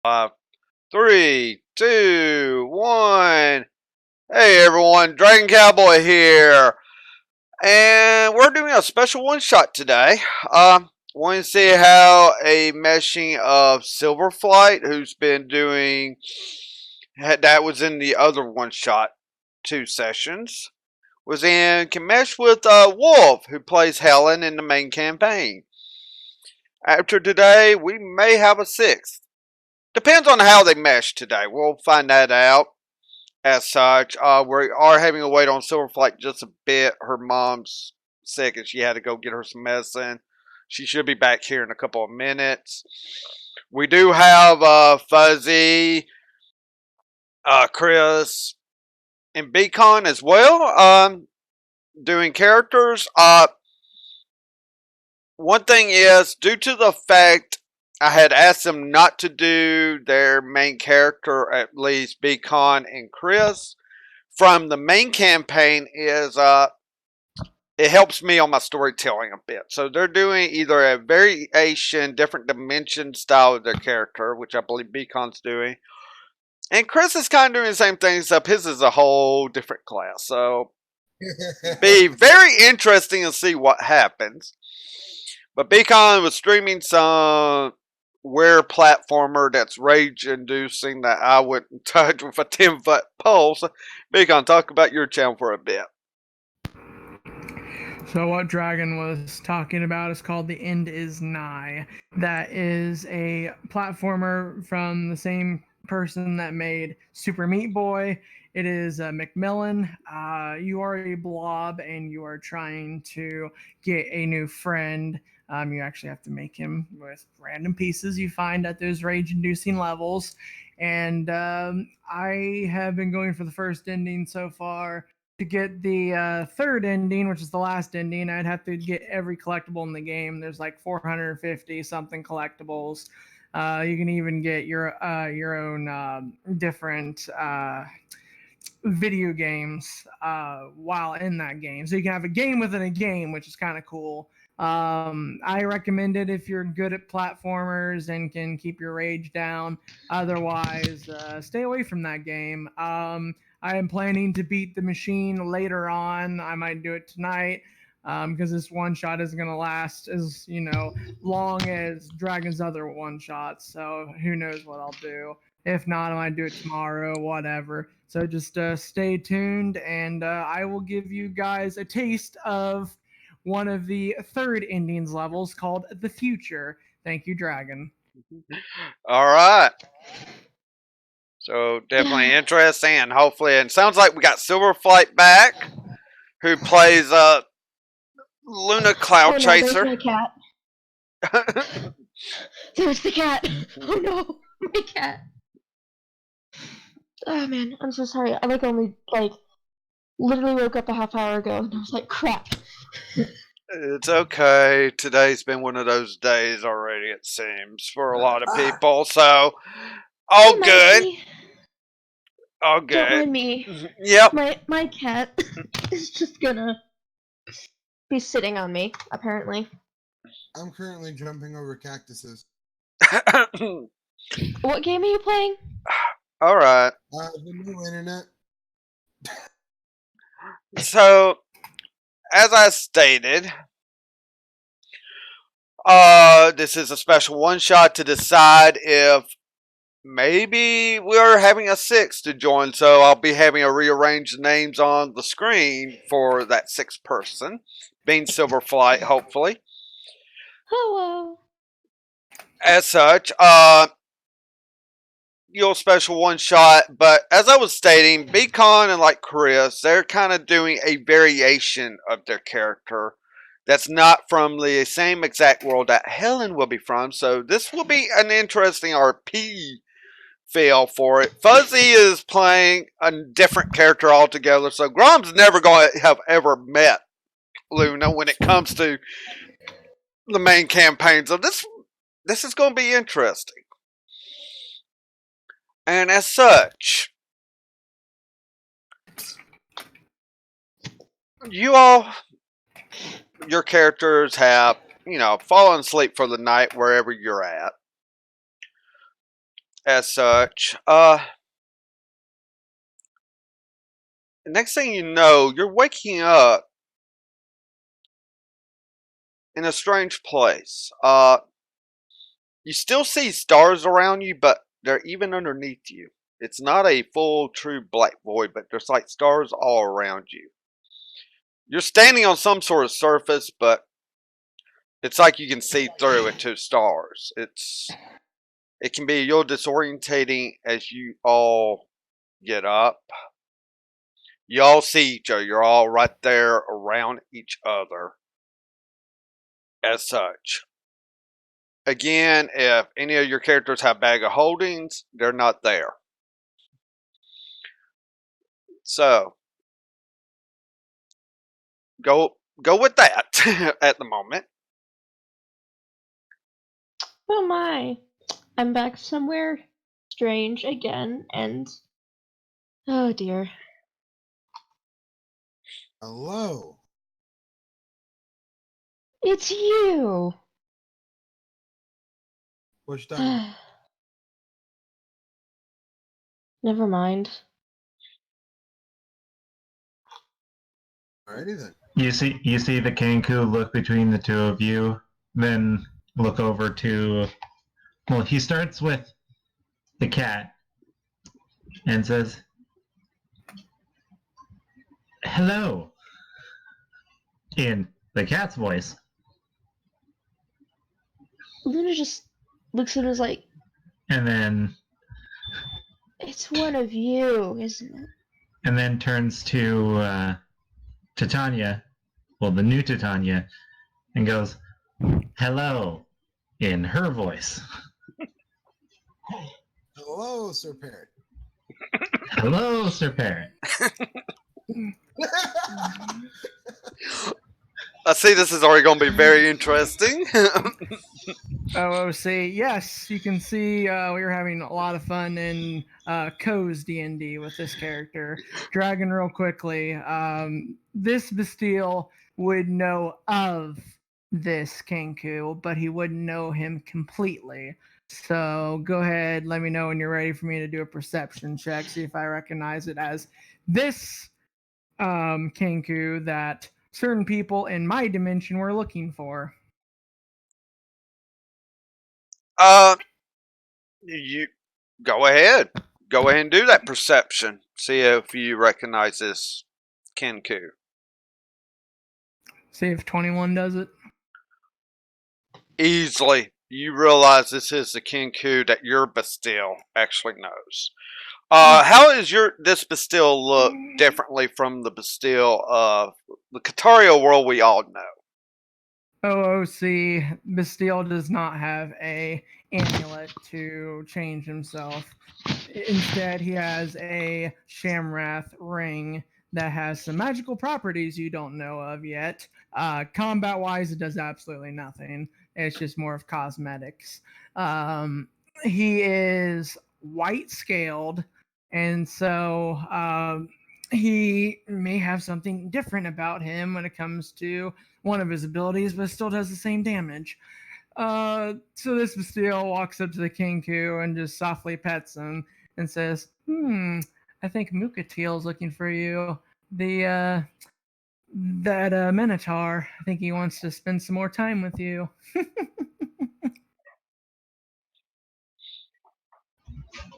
5, 3, 2, 1. Hey everyone, Dragon Cowboy here, and we're doing a special one shot today. Want to see how a meshing of Silverflight, who's been doing that was in the other one shot 2 sessions, was in can mesh with Wolf, who plays Helen in the main campaign. After today, we may have a sixth. Depends on how they mesh today. We'll find that out. As such, we are having to wait on Silverflight just a bit. Her mom's sick and she had to go get her some medicine. She should be back here in a couple of minutes. We do have Fuzzy, Chris, and Beacon as well doing characters. One thing is, due to the fact I had asked them not to do their main character, at least Beacon and Chris, from the main campaign is it helps me on my storytelling a bit. So they're doing either a variation, different dimension style of their character, which I believe Beacon's doing. And Chris is kind of doing the same thing, except his is a whole different class. So be very interesting to see what happens. But Beacon was streaming some weird platformer that's rage inducing that I wouldn't touch with a 10-foot pole. So Beacon, talk about your channel for a bit. So what Dragon was talking about is called The End Is Nigh. That is a platformer from the same person that made Super Meat Boy. It is Macmillan. You are a blob and you are trying to get a new friend. You actually have to make him with random pieces you find at those rage-inducing levels. And I have been going for the first ending so far. To get the third ending, which is the last ending, I'd have to get every collectible in the game. There's like 450 something collectibles. You can even get your own different video games while in that game. So you can have a game within a game, which is kind of cool. I recommend it if you're good at platformers and can keep your rage down. Otherwise, stay away from that game. I am planning to beat the machine later on. I might do it tonight because this one shot isn't going to last as long as Dragon's other one shots. So who knows what I'll do. If not, I might do it tomorrow, whatever. So just stay tuned, and I will give you guys a taste of one of the third endings levels called The Future. Thank you, Dragon. All right. So definitely interesting, and hopefully, and sounds like we got Silverflight back, who plays Luna Cloud Oh no, Chaser. there's my cat. There's the cat. Oh no, my cat. Oh man, I'm so sorry. I only literally woke up a half hour ago and I was like, crap. It's okay. Today's been one of those days already, it seems, for a lot of people. So, all Hey, good. Mikey. All Don't good. mind me. Yep. My cat is just gonna be sitting on me, apparently. I'm currently jumping over cactuses. What game are you playing? All right. The new internet. So, as I stated, this is a special one shot to decide if maybe we're having a sixth to join. So I'll be having to rearrange the names on the screen for that sixth person, being Silverflight, hopefully. Hello. As such, your special one shot, but as I was stating, Beacon and like Chris, they're kind of doing a variation of their character that's not from the same exact world that Helen will be from. So this will be an interesting RP feel for it. Fuzzy is playing a different character altogether, so Grom's never going to have ever met Luna when it comes to the main campaign. So this is going to be interesting. And as such, you all, your characters have, fallen asleep for the night wherever you're at. as such. The next thing you know, you're waking up in a strange place. You still see stars around you, but they're even underneath you. It's not a full, true black void, but there's like stars all around you. You're standing on some sort of surface, but it's like you can see through it to stars. It can be a little disorientating as you all get up. You all see each other. You're all right there around each other as such. Again, if any of your characters have bag of holdings, they're not there. So go with that at the moment. Oh my. I'm back somewhere strange again, and oh dear. Hello. It's you! What you talking about? Never mind. Alrighty then. You see the Kenku look between the two of you, then look over to. Well, he starts with the cat and says, "Hello," in the cat's voice. Luna just looks at us like, And then it's one of you, isn't it? and then turns to Titania, well, the new Titania, and goes, "Hello," in her voice. Hello, Sir Parrot. "Hello, Sir Parrot." I see this is already going to be very interesting. OOC, yes, you can see we were having a lot of fun in Co's D&D with this character. Dragon, real quickly, this Bastille would know of this Kenku, but he wouldn't know him completely. So go ahead, let me know when you're ready for me to do a perception check, see if I recognize it as this Kenku that certain people in my dimension were looking for. You go ahead. Go ahead and do that perception. See if you recognize this Kenku. See if 21 does it. Easily, you realize this is the Kenku that your Bastille actually knows. How is this Bastille look differently from the Bastille of the Kaataria world we all know? OOC, Bastille does not have a amulet to change himself. Instead, he has a Shamrath ring that has some magical properties you don't know of yet. Combat-wise, it does absolutely nothing. It's just more of cosmetics. He is white-scaled, and so he may have something different about him when it comes to one of his abilities, but still does the same damage. So this Bastille walks up to the Kenku and just softly pets him and says, I think Mukatiel's looking for you. That Minotaur, I think he wants to spend some more time with you."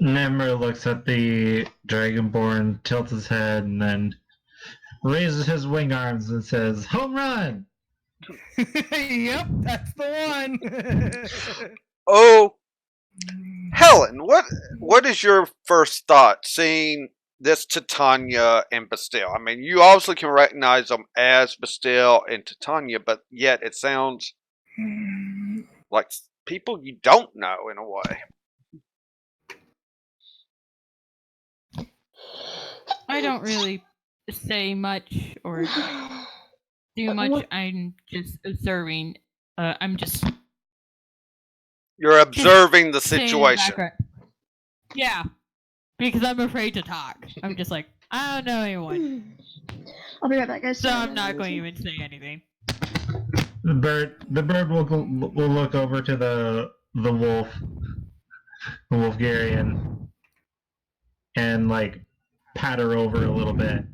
Nemr looks at the Dragonborn, tilts his head, and then raises his wing arms and says, "Home run!" Yep, that's the one. Oh, Helen, what is your first thought seeing this Titania and Bastille? I mean, you obviously can recognize them as Bastille and Titania, but yet it sounds like people you don't know in a way. I don't really say much or do much. What? I'm just observing. I'm just You're observing the staying in the situation. background. Yeah, because I'm afraid to talk. I'm just like, I don't know anyone, I'll be right back, guys. so I'm not going to even say anything. The bird will look over to the wolf Wolfgarian and like pat her over a little bit.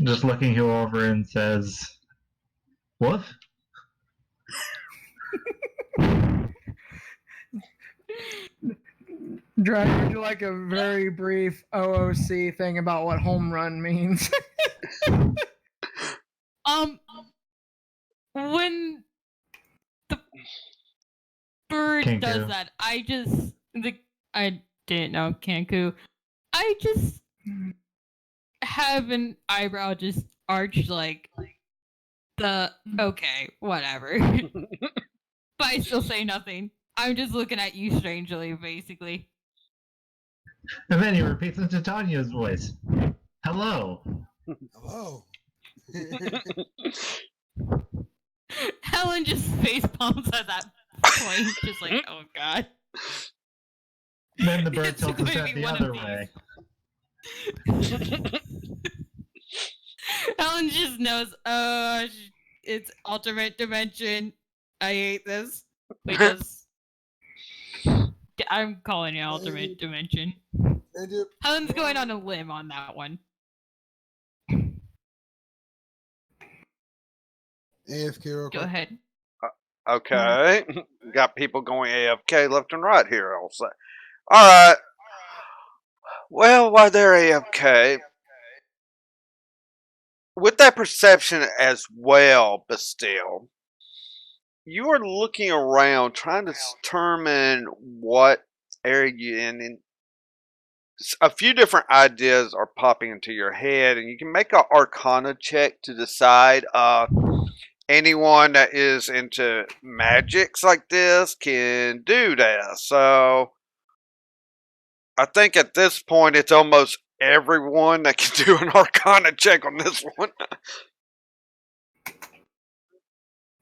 Just looking you over and says, "Woof." Dragon, would you like a very brief OOC thing about what home run means? When the bird Kenku. does that, I didn't know Kanku. I just have an eyebrow just arched like okay, whatever. But I still say nothing. I'm just looking at you strangely, basically. And then he repeats in Titania's voice. Hello. Hello. Helen just face palms at that point, just like, oh god. Then the bird It's tilts his going to head be the one other of way. Helen just knows, it's alternate dimension. I hate this. Because I'm calling it alternate dimension. Helen's going on a limb on that one. AFK real Go quick. ahead. Okay. Got people going AFK left and right here, I'll say. Alright. Well, while they're AFK, with that perception as well, Bastille, you are looking around trying to determine what area you're in, and a few different ideas are popping into your head, and you can make an Arcana check to decide. Anyone that is into magics like this can do that. So I think at this point it's almost everyone that can do an Arcana check on this one.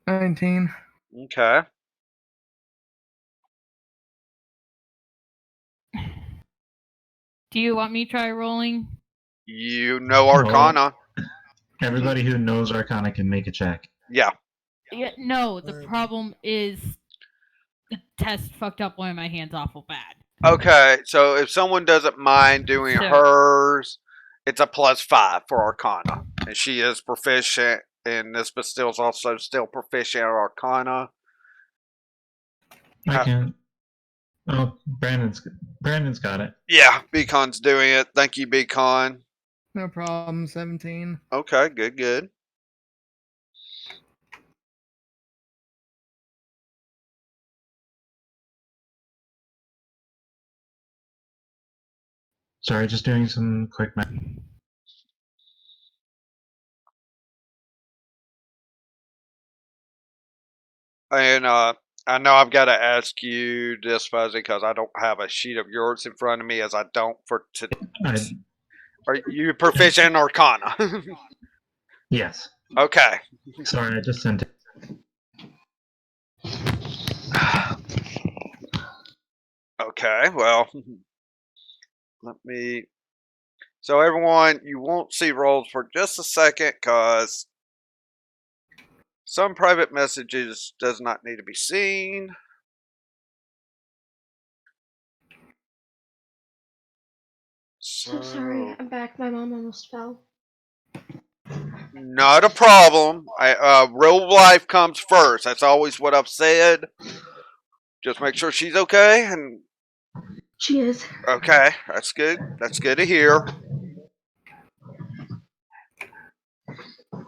19. Okay. Do you want me to try rolling? You know Arcana. Everybody who knows Arcana can make a check. Yeah. Yeah, no, the problem is the test fucked up one of my hands awful bad. Okay, so if someone doesn't mind doing So- hers, it's a +5 for Arcana. And she is proficient in this, but still's also still proficient at Arcana. I can't. Oh, Brandon's got it. Yeah, Beacon's doing it. Thank you, Beacon. No problem. 17. Okay, good, good. Sorry, just doing some quick math. And I know I've got to ask you this, Fuzzy, because I don't have a sheet of yours in front of me, as I don't for Are you proficient in Arcana? Yes. Okay. Sorry, I just sent it. Okay, well, let me. So, everyone, you won't see rolls for just a second because some private messages does not need to be seen. So sorry, I'm back. My mom almost fell. Not a problem. Real life comes first. That's always what I've said. Just make sure she's okay. And She is. okay, that's good. That's good to hear.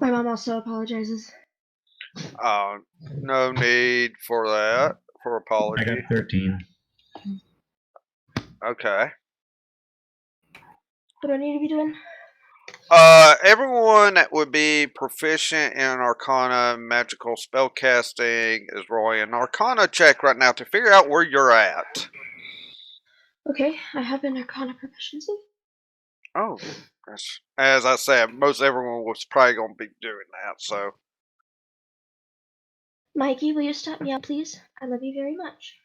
My mom also apologizes. No need for that. For I apology. got 13. Okay. What do I need to be doing? Everyone that would be proficient in Arcana magical spell casting is rolling an Arcana check right now to figure out where you're at. Okay, I have an Arcana proficiency. Oh, as I said, most everyone was probably going to be doing that. So, Mikey, will you stop me out, please? I love you very much.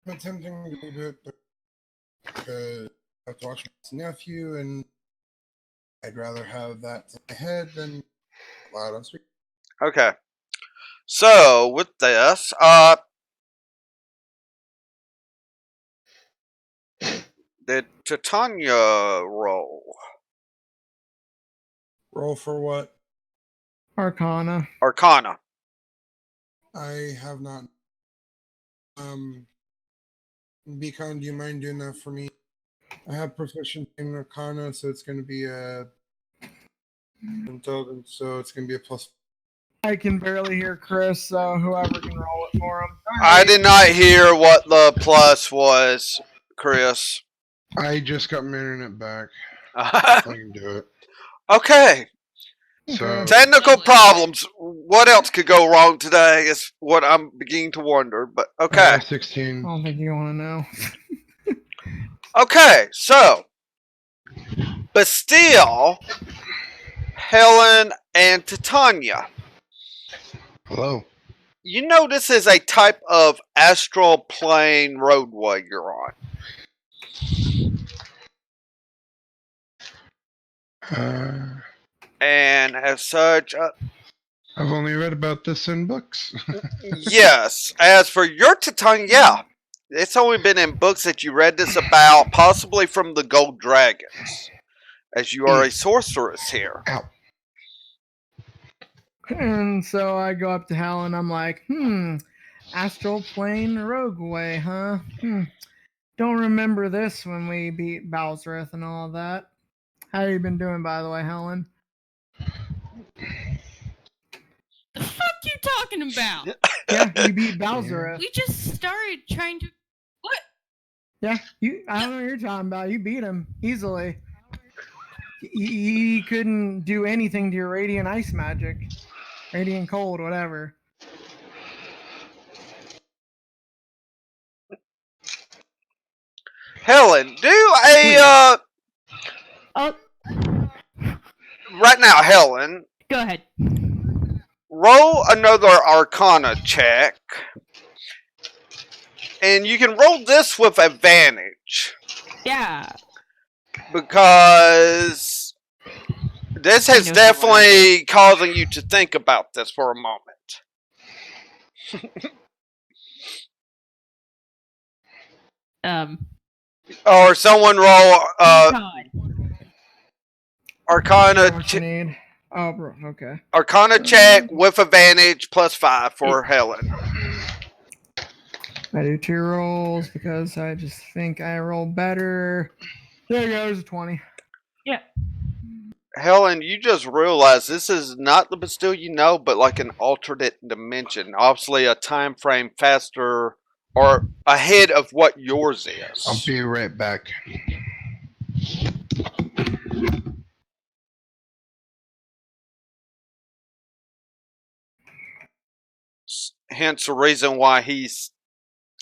I'm attempting to do it because I have to watch my nephew, and I'd rather have that in my head than loud on street. okay. So with this, did Titania roll? Roll for what? Arcana. Arcana. I have not. Beacon, do you mind doing that for me? I have proficiency in Arcana, so it's going to be a intelligence, so it's going to be a plus. I can barely hear Chris, so whoever can roll it for him. I did not hear what the plus was, Chris. I just got my internet back. I can do it. Okay. So Technical Lovely. problems. What else could go wrong today is what I'm beginning to wonder, but okay. 16. I don't think you want to know. Okay, so. But still, Helen and Titania. Hello. You know this is a type of astral plane roadway you're on. And as such, I've only read about this in books. yes. As for your Titania, yeah. It's only been in books that you read this about, possibly from the Gold Dragons. As you are a sorceress here. Ow. And so I go up to Helen. I'm like, astral plane rogueway, huh? Don't remember this when we beat Balzareth and all that. How you been doing, by the way, Helen? The fuck you talking about? Yeah, you beat Balzareth. We just started trying to. What? Yeah, I don't know what you're talking about. You beat him easily. He couldn't do anything to your radiant ice magic. Radiant cold, whatever. Helen, do a Oh, right now, Helen, go ahead. roll another Arcana check. And you can roll this with advantage. Yeah. Because this has I know definitely causing you to think about this for a moment. Or someone roll Arcana What you need? Oh, bro, okay. Arcana check with advantage +5 for Helen. I do 2 rolls because I just think I roll better. There goes a 20. Yeah. Helen, you just realized this is not the Bastille you know, but like an alternate dimension. Obviously, a time frame faster or ahead of what yours is. I'll be right back. Hence the reason why he's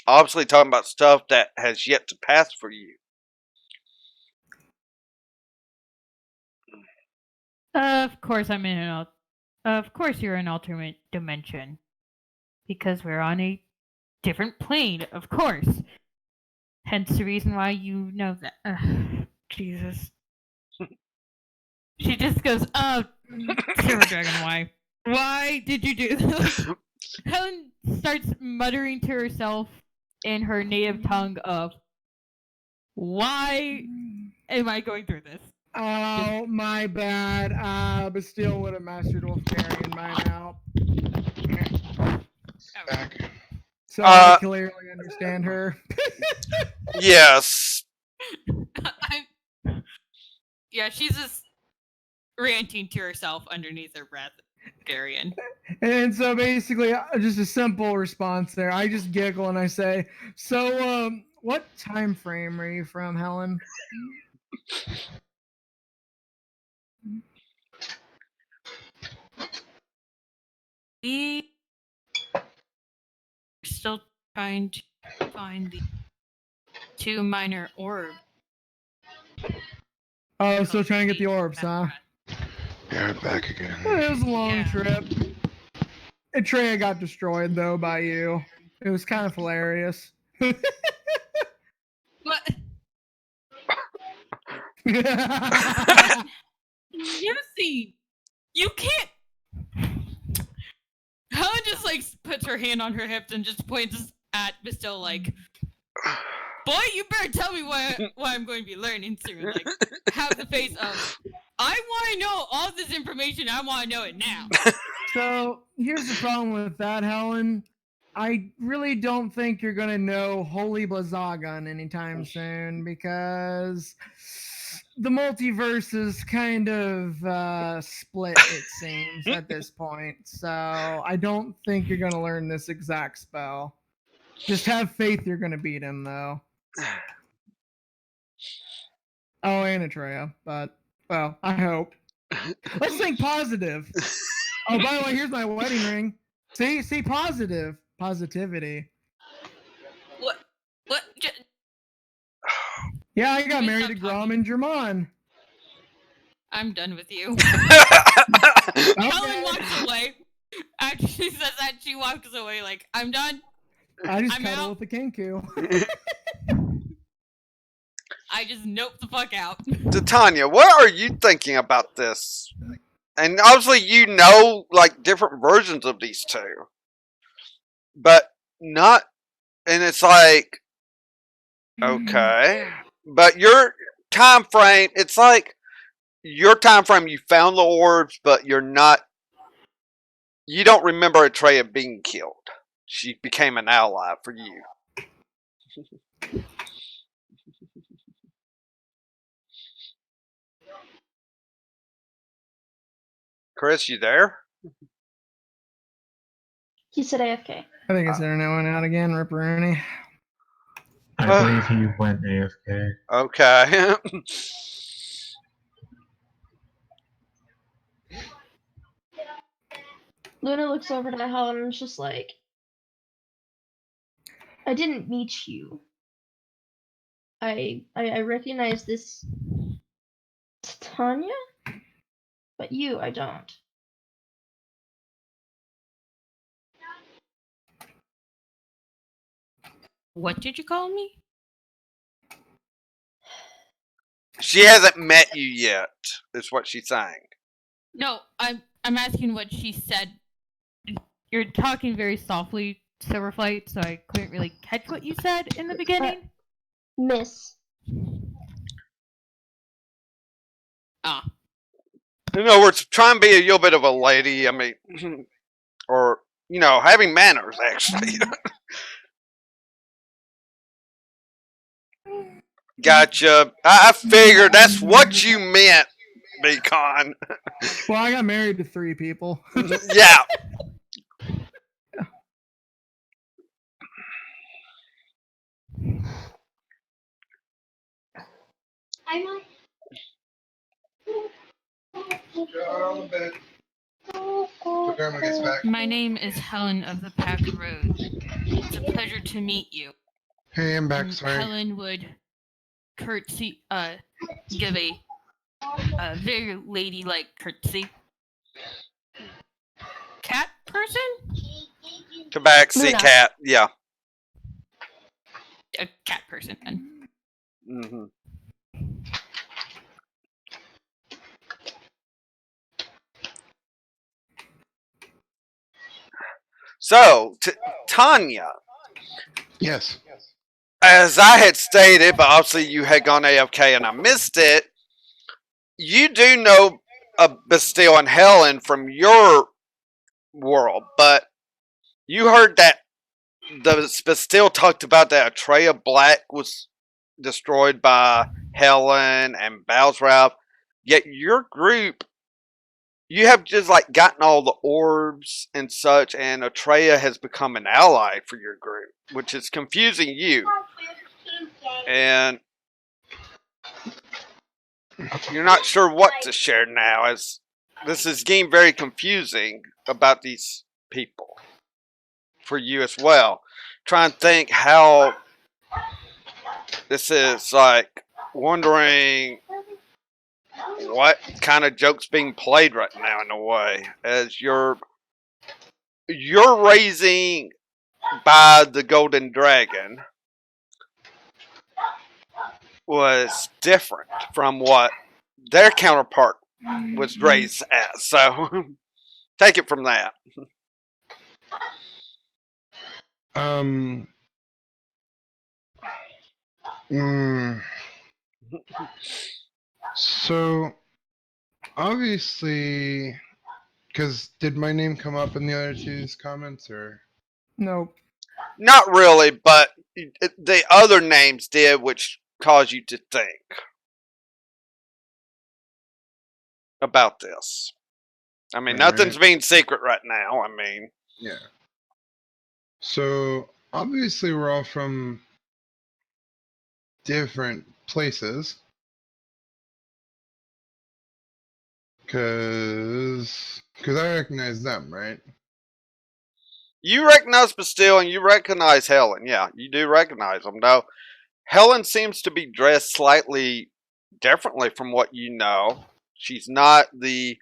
obviously talking about stuff that has yet to pass for you. Of course, Of course, you're an alternate dimension because we're on a different plane. Of course. Hence the reason why you know that. Jesus. She just goes, Silver Dragon, why? Why did you do this? Helen starts muttering to herself in her native tongue of, why am I going through this? Oh, my bad. Bastille would have mastered Wolfgarian by now. Back. So I clearly understand her. Yes. Yeah, she's just ranting to herself underneath her breath, Garion. And so basically, just a simple response there. I just giggle and I say, so, what time frame are you from, Helen? We are still trying to find the 2 minor orbs. Oh, still trying to get the orbs, huh? Yeah, back again. It was a long Yeah. trip. Atreya got destroyed, though, by you. It was kind of hilarious. What? Lucy, you can't. Helen just like puts her hand on her hips and just points at Bastille like, boy, you better tell me what I'm going to be learning soon. Like, have the face of, I want to know all this information. I want to know it now. So here's the problem with that, Helen. I really don't think you're gonna know Holy Blazagon anytime soon because the multiverse is kind of split, it seems, at this point. So I don't think you're gonna learn this exact spell. Just have faith you're gonna beat him, though. Oh, and Atreya, but well, I hope. Let's think positive. Oh, by the way, here's my wedding ring. See, positive, positivity. What? Yeah, I got Please married stop to Grom talking. and German. I'm done with you. Okay. Helen walks away. After she says that, she walks away like, I'm done. I just I'm cuddle out. with the Kenku. I just nope the fuck out. Tanya, what are you thinking about this? And obviously, you know, like different versions of these two, but not. And it's like, okay, but your time frame. It's like your time frame. You found the orbs, but you're not. You don't remember Atreya being killed. She became an ally for you. Chris, you there? He said AFK. I think his internet went out again, Ripperoni. I believe he went AFK. Okay. Luna looks over to Helen and is just like, I didn't meet you. I recognize this Tanya, but you I don't. What did you call me? She hasn't met you yet, is what she's saying. No, I'm asking what she said. You're talking very softly, Silverflight, so I couldn't really catch what you said in the beginning. Miss. Ah. In other words, try and be a little bit of a lady. I mean, or, you know, having manners, actually. Gotcha. I figured that's what you meant, Beacon. Well, I got married to 3 people. Yeah. My name is Helen of the Pack Road. It's a pleasure to meet you. Hey, I'm back. And Sorry. Helen would curtsy, give a very ladylike curtsy. Cat person? Tabaxi Luna. cat. Yeah. A cat person, then. Mm-hmm. So, Tanya, Yes. as I had stated, but obviously you had gone AFK and I missed it, you do know Bastille and Helen from your world, but you heard that the Bastille talked about that Atreya Black was destroyed by Helen and Balsrav, yet your group, you have just like gotten all the orbs and such, and Atreya has become an ally for your group, which is confusing you. And you're not sure what to share now, as this is getting very confusing about these people for you as well. Try and think how this is like wondering what kind of joke's being played right now in a way, as you're raising by the Golden Dragon was different from what their counterpart was raised as. So take it from that. Um. mm, so obviously, because did my name come up in the other two's comments, or? Nope. Not really, but the other names did, which caused you to think about this. I mean, nothing's Alright. being secret right now. I mean, Yeah. So obviously, we're all from different places. Cause I recognize them, right? you recognize Bastille and you recognize Helen. Yeah, you do recognize them. Though Helen seems to be dressed slightly differently from what you know. She's not the.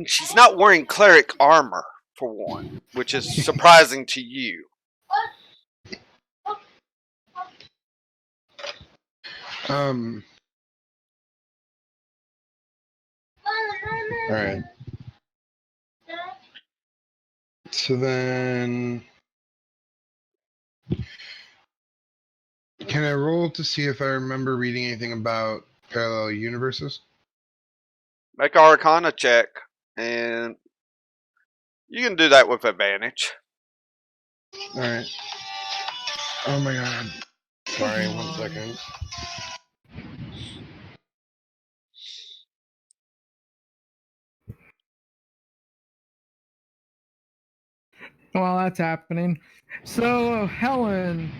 She's not wearing cleric armor, for one, which is surprising to you. Um. All right. So then, can I roll to see if I remember reading anything about parallel universes? Make an Arcana check, and you can do that with advantage. All right. Oh my god. Sorry, 1 second. While that's happening, so Helen,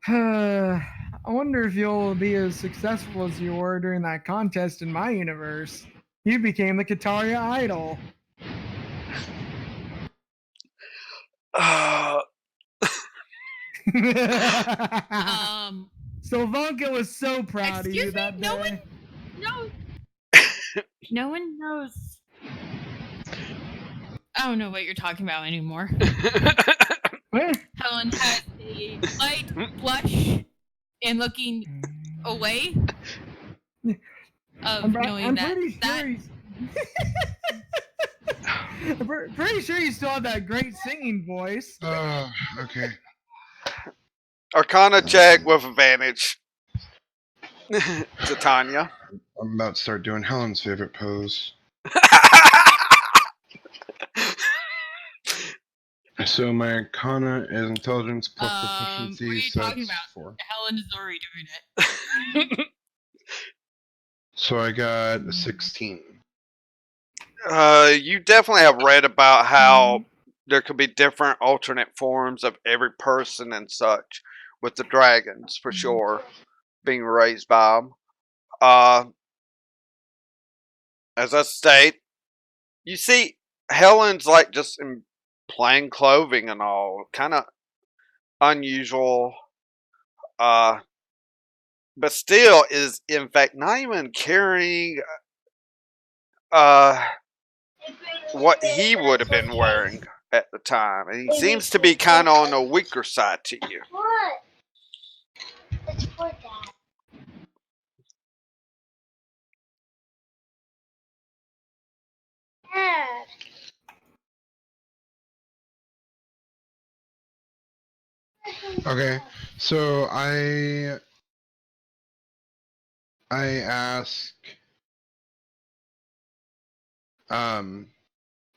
I wonder if you'll be as successful as you were during that contest in my universe. You became the Kaataria Idol. Um, So Vonka was so proud of you excuse me, that no day. one, no one knows. I don't know what you're talking about anymore. Eh? Helen has a light blush and looking away of knowing I'm that pretty sure he's. Pretty sure you still have that great singing voice. Okay. Arcana check with advantage. To Tanya. I'm about to start doing Helen's favorite pose. So my Arcana is Intelligence plus what Proficiency, are you so talking that's about? 4. Helen is already doing it. So I got a 16. You definitely have read about how there could be different alternate forms of every person and such, with the dragons for sure being raised by them. As I state, you see, Helen's like just in plain clothing and all, kind of unusual. But still is in fact not even carrying uh what he would have been wearing at the time, and he seems to be kind of on the weaker side to you. What? It's for Dad. Dad. Okay, so I ask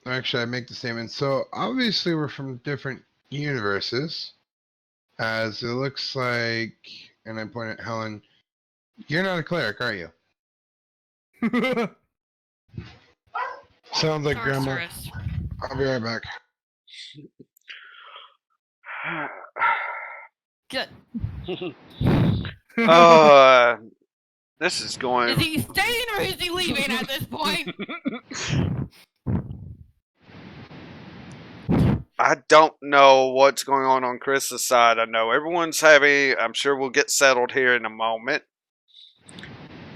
actually I make the statement. So obviously we're from different universes, as it looks like, and I point at Helen, you're not a cleric, are you? Sounds like Grandma. Sorceress. I'll be right back. Good. This is Is going. he staying or is he leaving at this point? I don't know what's going on Chris's side. I know everyone's having. I'm sure we'll get settled here in a moment.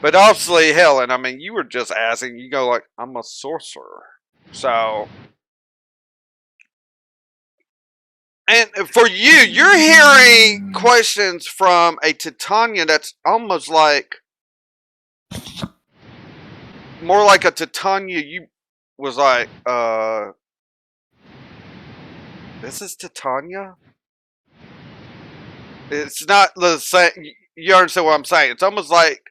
But obviously, Helen, I mean, you were just asking. You go like, I'm a sorcerer. So. And for you, you're hearing questions from a Titania that's almost like. More like a Titania you was like, This is Titania? It's not the same. You understand what I'm saying? It's almost like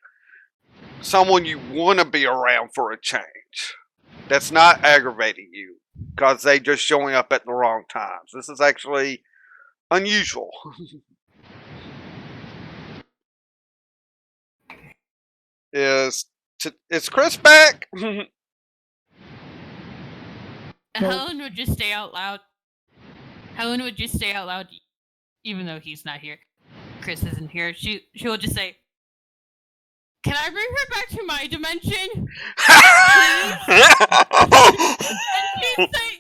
someone you want to be around for a change. That's not aggravating you because they just showing up at the wrong times. This is actually unusual. Is Chris back? Helen would just stay out loud. Helen would just stay out loud, even though he's not here. Chris isn't here. She'll just say, "Can I bring her back to my dimension?"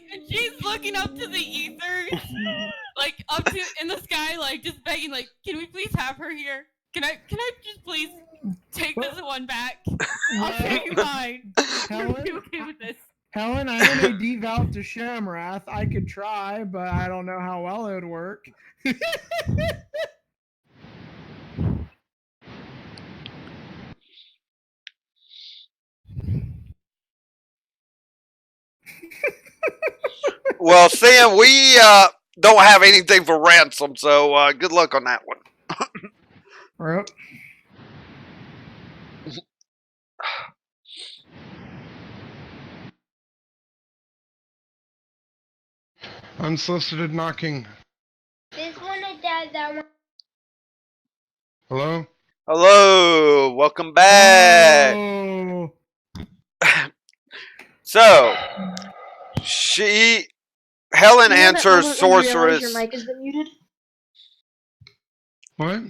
and she's looking up to the ethers, like up to in the sky, like just begging, like, "Can we please have her here? Can I just please take this one back? I'll take mine. Helen? Are you okay with this?" Helen, I am a devout to Shamrath. I could try, but I don't know how well it would work. Well, Sam, we don't have anything for ransom, so good luck on that one. Right. Unsolicited knocking. This one is dead, that one. Hello? Hello, welcome back. Oh. So, Helen You know that answers moment when you realize sorceress. Your mic has been muted. What?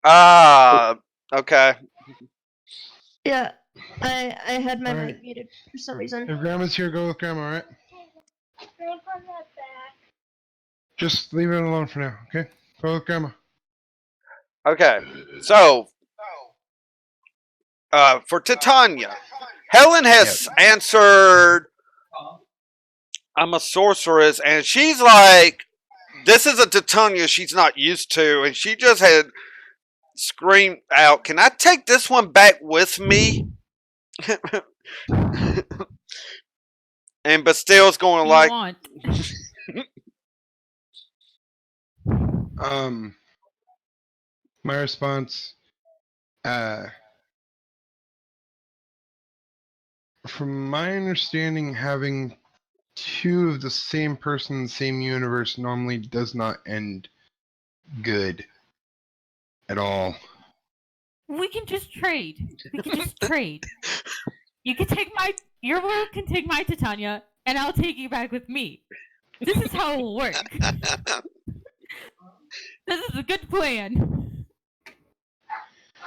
Ah, okay. Yeah, I had my Alright. mic muted for some reason. If Grandma's here, go with Grandma, alright? Can I put that back? Just leave it alone for now, okay? Go with Grandma. Okay, so for Titania, Helen has answered, "I'm a sorceress," and she's like, "This is a Titania she's not used to," and she just had screamed out, "Can I take this one back with me?" And Bastille's going You like, want. My response, from my understanding, having two of the same person in the same universe normally does not end good at all. We can just trade. We can just trade. You can take your world can take my Titania, and I'll take you back with me. This is how it will work. This is a good plan.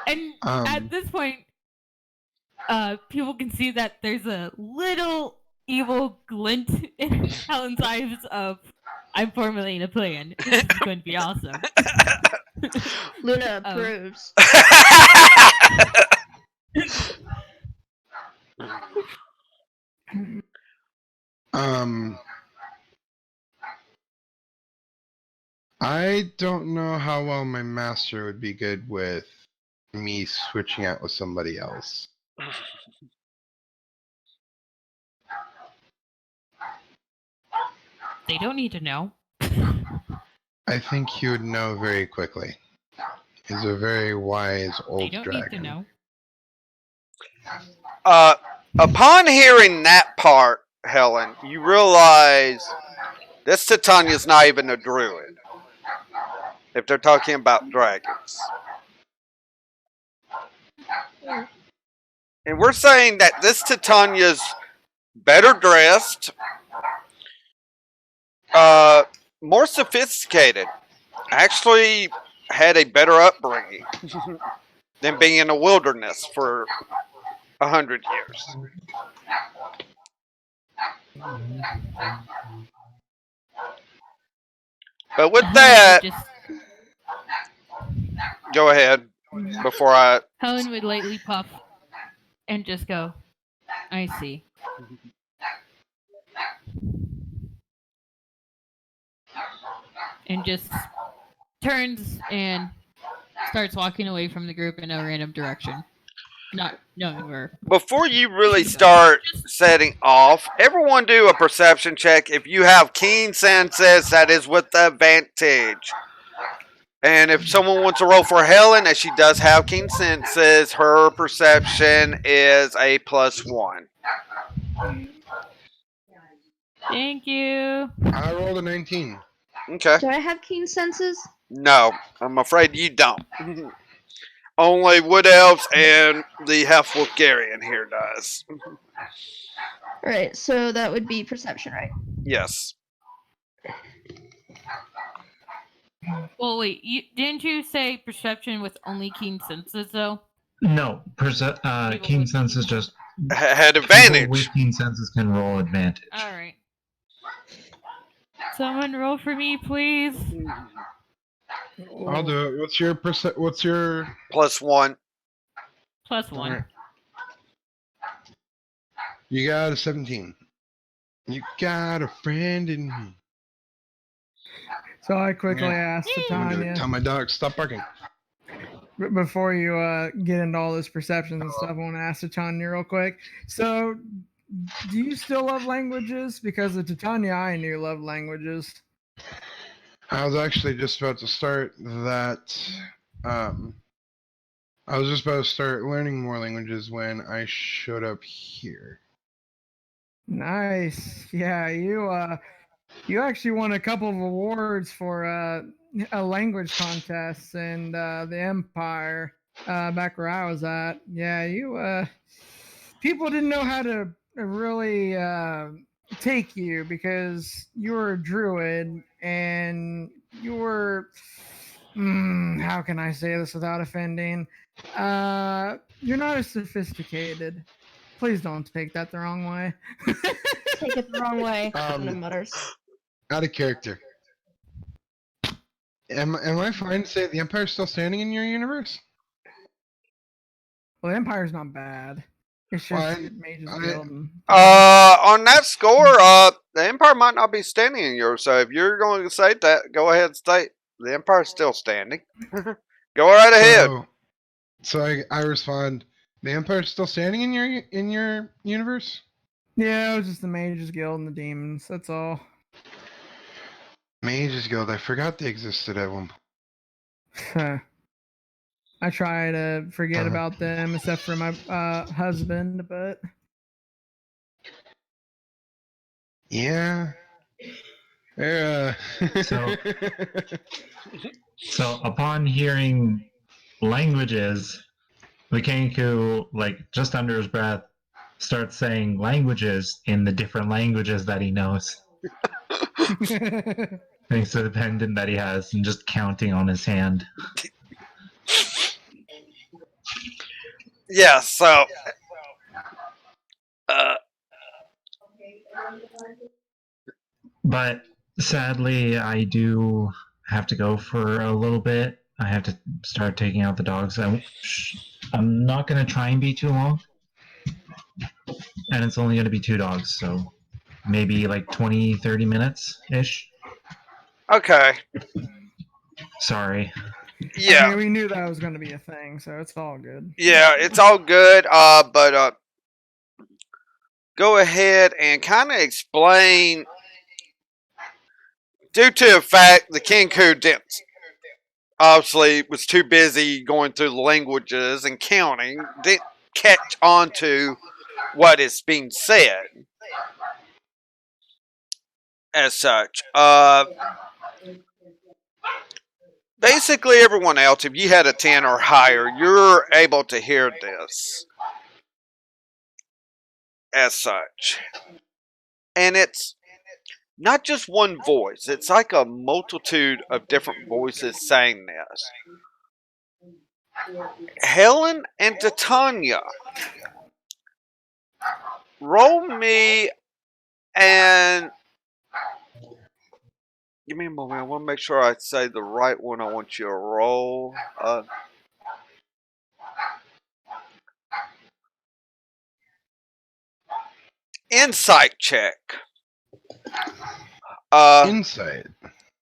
And at this point, people can see that there's a little evil glint in Helen's eyes of, "I'm formulating a plan. This is going to be awesome." Luna approves. I don't know how well my master would be good with me switching out with somebody else. They don't need to know. I think he would know very quickly. He's a very wise They old don't dragon. need to know. upon hearing that part, Helen, you realize this Titania's not even a druid. If they're talking about dragons. And we're saying that this Titania's better dressed, more sophisticated, actually had a better upbringing than being in the wilderness for 100 years. But with that, go ahead before I. Helen would lightly puff and just go, "I see." And just turns and starts walking away from the group in a random direction. Not knowing where. Before you really start setting off, everyone do a perception check. If you have keen senses, that is with the advantage. And if someone wants to roll for Helen, as she does have keen senses, her perception is a +1. Thank you. I rolled a 19. Okay. Do I have keen senses? No, I'm afraid you don't. Only Wood Elves and the Half Wolfgarian here does. Alright, so that would be perception, right? Yes. Well, wait. Didn't you say perception with only keen senses, though? No, People keen with- sense is just Had people advantage. with keen senses can roll advantage. All right. Someone roll for me, please. I'll do it. What's your +1. +1. Alright. You got a 17. You got a friend in me. So I quickly Yeah. asked I'm gonna Tanya tell my dog stop barking. before you get into all this perceptions and stuff. I want to ask Tanya real quick. So, do you still love languages? Because the Titania I knew loved languages. I was actually just about to start that. I was just about to start learning more languages when I showed up here. Nice. Yeah, you actually won a couple of awards for a language contest in the Empire back where I was at. Yeah, you people didn't know how to really take you because you were a druid and you were how can I say this without offending? You're not as sophisticated. Please don't take that the wrong way. Take it the wrong way. Um, One mutters. Out of character. Am I fine to say the Empire's still standing in your universe? Well, the Empire's not bad. It's Well, just Mage's I- Guild. And, On that score, the Empire might not be standing in yours. So if you're going to state that, go ahead and state the Empire's still standing. Go right ahead. So I respond. The Empire's still standing in your universe? yeah, it was just the Mage's Guild and the demons. That's all. Mages Guild. I forgot they existed at one point. I try to forget Uh-huh. about them except for my husband, but Yeah. Yeah. So upon hearing languages, Mikenku, like just under his breath, starts saying languages in the different languages that he knows. Thanks to the pendant that he has, and just counting on his hand. Yeah, so But sadly, I do have to go for a little bit. I have to start taking out the dogs. I'm not going to try and be too long. And it's only going to be 2 dogs, so maybe like 20, 30 minutes-ish. okay. Sorry. Yeah. I mean, we knew that was going to be a thing, so it's all good. Yeah, it's all good. But go ahead and kind of explain. Due to the fact the Kenku didn't obviously was too busy going through the languages and counting, didn't catch on to what is being said. As such, basically everyone else, if you had a 10 or higher, you're able to hear this. As such, and it's not just one voice, it's like a multitude of different voices saying this. Helen and Titania, roll me and give me a moment. I want to make sure I say the right one I want you to roll. Insight check. Insight.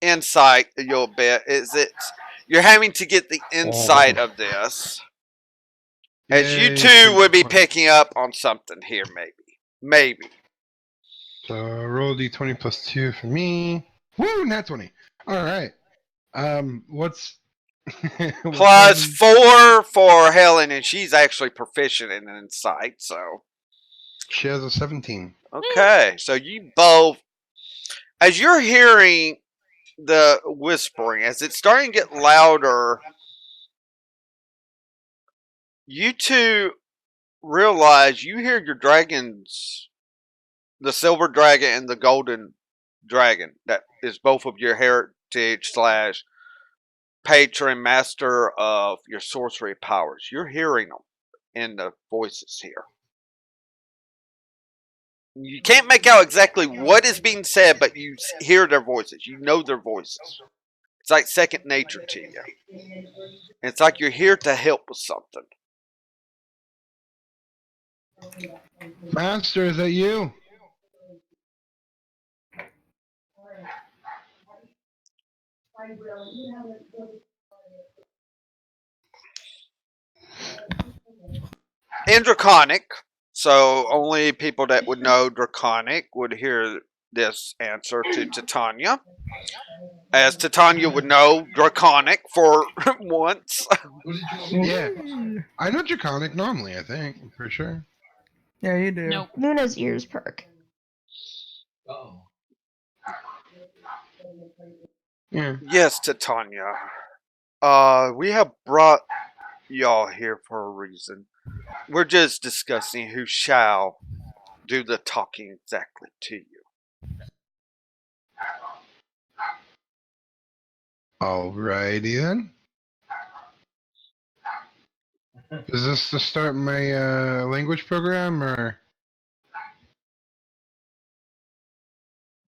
Insight, you'll bet, is it you're having to get the insight of this. As you Yay, two would be 20. picking up on something here, maybe. Maybe. So roll d20 plus 2 for me. Woo, nat 20. All right. What's Plus 4 for Helen, and she's actually proficient in insight, so. She has a 17. Okay, so you both, as you're hearing the whispering, as it's starting to get louder, you two realize you hear your dragons, the silver dragon and the golden dragon, that is both of your heritage slash patron master of your sorcery powers. You're hearing them in the voices here. You can't make out exactly what is being said, but you hear their voices. You know their voices. It's like second nature to you. It's like you're here to help with something. Master, is that you? In Draconic, so only people that would know Draconic would hear this answer to Titania. As Titania would know Draconic for once. Yeah. I know Draconic normally, I think, for sure. Yeah, you do. Nope. Luna's ears perk. Yeah. Yes, Titania. We have brought y'all here for a reason. We're just discussing who shall do the talking exactly to you. Alrighty then. Is this to start my language program, or?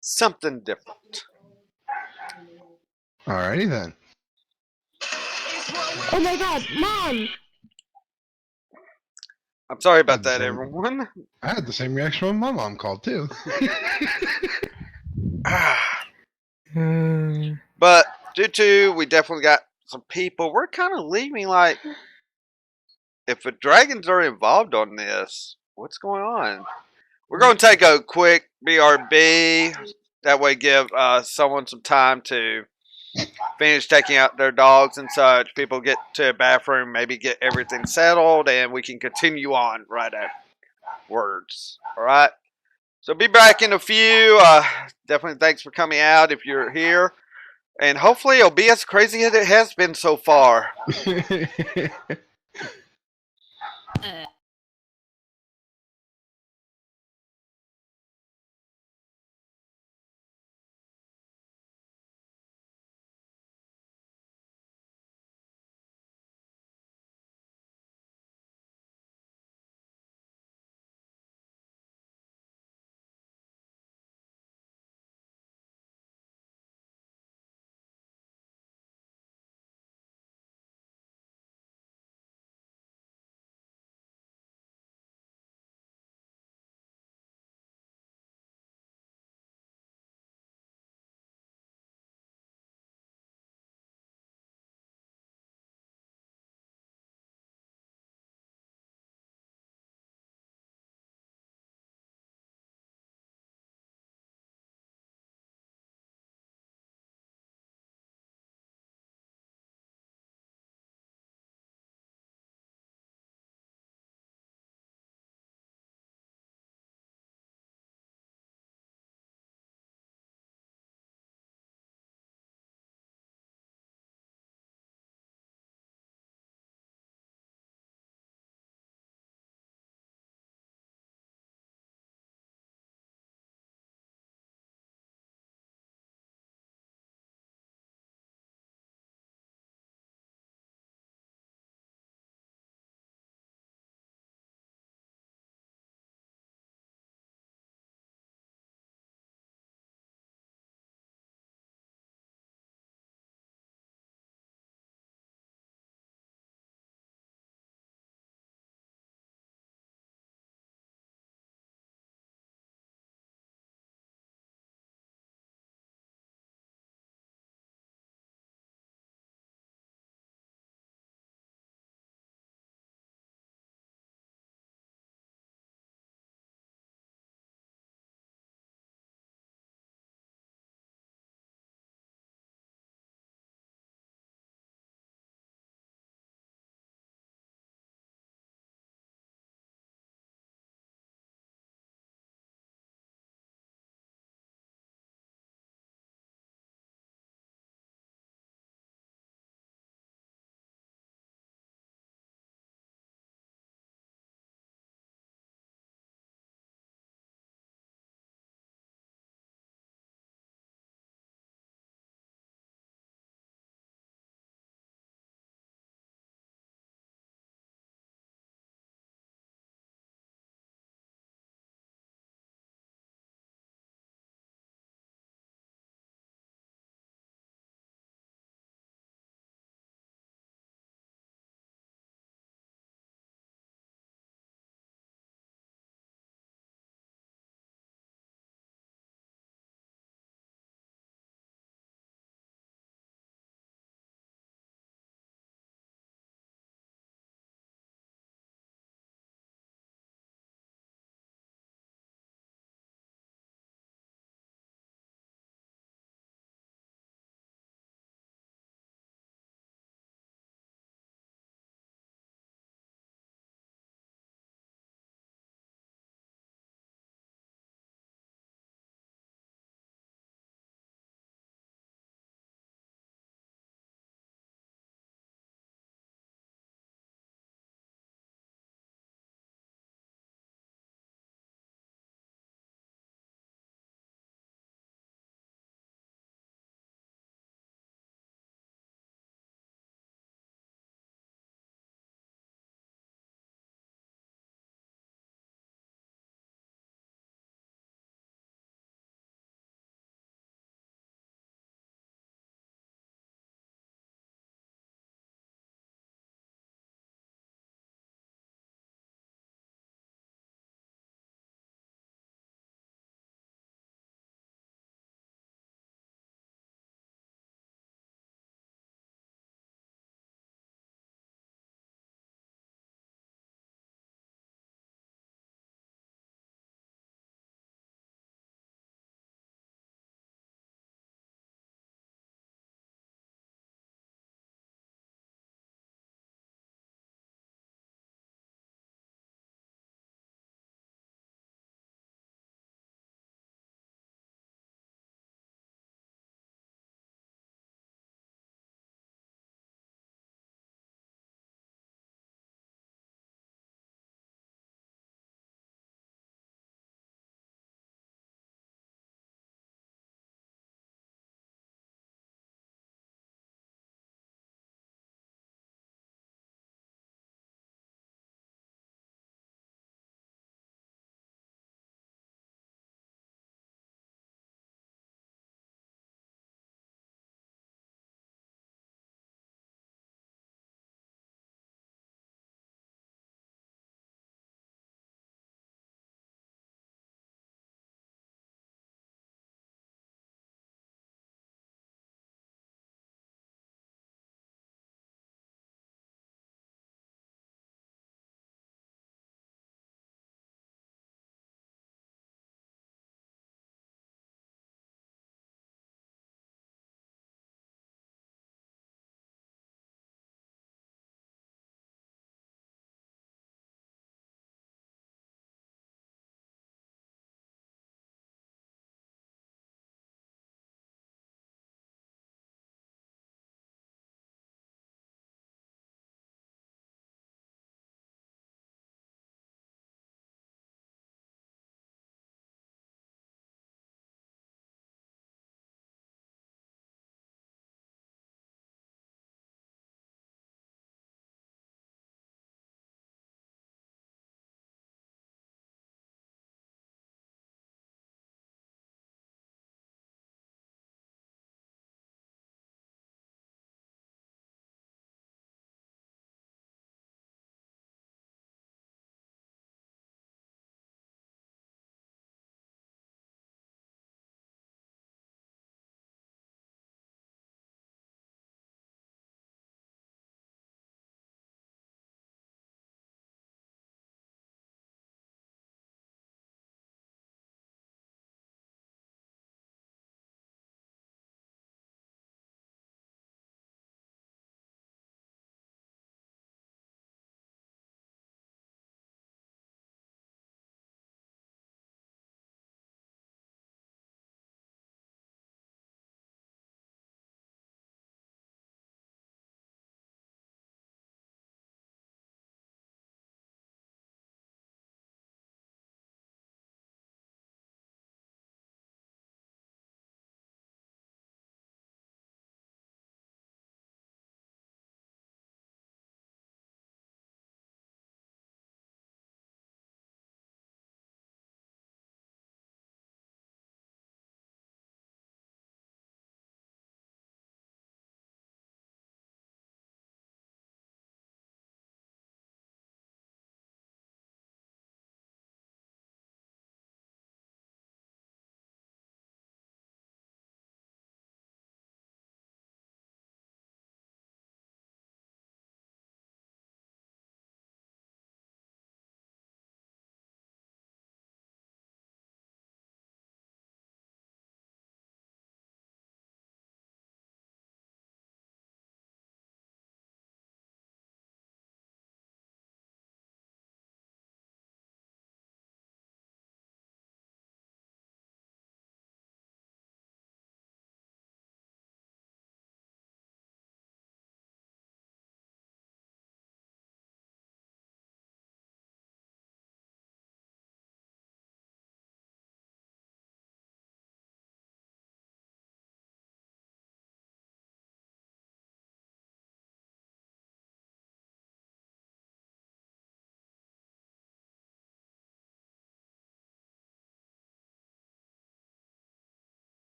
Something different. Alrighty then. Oh my god, Mom! I'm sorry about That's the that, same. everyone. I had the same reaction when my mom called too. But due to we definitely got some people, we're kind of leaving like, if the dragons are involved on this, what's going on? We're going to take a quick BRB. That way, give someone some time to finish taking out their dogs and such. People get to a bathroom, maybe get everything settled, and we can continue on right afterwards. All right. So be back in a few. Definitely thanks for coming out if you're here. And hopefully it'll be as crazy as it has been so far.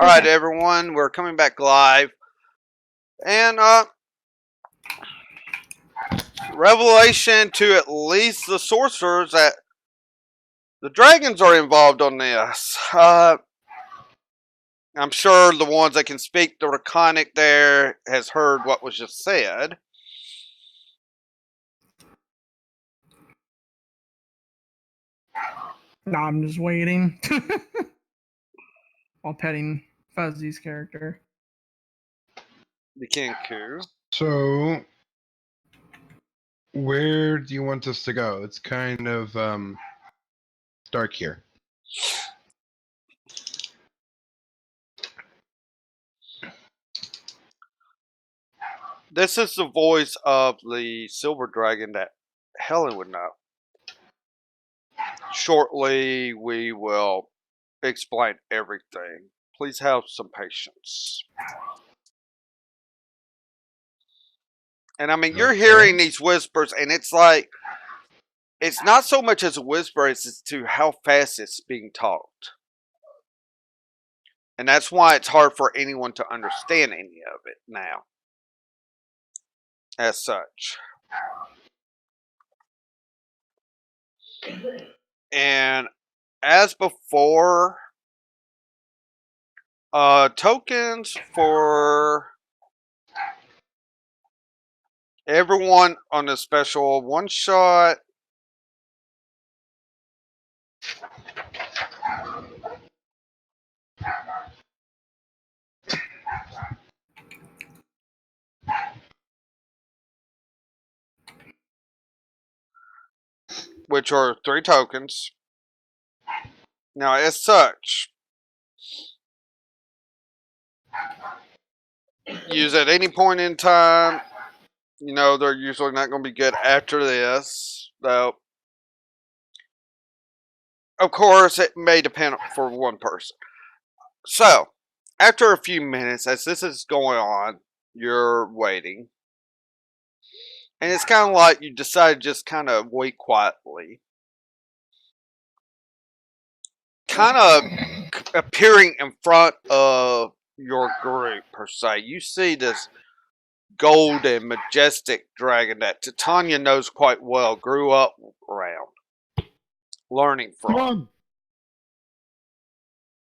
All right, Okay. everyone, we're coming back live, and revelation to at least the sorcerers that the dragons are involved on this. I'm sure the ones that can speak the Draconic there has heard what was just said. No, I'm just waiting. While petting Fuzzy's character. The Kenku. So, where do you want us to go? It's kind of dark here. This is the voice of the silver dragon that Helen would know. Shortly, we will explain everything. Please have some patience. And I mean, you're hearing these whispers, and it's like, it's not so much as a whisper as to how fast it's being talked. And that's why it's hard for anyone to understand any of it now. As such. And as before, tokens for everyone on the special one shot. Which are 3 tokens. Now, as such, use at any point in time. You know, they're usually not going to be good after this, though. Of course, it may depend for one person. So, after a few minutes, as this is going on, you're waiting. And it's kind of like you decide to just kind of wait quietly. Kind of appearing in front of your group, per se. You see this golden, majestic dragon that Titania knows quite well, grew up around, learning from. Mom.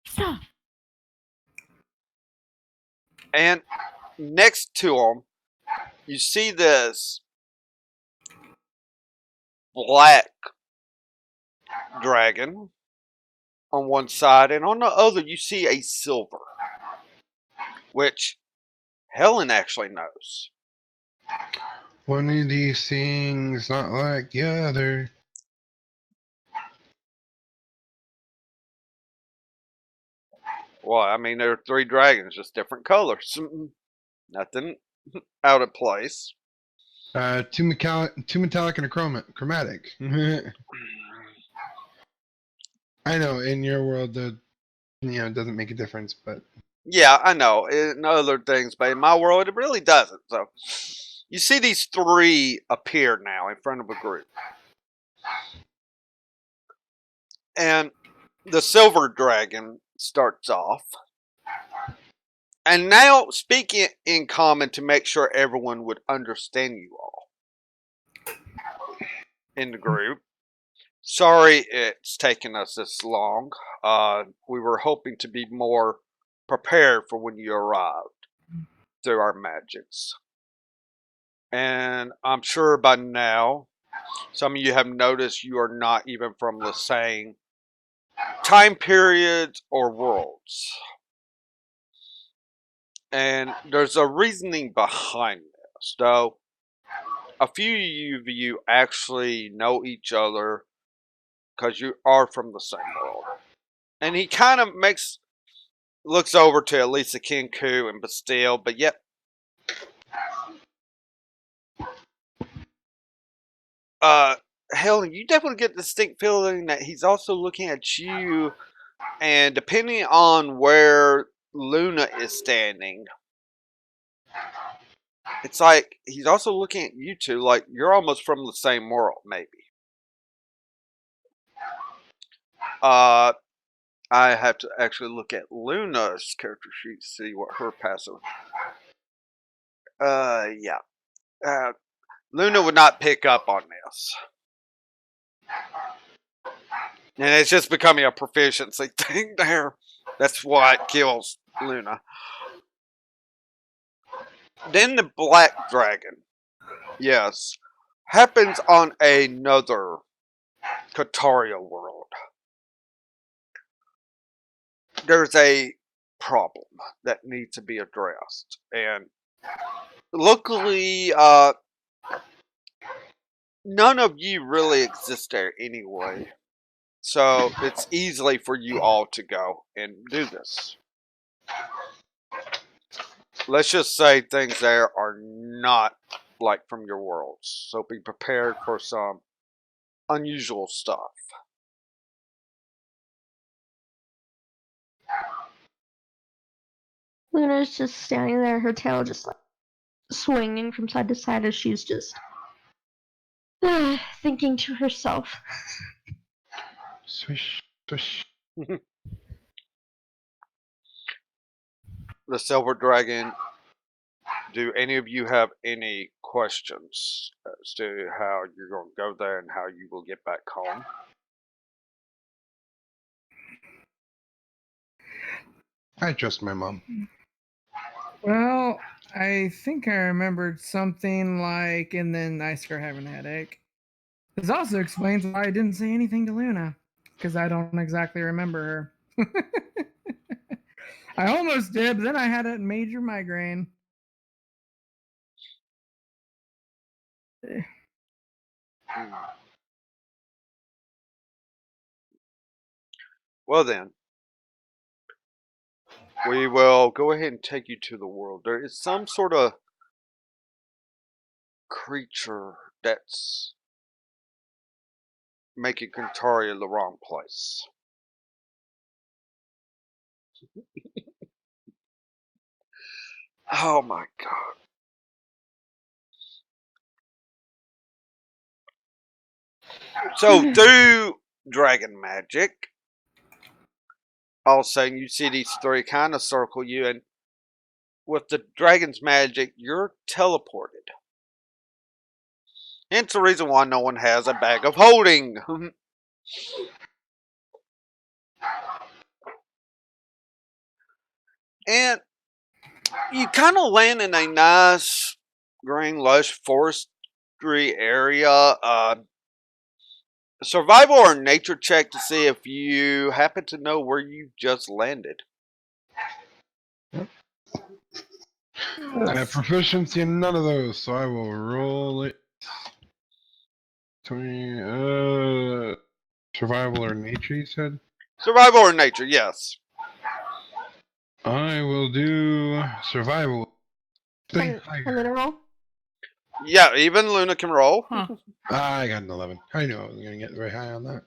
Stop. And next to him, you see this black dragon on one side, and on the other, you see a silver, which Helen actually knows. One of these things not like the other. Well, I mean, there are 3 dragons, just different colors. Nothing out of place. Too metallic and a chromatic. I know in your world it doesn't make a difference, but Yeah, I know. In other things, but in my world, it really doesn't. So, you see these 3 appear now in front of a group. And the silver dragon starts off. And now, speaking in common to make sure everyone would understand you all in the group. Sorry it's taken us this long. We were hoping to be more prepared for when you arrived through our magics. And I'm sure by now, some of you have noticed you are not even from the same time periods or worlds. And there's a reasoning behind this, though. A few of you actually know each other because you are from the same world. And he kind of looks over to at least the Kenku and Bastille, but yet Helen, you definitely get the distinct feeling that he's also looking at you, and depending on where Luna is standing, it's like he's also looking at you two, like you're almost from the same world, maybe. I have to actually look at Luna's character sheet to see what her passive. Yeah. Luna would not pick up on this. And it's just becoming a proficiency thing there. That's what kills Luna. Then the Black Dragon. Yes. Happens on another Kaataria world. There's a problem that needs to be addressed. And luckily, none of you really exist there anyway. So it's easily for you all to go and do this. Let's just say things there are not like from your worlds. So be prepared for some unusual stuff. Luna's just standing there, her tail just like swinging from side to side as she's just thinking to herself. Swish, swish. The Silver Dragon, do any of you have any questions as to how you're going to go there and how you will get back home? I trust my mom. Well, I think I remembered something like, and then I start having a headache. This also explains why I didn't say anything to Luna, because I don't exactly remember her. I almost did, but then I had a major migraine. Well then, we will go ahead and take you to the world. There is some sort of creature that's making Kaataria the wrong place. Oh my god. So through dragon magic, all of a sudden you see these three kind of circle you, and with the dragon's magic, you're teleported. Hence the reason why no one has a bag of holding. And you kind of land in a nice, green, lush, forestry area. Survival or nature check to see if you happen to know where you just landed. I have proficiency in none of those, so I will roll it. 20, survival or nature, you said? Survival or nature, yes. I will do survival. Can Luna roll? Yeah, even Luna can roll. Huh. I got an 11. I knew I was going to get very high on that.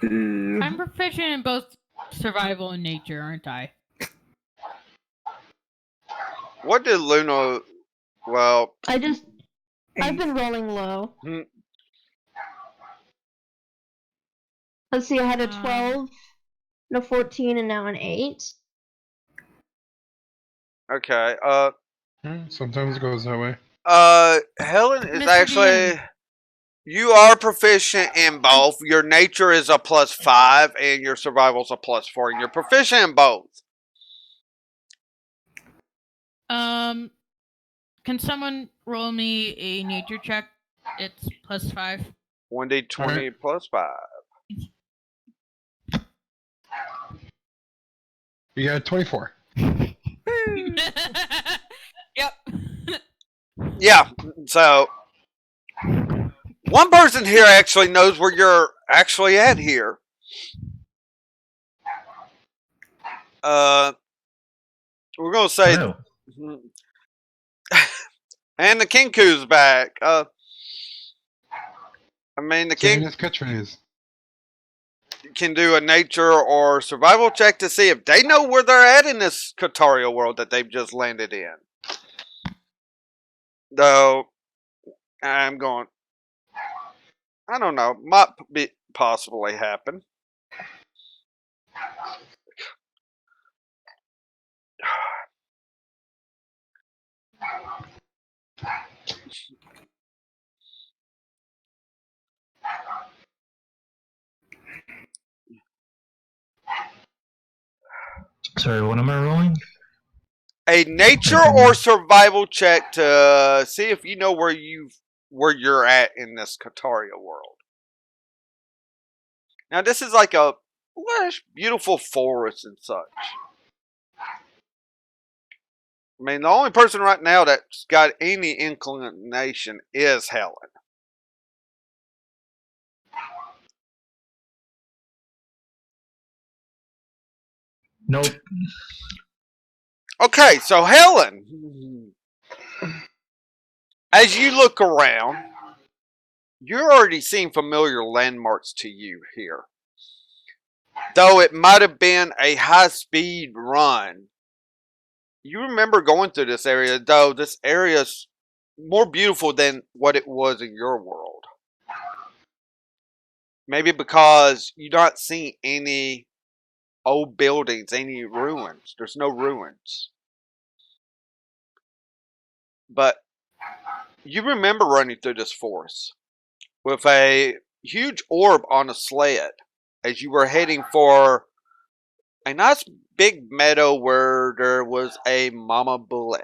I'm proficient in both survival and nature, aren't I? What did Luna? Well, I've been rolling low. hmm, Let's see, I had a 12, a 14, and now an 8. okay. Sometimes it goes that way. Helen is Mr. actually. DM. You are proficient in both. Your nature is a +5, and your survival's a +4, and you're proficient in both. Can someone roll me a nature check? It's +5. 1d20 Alright. +5. You got 24. Yep. Yeah. So one person here actually knows where you're actually at here. We're gonna say, Oh, and the Kinku's back. I mean, the Saying King his catchphrase. can do a nature or survival check to see if they know where they're at in this Kaataria world that they've just landed in. Though, I'm going, I don't know, might be possibly happen. Sorry, what am I rolling? A nature or survival check to see if you know where you're at in this Kaataria world. Now this is like a lush, beautiful forest and such. I mean, the only person right now that's got any inclination is Helen. Nope. Okay, so Helen, as you look around, you're already seeing familiar landmarks to you here. Though it might have been a high-speed run, you remember going through this area, though this area's more beautiful than what it was in your world. Maybe because you don't see any old buildings, any ruins. There's no ruins. But you remember running through this forest with a huge orb on a sled as you were heading for a nice big meadow where there was a mama bullet.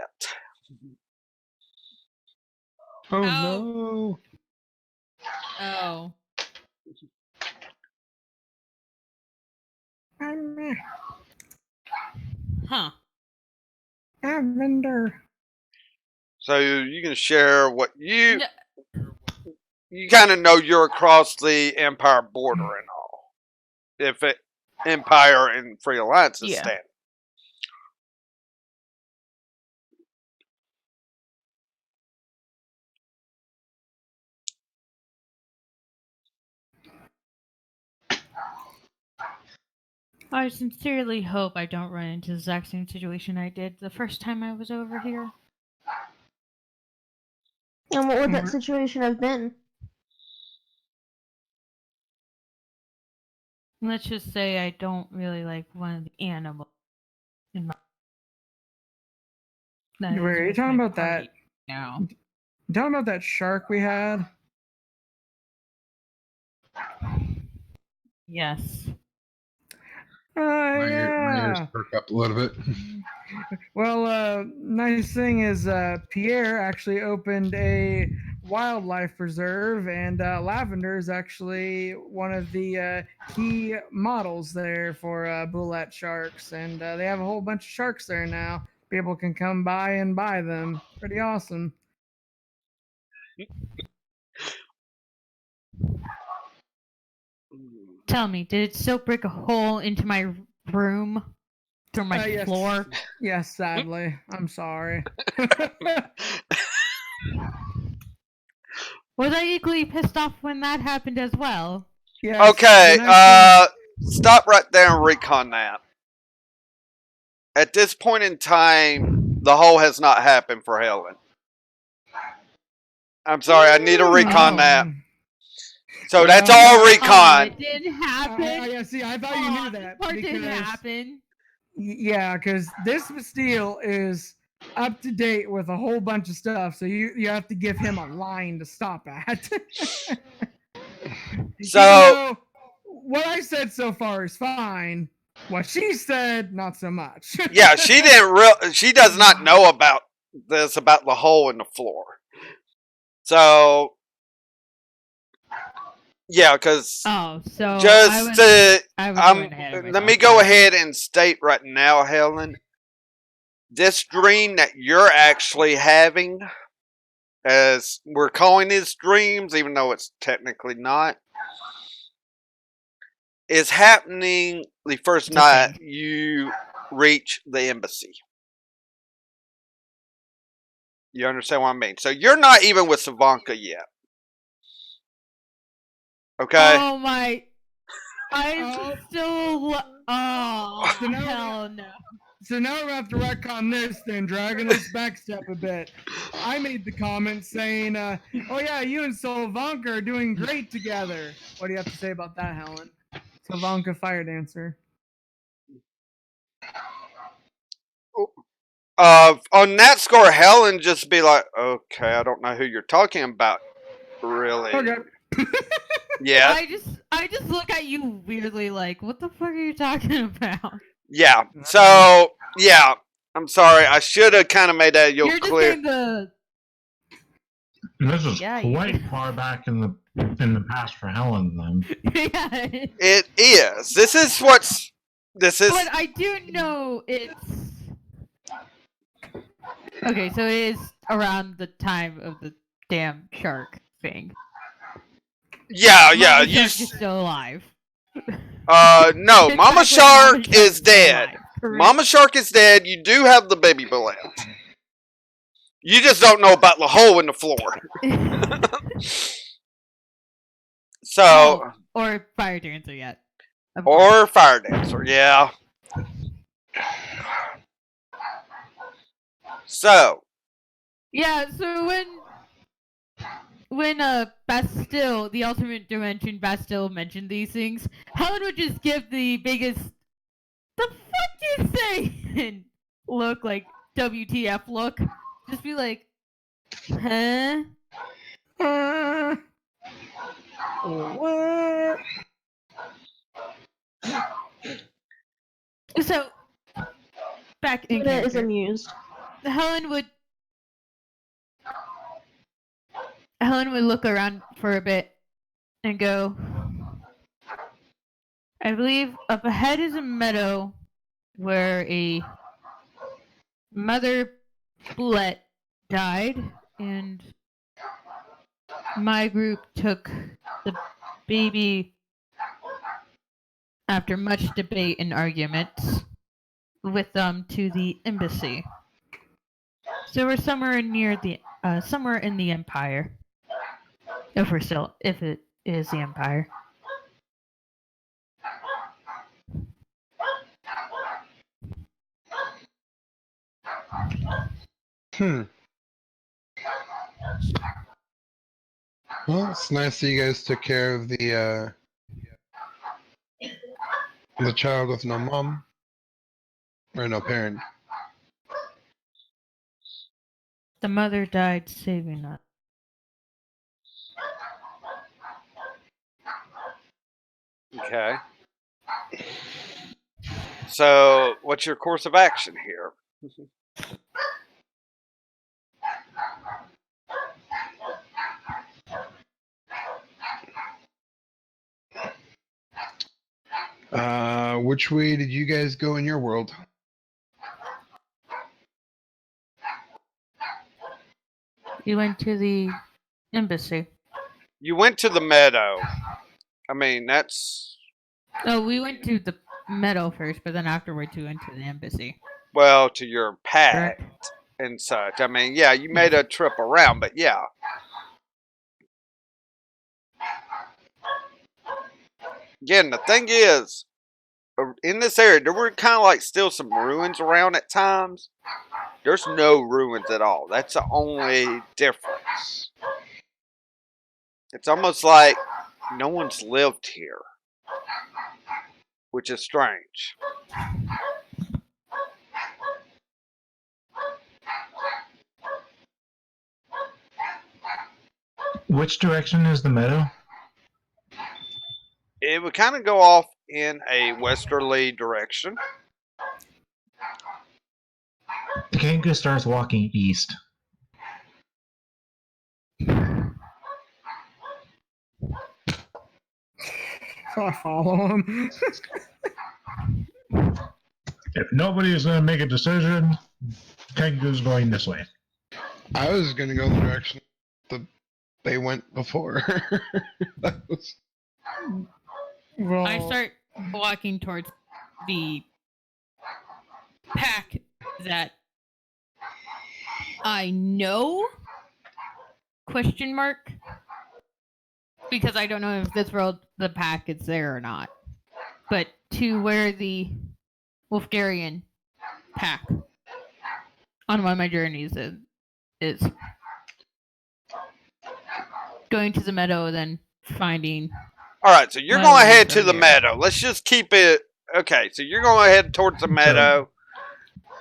Oh Oh. no! Oh. Huh. Lavender. So you can share what you No. kind of know you're across the Empire border and all. If it Empire and Free Alliance is Yeah. standing. I sincerely hope I don't run into the exact same situation I did the first time I was over here. And what would that situation have been? Let's just say I don't really like one of the animals in my. That Wait, is are you with talking my about that? party now? You talking about that shark we had? Yes. Oh My ears yeah. perk up a little bit. Well, nice thing is Pierre actually opened a wildlife preserve, and Lavender is actually one of the key models there for bullet sharks, and they have a whole bunch of sharks there now. People can come by and buy them. Pretty awesome. Tell me, did it still break a hole into my room through my Yes. floor? Yes, sadly. I'm sorry. Was I equally pissed off when that happened as well? Yes, Okay, the nice thing- stop right there and recon that. At this point in time, the hole has not happened for Helen. I'm sorry, I need to recon that. So that's all Oh, recon. it didn't happen. Yeah, see, I thought you knew that. Part didn't because- happen. Yeah, because this Bastille is up to date with a whole bunch of stuff, so you have to give him a line to stop at. So- Even though what I said so far is fine. What she said, not so much. Yeah, she didn't she does not know about this, about the hole in the floor. So yeah, because Oh, so just I was going ahead of let me myself go there. ahead and state right now, Helen, this dream that you're actually having, as we're calling these dreams, even though it's technically not, is happening the first It's night okay. you reach the embassy. You understand what I mean? So you're not even with Savanka yet. Okay? Oh my! I still. Oh So now- hell no! So now we're gonna have to retcon this, then dragging us back step a bit. I made the comment saying, "Oh yeah, you and Solvanka are doing great together." What do you have to say about that, Helen? Solvanka, fire dancer. On that score, Helen just be like, okay, I don't know who you're talking about, really. Okay. Yeah, I just look at you weirdly like, what the fuck are you talking about? yeah. So, yeah, I'm sorry. I should have kind of made that You're just clear. getting the This is Yeah, you- quite far back in the past for Helen, then. yeah. It is. This is. But I do know it's okay. So it is around the time of the damn shark thing. Yeah, yeah. Mama You. Shark is still alive. No, It's Mama back when Shark Mama is still dead. alive, correct? Mama Shark is dead. You do have the baby balloons. You just don't know about the hole in the floor. So, Oh, or fire dancer yet? Of course. or fire dancer, yeah. So, Yeah. So when Bastille, the ultimate dimension Bastille mentioned these things, Helen would just give the biggest "the fuck you saying" look, like WTF look. Just be like, huh? What? So back in Buddha is character, amused. Helen would look around for a bit and go, I believe up ahead is a meadow where a mother bullet died, and my group took the baby after much debate and arguments with them to the embassy. So we're somewhere near the somewhere in the Empire. If it is the Empire. Well, it's nice that you guys took care of the child with no mom or no parent. The mother died saving us. okay. So, what's your course of action here? Which way did you guys go in your world? We went to the embassy. You went to the meadow. I mean, that's. Oh, we went to the meadow first, but then afterwards we went to the embassy. Well, to your pact Correct. and such. I mean, yeah, you made a trip around, but yeah. Again, the thing is, in this area, there were kind of like still some ruins around at times. There's no ruins at all. That's the only difference. It's almost like no one's lived here, which is strange. Which direction is the meadow? It would kind of go off in a westerly direction. The kangaroo starts walking east. So I follow him. If nobody is going to make a decision, kangaroo's going this way. I was gonna go the direction that they went before. That was... Well, I start walking towards the pack that I know? Question mark? Because I don't know if this world the pack is there or not. But to where the Wolfgarian pack on one of my journeys is going to the meadow, then finding. All right, so you're Well, going to head it's to right the here. meadow. Let's just keep it. Okay, so you're going to head towards the meadow.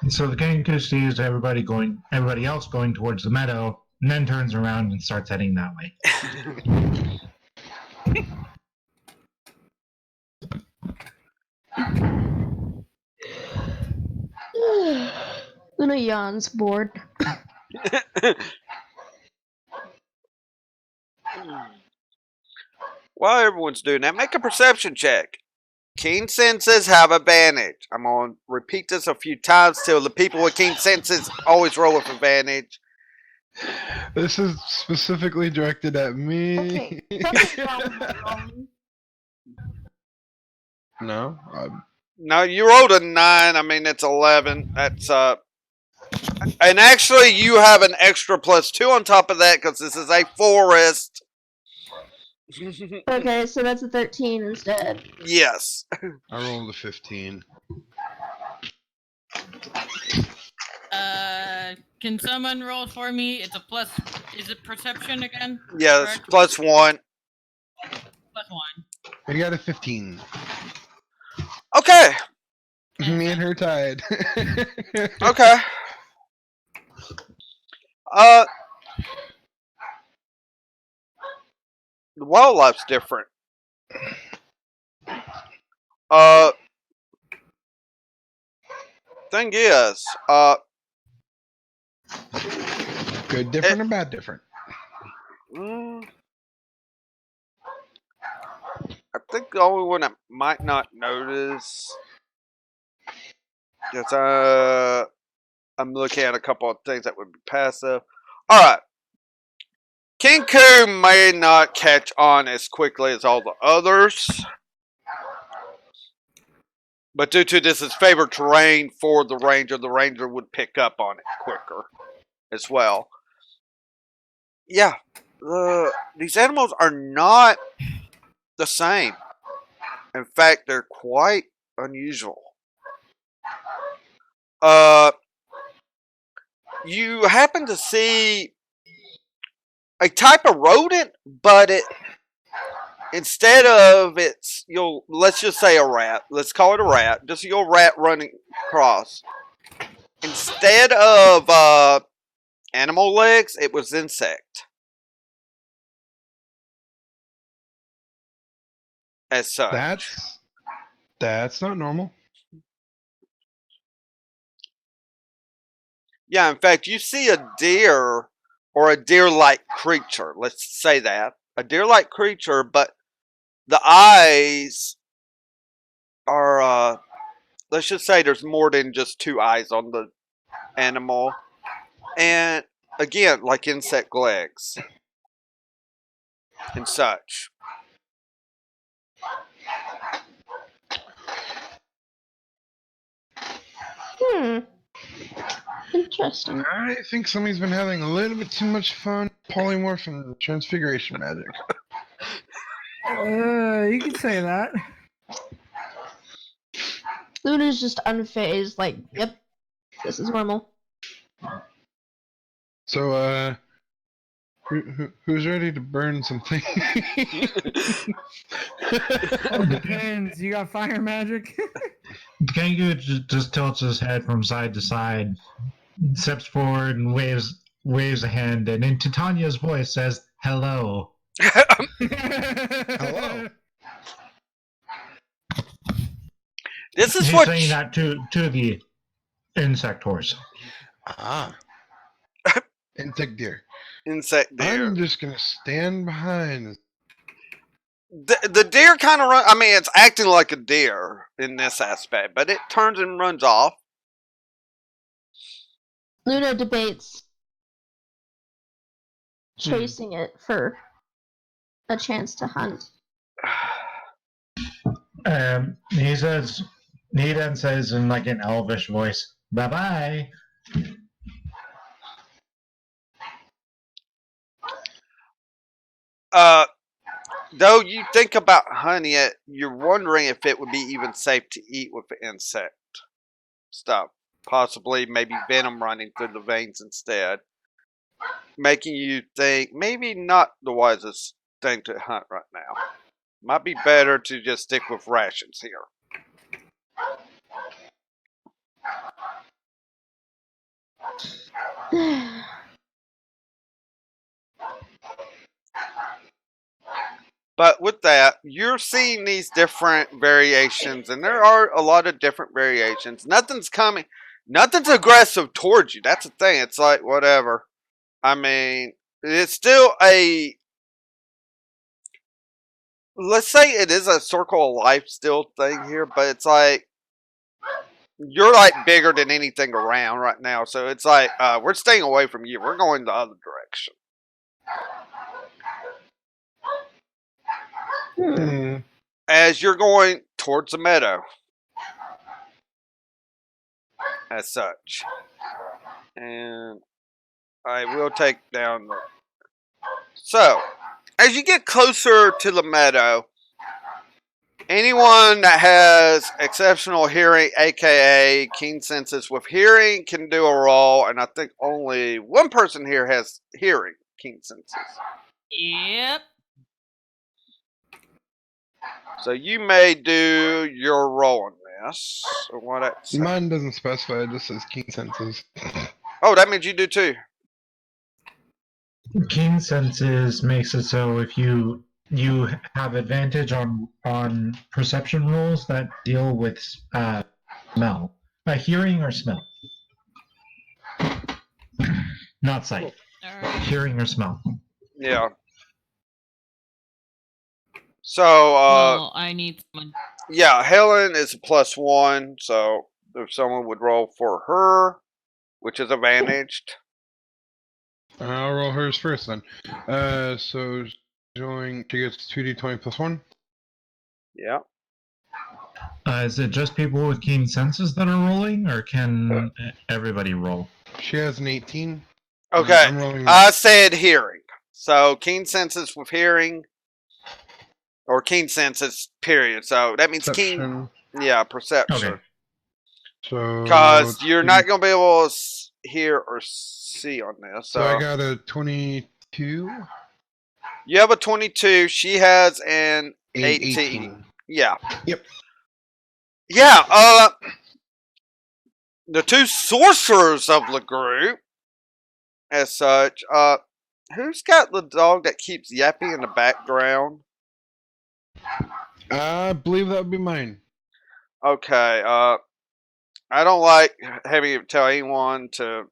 So the kangaroo sees everybody else going towards the meadow, and then turns around and starts heading that way. Luna yawns, bored. While everyone's doing that, make a perception check. Keen senses have advantage. I'm going to repeat this a few times till the people with keen senses always roll with advantage. This is specifically directed at me. Okay, something's wrong with my phone. No, No, you rolled a 9. I mean, it's 11. That's, and actually, you have an extra +2 on top of that because this is a forest. Okay, so that's a 13 instead. Yes. I rolled a 15. Can someone roll for me? It's a plus. Is it perception again? Yes, Correct? +1. +1. I got a 15. Okay. Me and her tied. Okay. The wildlife's different. Thing is, Good, different, or bad, different? I think the only one I might not notice is I'm looking at a couple of things that would be passive. All right, Kinku may not catch on as quickly as all the others, but due to this is favored terrain for the ranger would pick up on it quicker as well. Yeah, these animals are not the same. In fact, they're quite unusual. You happen to see a type of rodent, but instead of let's just say a rat. Let's call it a rat. Just your rat running across. Instead of animal legs, it was insect. As such. That's not normal. Yeah, in fact, you see a deer or a deer-like creature. Let's say that. A deer-like creature, but the eyes are, let's just say there's more than just 2 eyes on the animal. And again, like insect legs and such. Interesting. I think somebody's been having a little bit too much fun polymorph and transfiguration magic. You could say that. Luna's just unfazed, like, yep, this is normal. So, who's ready to burn something? Oh, depends. You got fire magic? The kangaroo just tilts his head from side to side, steps forward and waves a hand, and in Titania's voice says, "Hello." Hello. This is He's what saying that to the insect horse. Ah. Insect deer. insect deer. I'm just gonna stand behind. The deer kind of run. I mean, it's acting like a deer in this aspect, but it turns and runs off. Luna debates chasing it for a chance to hunt. He then says in like an elvish voice, "Bye bye." Though you think about hunting it, you're wondering if it would be even safe to eat with the insect stuff. Possibly, maybe venom running through the veins instead, making you think maybe not the wisest thing to hunt right now. Might be better to just stick with rations here. But with that, you're seeing these different variations, and there are a lot of different variations. Nothing's aggressive towards you. That's the thing. It's like, whatever. I mean, it's still let's say it is a circle of life still thing here, but it's like, you're like bigger than anything around right now. So it's like, we're staying away from you. We're going the other direction. As you're going towards the meadow, as such. And I will take down the... So, as you get closer to the meadow, anyone that has exceptional hearing, aka keen senses with hearing, can do a roll, and I think only one person here has hearing, keen senses. Yep. So you may do your roll on this. Or what I say. Mine doesn't specify, it just says keen senses. Oh, that means you do too. Keen senses makes it so if you have advantage on perception rolls that deal with smell, hearing or smell, not sight. Alright. Hearing or smell. Yeah. So, Well, I need someone. yeah, Helen is a +1, so if someone would roll for her, which is advantaged. I'll roll hers first then. So join to get 2d20 plus 1. Yeah. Is it just people with keen senses that are rolling, or can everybody roll? She has an 18. Okay. I'm rolling. I said hearing. So keen senses with hearing, or keen senses, period. So that means keen. Perception. Yeah, perception. Okay. So Because you're not going to be able to hear or see on this. So I got a 22. You have a 22. She has an 18. 18. Yeah. Yep. Yeah. The two sorcerers of the group, as such. Who's got the dog that keeps yapping in the background? I believe that would be mine. Okay. I don't like having to tell anyone to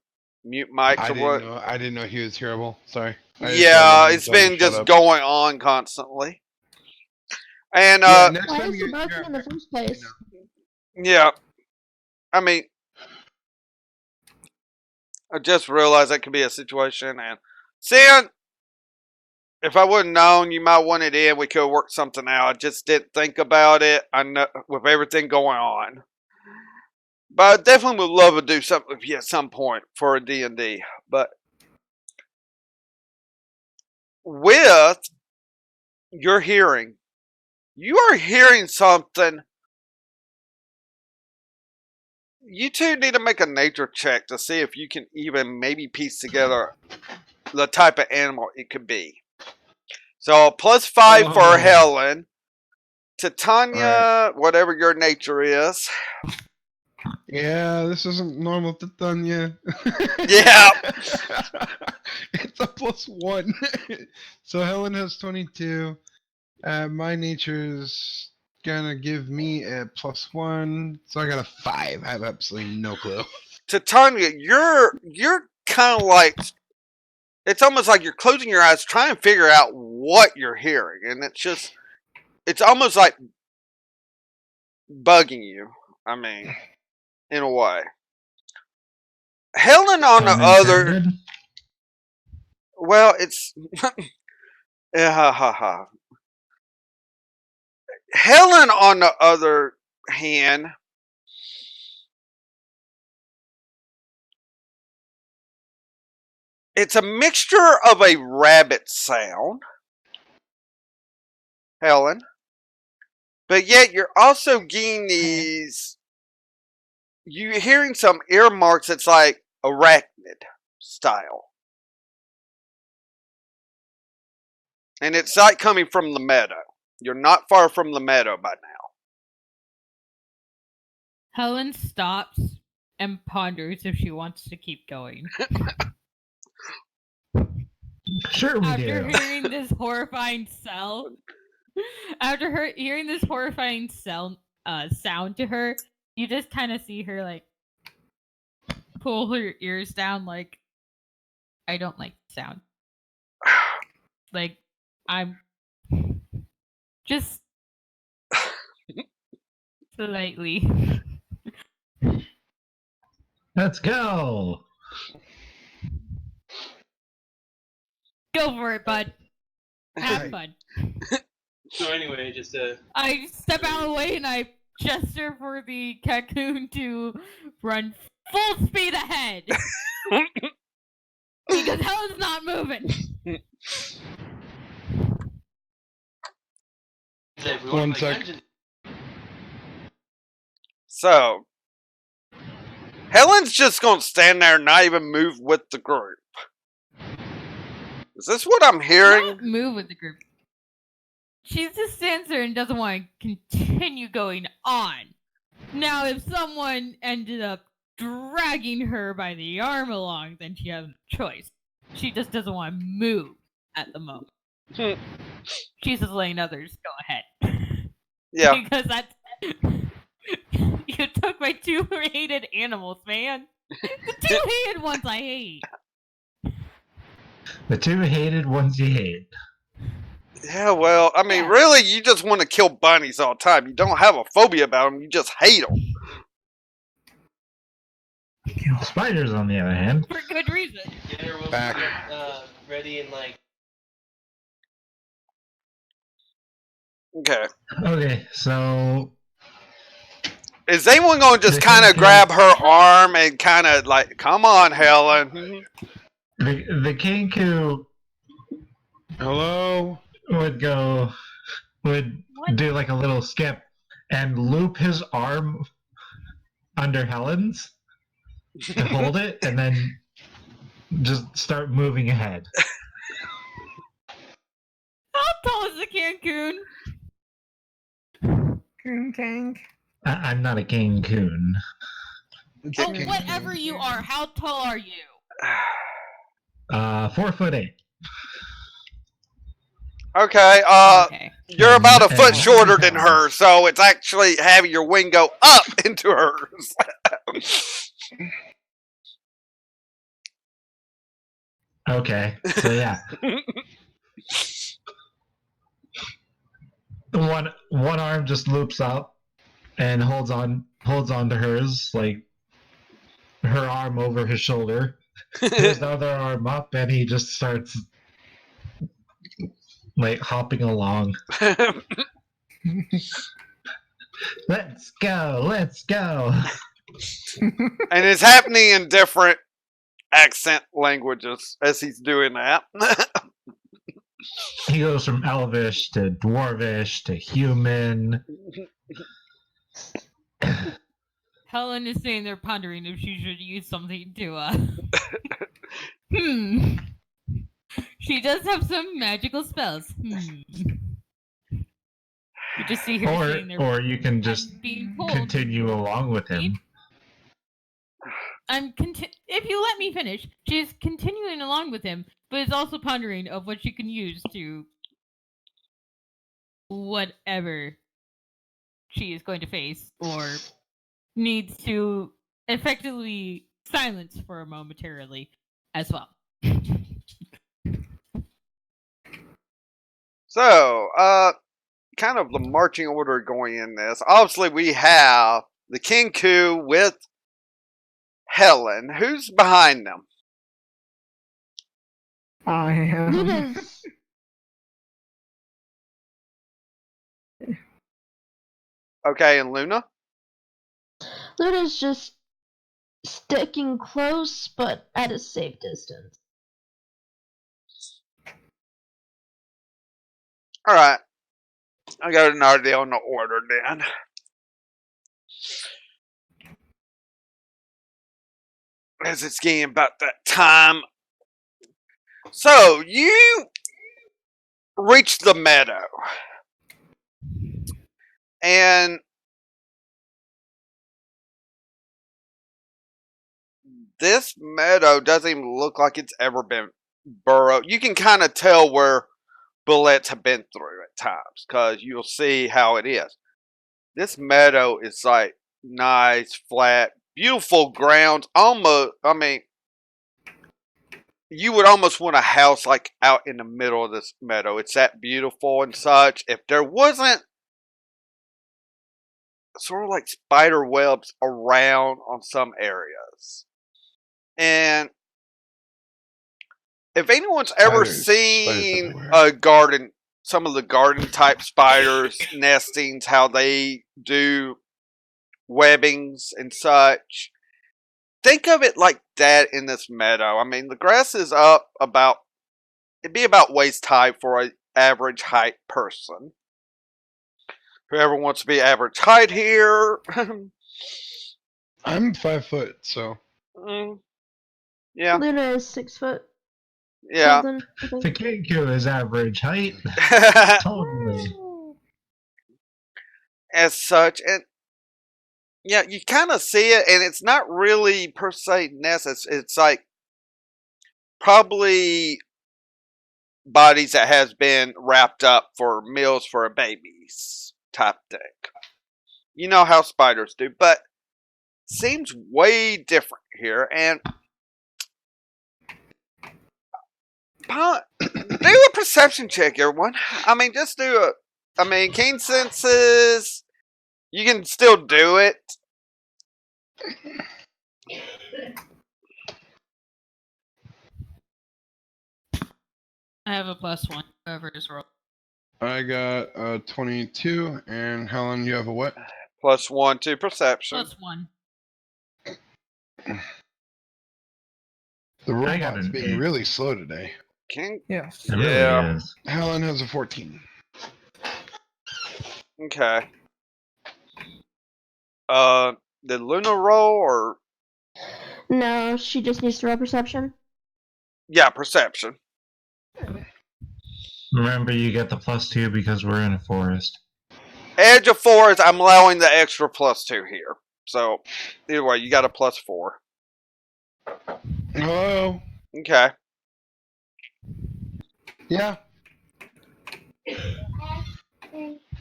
mute mics or what. I didn't know he was hearable. Sorry. Yeah, it's been just going on constantly. And next Why time is you it broken in the first place? yeah, I mean, I just realized that could be a situation. And seeing if I would have known you might want it in, we could have worked something out. I just didn't think about it. I know with everything going on. But I definitely would love to do something with you at some point for a D&D. But with your hearing, you are hearing something. You two need to make a nature check to see if you can even maybe piece together the type of animal it could be. So +5 for Helen. To Tanya, whatever your nature is. Yeah, this isn't normal to Tanya. Yeah. It's a +1. So Helen has 22. My nature's gonna give me a +1. So I got a 5. I have absolutely no clue. To Tanya, you're kind of like, it's almost like you're closing your eyes trying to figure out what you're hearing. And it's almost like bugging you. I mean, in a way. Helen on the other... Well, it's... Helen on the other hand... It's a mixture of a rabbit sound, Helen, but yet you're also getting these... You're hearing some earmarks that's like arachnid style. And it's like coming from the meadow. You're not far from the meadow by now. Helen stops and ponders if she wants to keep going. Sure we After do. hearing this horrifying hearing this horrifying sound to her, you just kind of see her like pull her ears down, like, I don't like the sound. Like, I'm just slightly. Let's go. Go for it, bud. Have Right. fun. So anyway, just I step out of the way and I gesture for the cocoon to run full speed ahead. Because Helen's not moving. if we One want to play sec. Dungeons- So, Helen's just gonna stand there and not even move with the group. Is this what I'm hearing? Not move with the group. She just stands there and doesn't want to continue going on. Now, if someone ended up dragging her by the arm along, then she has no choice. She just doesn't want to move at the moment. She's just letting others go ahead. Yeah. Because that's... You took my two hated animals, man. The two hated ones I hate. The two hated ones you hate. Yeah, well, I mean, Yeah. really, you just want to kill bunnies all the time. You don't have a phobia about them. You just hate them. Spiders, on the other hand. For good reason. Get her will Back. ready and like. Okay. Okay, so Is anyone going to just The kind of king grab her arm and kind of like, come on, Helen? the Kenku Hello? would do like a little skip and loop his arm under Helen's to hold it and then just start moving ahead. How tall is the Cancun? Coon Kang. I'm not a Cancun. Oh, whatever you are, how tall are you? 4'8". Okay, Okay. you're about a And- foot and- shorter than her, so it's actually having your wing go up into hers. Okay, so yeah. One arm just loops up and holds on to hers, like her arm over his shoulder. There's the other arm up, and he just starts like hopping along. Let's go, let's go. And it's happening in different accent languages as he's doing that. He goes from Elvish to Dwarvish to human. Helen is sitting there pondering if she should use something to, She does have some magical spells. You just see her sitting there. Or you can just being told. continue along with him. If you let me finish, she's continuing along with him, but is also pondering of what she can use to whatever she is going to face or needs to effectively silence for a momentarily as well. So, kind of the marching order going in this. Obviously, we have the Kenku with Helen. Who's behind them? I am. Luna's Okay, and Luna? Luna's just sticking close, but at a safe distance. Alright. I got an idea on the order then. As it's getting about that time. So, you reach the meadow. And this meadow doesn't even look like it's ever been burrowed. You can kind of tell where bullets have been through at times because you'll see how it is. This meadow is like nice, flat, beautiful grounds. Almost, I mean, you would almost want a house like out in the middle of this meadow. It's that beautiful and such. If there wasn't sort of like spider webs around on some areas. And if anyone's ever Spiders seen everywhere. a garden, some of the garden type spiders nestings, how they do webbings and such, think of it like that in this meadow. I mean, the grass is up about, it'd be about waist high for an average height person. Whoever wants to be average height here. I'm 5 foot, so Yeah. Luna is 6 foot. Yeah. Something, I think. The Kenku is average height. Totally. As such, and yeah, you kind of see it, and it's not really per se nest. It's like probably bodies that has been wrapped up for meals for a babies type thing. You know how spiders do, but seems way different here. And do a perception check, everyone. I mean, just do a. I mean, keen senses. You can still do it. I have a +1. Whoever is roll. I got a 22, and Helen, you have a what? +1 to perception. +1. The I got robot's an being 8. really slow today. King. Yes. It really Yeah. is. Helen has a 14. Okay. Did Luna roll or? No, she just needs to roll perception. Yeah, perception. Remember, you get the +2 because we're in a forest. Edge of forest, I'm allowing the extra +2 here. So, either way, you got a +4. Hello? Okay. Yeah.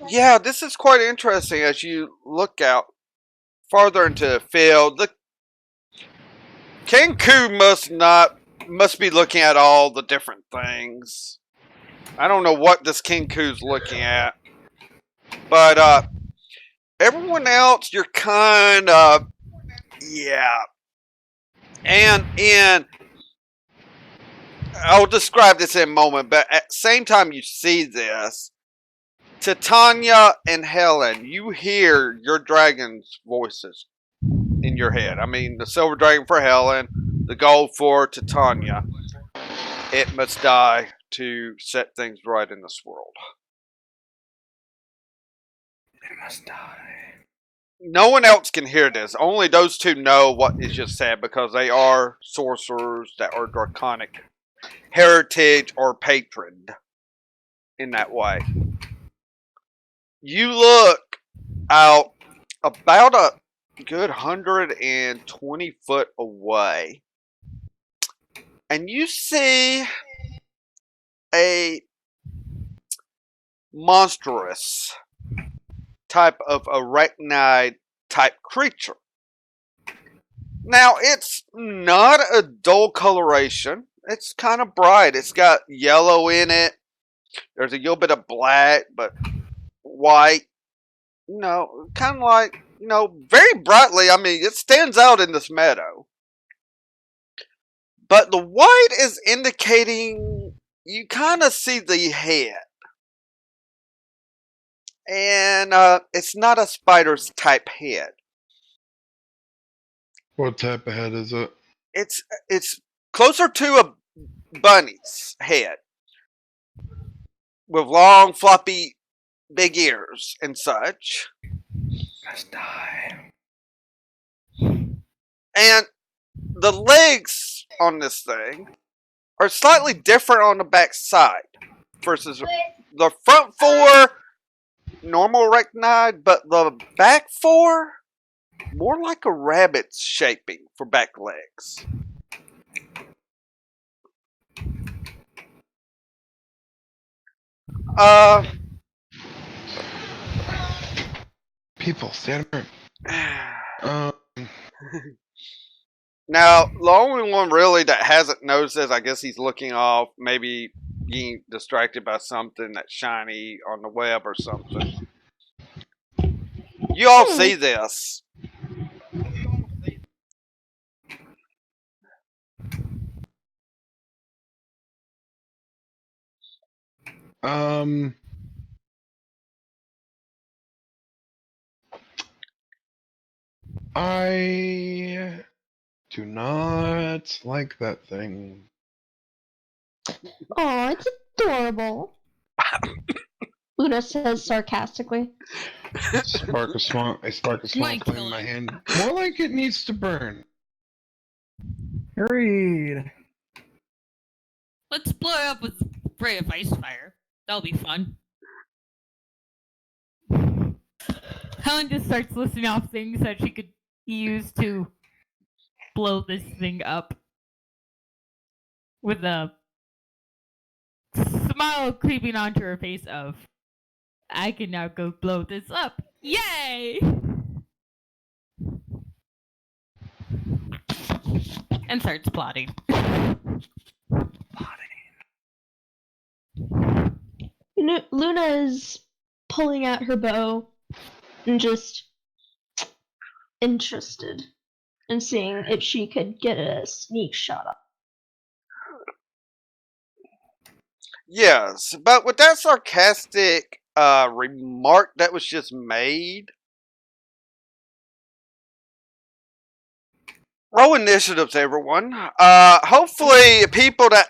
Yeah, this is quite interesting as you look out farther into the field. The Kenku must be looking at all the different things. I don't know what this Kenku's looking at. But everyone else, you're kind of, yeah. And I'll describe this in a moment, but at the same time you see this, Titania and Helen, you hear your dragon's voices in your head. I mean, the silver dragon for Helen, the gold for Titania. It must die to set things right in this world. It must die. No one else can hear this. Only those two know what is just said because they are sorcerers that are draconic heritage or patroned in that way. You look out about a good 120 foot away, and you see a monstrous type of arachnid type creature. Now, it's not a dull coloration. It's kind of bright. It's got yellow in it. There's a little bit of black, but white. You know, kind of like, you know, very brightly. I mean, it stands out in this meadow. But the white is indicating you kind of see the head. And it's not a spider's type head. What type of head is it? It's closer to a bunny's head. With long, floppy, big ears and such. Must die. And the legs on this thing are slightly different on the back side versus the front four, normal arachnid, but the back four, more like a rabbit's shaping for back legs. Uh, People, stand up. Um, now the only one really that hasn't noticed this, I guess he's looking off, maybe being distracted by something that's shiny on the web or something. You all see this. um, I do not like that thing. Oh, it's adorable. Luna says sarcastically. I spark a small Might flame kill in my it. hand. More like it needs to burn. Agreed. Let's blow it up with spray of ice fire. That'll be fun. Helen just starts listing off things that she could use to blow this thing up. With a smile creeping onto her face of, I can now go blow this up. Yay! And starts plotting. Luna is pulling out her bow and just interested in seeing if she could get a sneak shot up. Yes, but with that sarcastic remark that was just made, roll initiatives, everyone. Hopefully, people that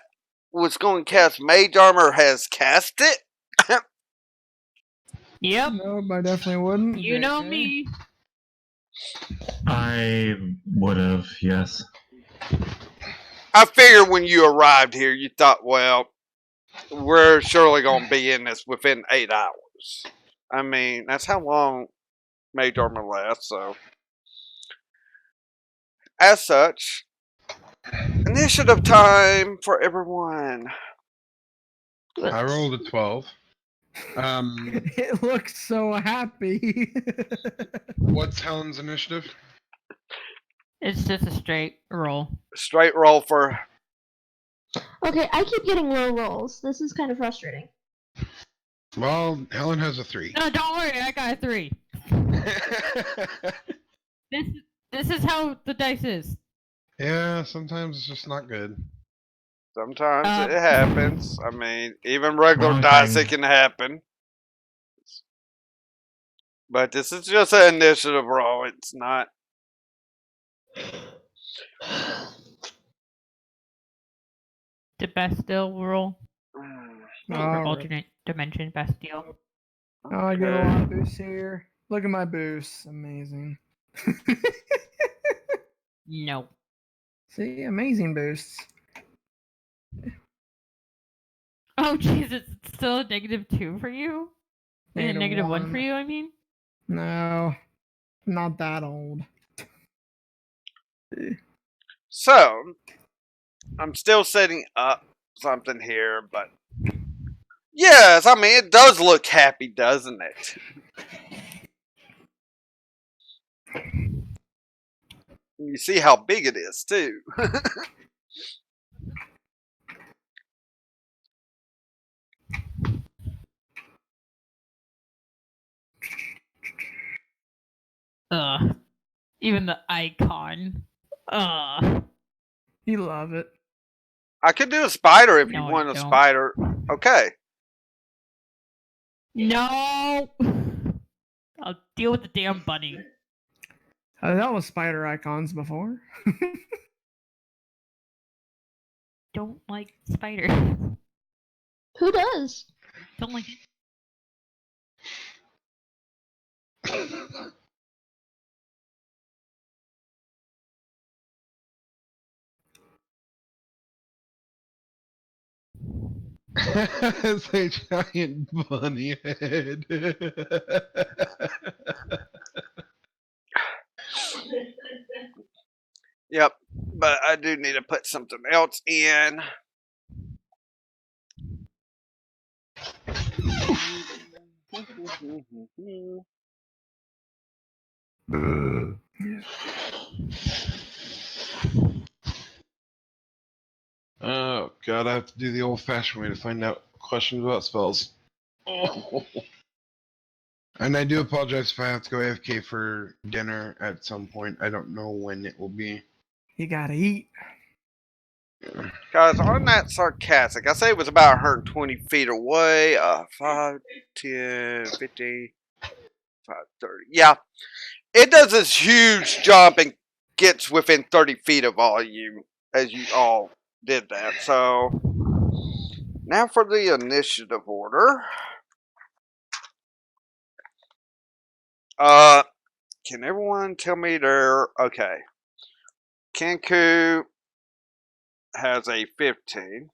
was going to cast Mage Armor has cast it. Yep. Nope, I definitely wouldn't. You know JK. me. I would have, yes. I figured when you arrived here, you thought, well, we're surely going to be in this within 8 hours. I mean, that's how long Mage Armor lasts, so. As such, initiative time for everyone. I rolled a 12. It looks so happy. What's Helen's initiative? It's just a straight roll. Straight roll for. Okay, I keep getting low rolls. This is kind of frustrating. Well, Helen has a 3. No, don't worry, I got a 3. This is how the dice is. Yeah, sometimes it's just not good. Sometimes it happens. I mean, even regular Wrong dice, time. it can happen. But this is just an initiative roll. It's not. The Bastille roll. Or Alright. alternate dimension Bastille. Oh, I get a lot of boosts here. Look at my boosts. Amazing. No. See, amazing boosts. Oh, jeez, it's still a -2 for you? And a Negative -1 one. for you, I mean? No, not that old. So, I'm still setting up something here, but. Yes, I mean, it does look happy, doesn't it? You see how big it is, too. Even the icon. You love it. I could do a spider if you No, I want a don't. spider. Okay. No! I'll deal with the damn bunny. I dealt with spider icons before. Don't like spiders. Who does? Don't like. It's a giant bunny head. Yep. But I do need to put something else in. Oh god, I have to do the old-fashioned way to find out questions about spells. Oh. And I do apologize if I have to go AFK for dinner at some point. I don't know when it will be. You gotta eat. Guys, on that sarcastic, I say it was about 120 feet away. 5, 10, 50, 5, 30. Yeah. It does this huge jump and gets within 30 feet of all you, as you all did that. So, now for the initiative order. Can everyone tell me their... Okay. Kenku has a 15.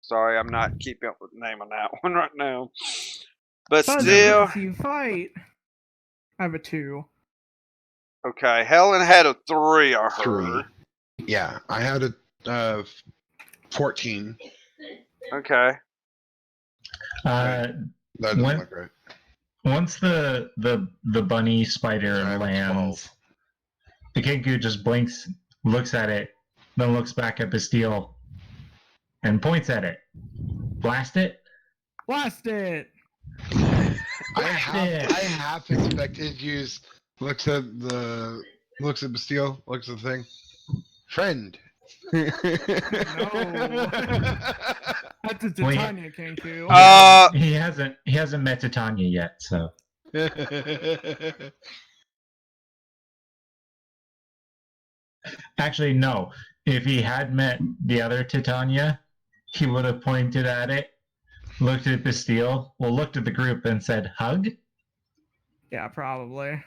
Sorry, I'm not keeping up with the name on that one right now. But Fuzzy, still... good to see you fight. I have a 2. Okay, Helen had a 3, I heard. 3. Yeah, I had a 14. Okay. Uh, That doesn't when- look right. Once the bunny spider I have a lands, 12. the Kenku just blinks, looks at it, then looks back at Bastille, and points at it. Blast it. Blast it! I half expected you looks at Bastille, looks at the thing. Friend. That's a Titania, Kenku. He hasn't met Titania yet, so. Actually, no. If he had met the other Titania, he would have pointed at it, looked at Bastille, looked at the group, and said, "Hug." Yeah, probably.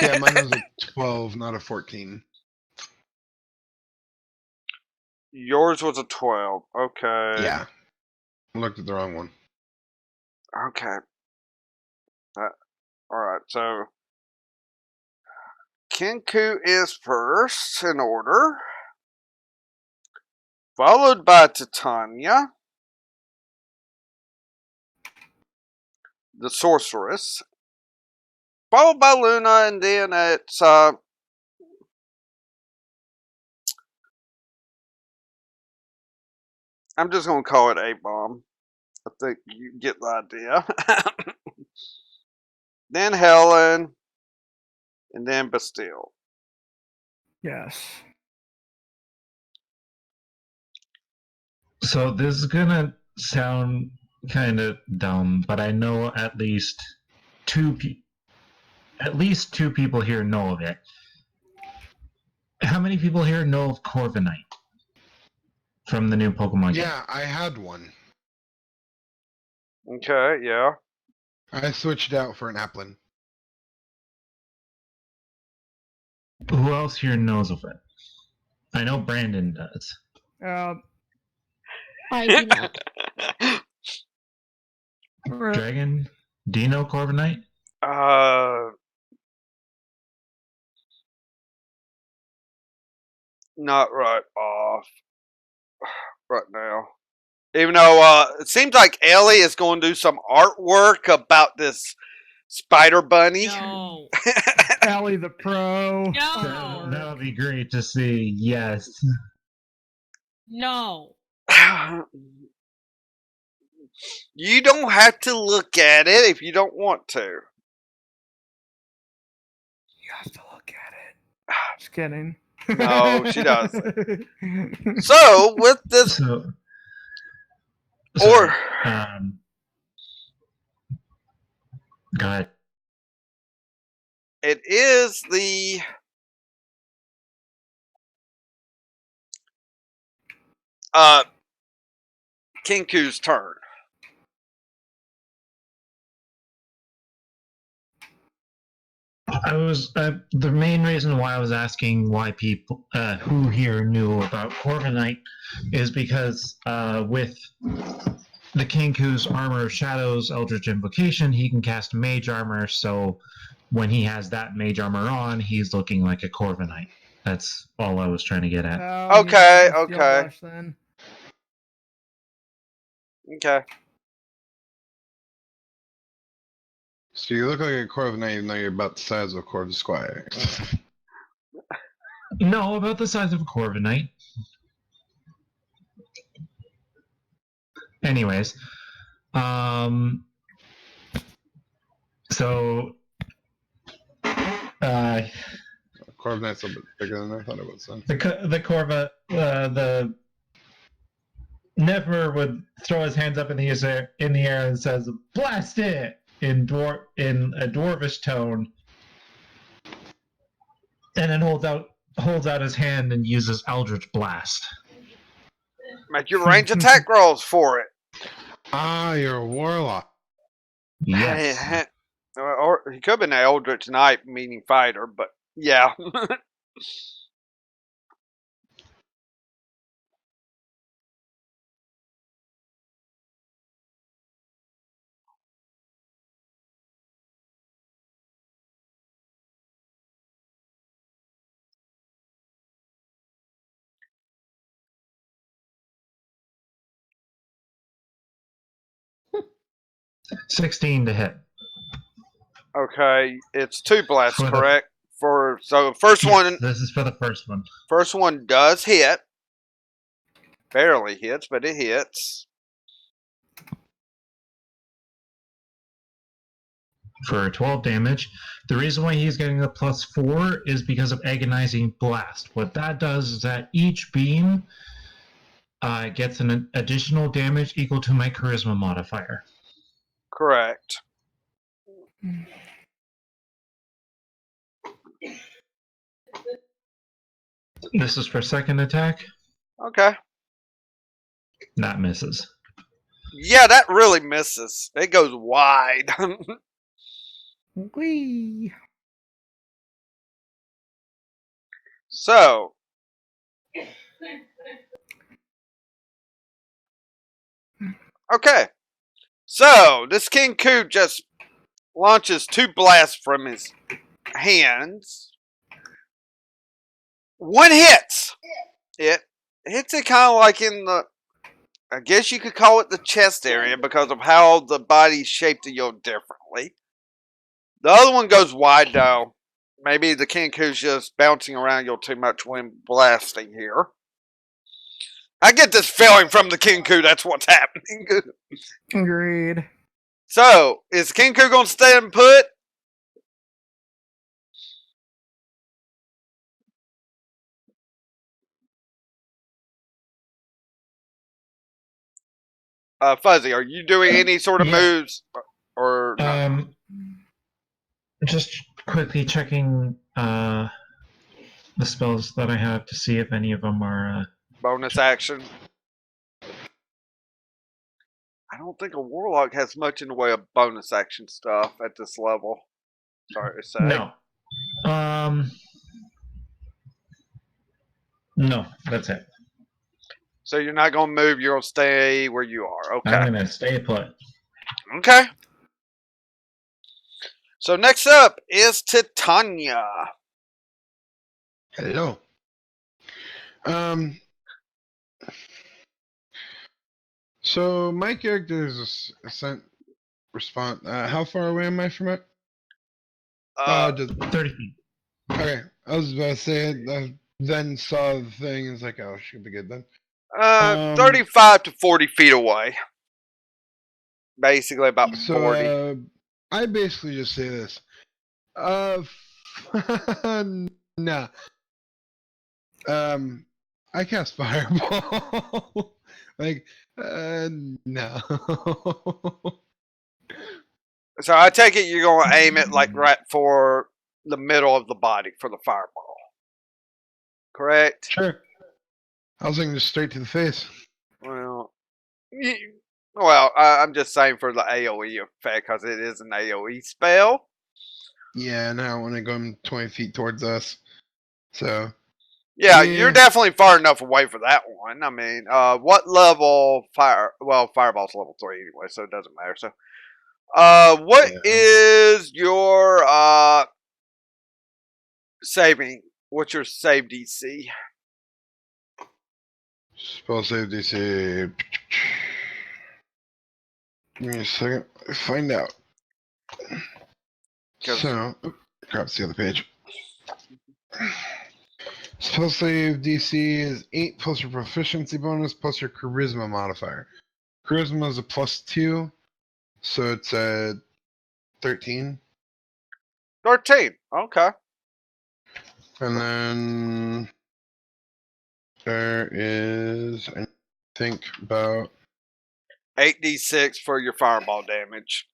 Yeah, mine was a 12, not a 14. Yours was a 12. Okay. Yeah. I looked at the wrong one. Okay. Alright, so Kenku is first in order, followed by Titania, the sorceress, followed by Luna, and then it's I'm just gonna call it A-Bomb. I think you get the idea. Then Helen, and then Bastille. Yes. So this is gonna sound kind of dumb, but I know at least two people here know of it. How many people here know of Corviknight from the new Pokemon game? Yeah, I had one. Okay, yeah. I switched out for an Applin. Who else here knows of it? I know Brandon does. I do not. Dragon, do you know Corviknight? Not right off right now. Even though it seems like Ellie is going to do some artwork about this spider bunny. No. Ellie the pro. No. That would be great to see, yes. No. You don't have to look at it if you don't want to. You have to look at it. Just kidding. No, she doesn't. So, with this... So, Or... Go ahead. It is the... Kenku's turn. I was the main reason why I was asking why people who here knew about Corviknight is because with the Kinku's Armor of Shadows Eldritch Invocation, he can cast Mage Armor. So when he has that Mage Armor on, he's looking like a Corviknight. That's all I was trying to get at. Oh, he's Okay, a Steel okay. Blush then. Okay. So you look like a Corviknight even though you're about the size of a Corv Squire. No, about the size of a Corviknight. Anyways, so Corviknight's a little bit bigger than I thought it was. Then. the Corva, the Never would throw his hands up in the air and says, "Blast it!" in a dwarvish tone, and then holds out his hand and uses Eldritch Blast. Make your range attack rolls for it. Ah, you're a warlock. Yes. Or he could have been an Eldritch Knight, meaning fighter, but yeah. 16 to hit. Okay, it's 2 blasts, For the- correct? So first Yes, one, this is for the first one. first one does hit. Barely hits, but it hits. For 12 damage. The reason why he's getting a +4 is because of Agonizing Blast. What that does is that each beam gets an additional damage equal to my Charisma modifier. Correct. This is for second attack. Okay. That misses. Yeah, that really misses. It goes wide. Whee! So, okay. So, this King Ku just launches 2 blasts from his hands. One hits. It hits it kind of like in the, I guess you could call it the chest area because of how the body's shaped a little differently. The other one goes wide though. Maybe the King Ku's just bouncing around you too much when blasting here. I get this feeling from the King Ku that's what's happening. Agreed. So, is King Ku going to stand put? Fuzzy, are you doing any sort of Yeah. moves? Or no? Just quickly checking the spells that I have to see if any of them are. Bonus action? I don't think a warlock has much in the way of bonus action stuff at this level. Sorry to say. No. No, that's it. So you're not going to move, you're going to stay where you are. Okay. I'm gonna stay put. Okay. So next up is Titania. Hello. So my character is a sent response. How far away am I from it? Just 30 feet. okay. I was about to say it. I then saw the thing and was like, oh, should be good then. 35 to 40 feet away. Basically about 40. So I basically just say this. Nah. I cast fireball. Like, no. So I take it you're going to aim it like right for the middle of the body for the fireball. Correct? Sure. I was thinking just straight to the face. Well, I'm just saying for the AoE effect because it is an AoE spell. Yeah, now when I go 20 feet towards us. So Yeah, Yeah. you're definitely far enough away for that one. I mean, what level fire? Well, fireball's level 3 anyway, so it doesn't matter. So, what Yeah. is your saving? What's your save DC? Spell save DC. Give me a second. Find out. 'Cause- So, crap, it's the other page. Spell save DC is 8 plus your proficiency bonus plus your charisma modifier. Charisma is a +2, so it's a 13. 13. Okay. And then there is, I think, about 8d6 for your fireball damage.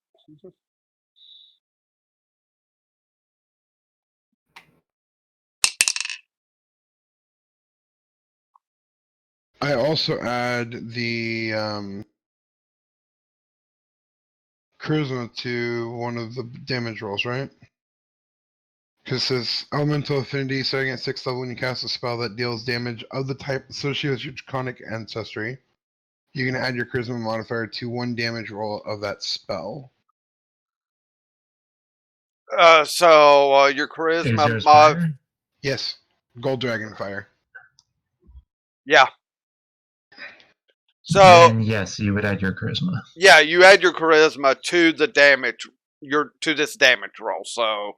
I also add the charisma to one of the damage rolls, right? Because it says elemental affinity, starting at 6th level when you cast a spell that deals damage of the type associated with your draconic ancestry. You can add your charisma modifier to 1 damage roll of that spell. So your Is charisma yours mod. fire? Yes, gold dragon fire. Yeah. So Then yes, you would add your charisma. yeah, you add your charisma to the damage. To this damage roll. So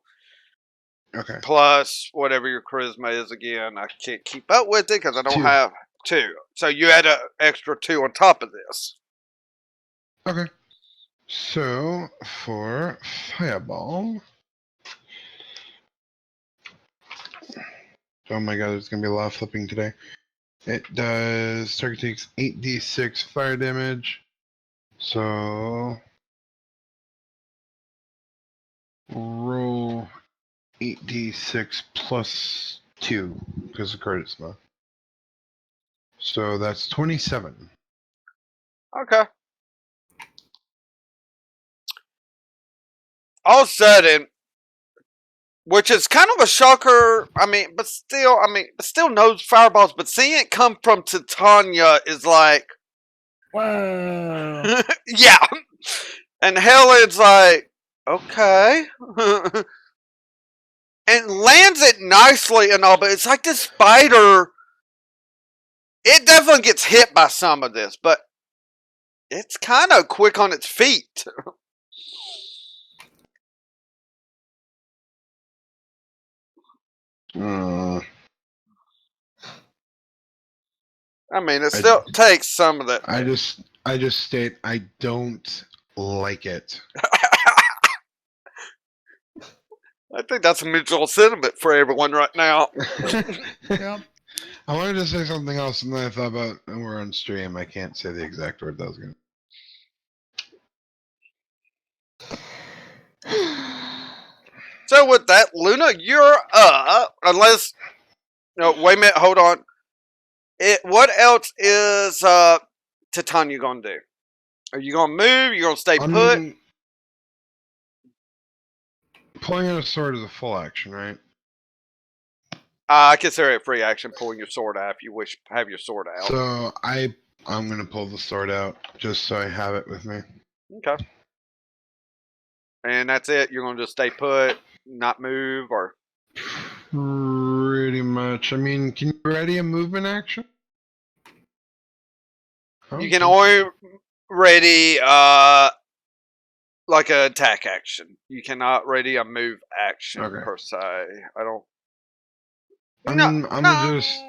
Okay. plus whatever your charisma is again. I can't keep up with it because I don't 2. have 2. So you add an extra 2 on top of this. Okay. So for fireball. Oh my god, there's gonna be a lot of flipping today. It does. Target takes 8d6 fire damage. So roll 8d6 plus 2 because of charisma. So that's 27. Okay. All of a sudden, which is kind of a shocker. But still knows fireballs. But seeing it come from Titania is like, Whoa. yeah. And Helen's like, okay. And lands it nicely and all, but it's like this spider. It definitely gets hit by some of this, but it's kind of quick on its feet. It still takes some of that. I just state I don't like it. I think that's a mutual sentiment for everyone right now. Yep. I wanted to say something else, and then I thought about, and we're on stream. I can't say the exact word that I was going to. So with that, Luna, you're up. Unless, no, wait a minute, hold on. What else is Titania gonna do? Are you gonna move? You gonna stay put? Pulling out a sword is a full action, right? I consider it free action pulling your sword out if you wish to have your sword out. So I'm gonna pull the sword out just so I have it with me. Okay. And that's it. You're gonna just stay put, not move, or Pretty much. I mean, can you ready a movement action? you can only ready like an attack action. You cannot ready a move action per se. I don't. I'm gonna just.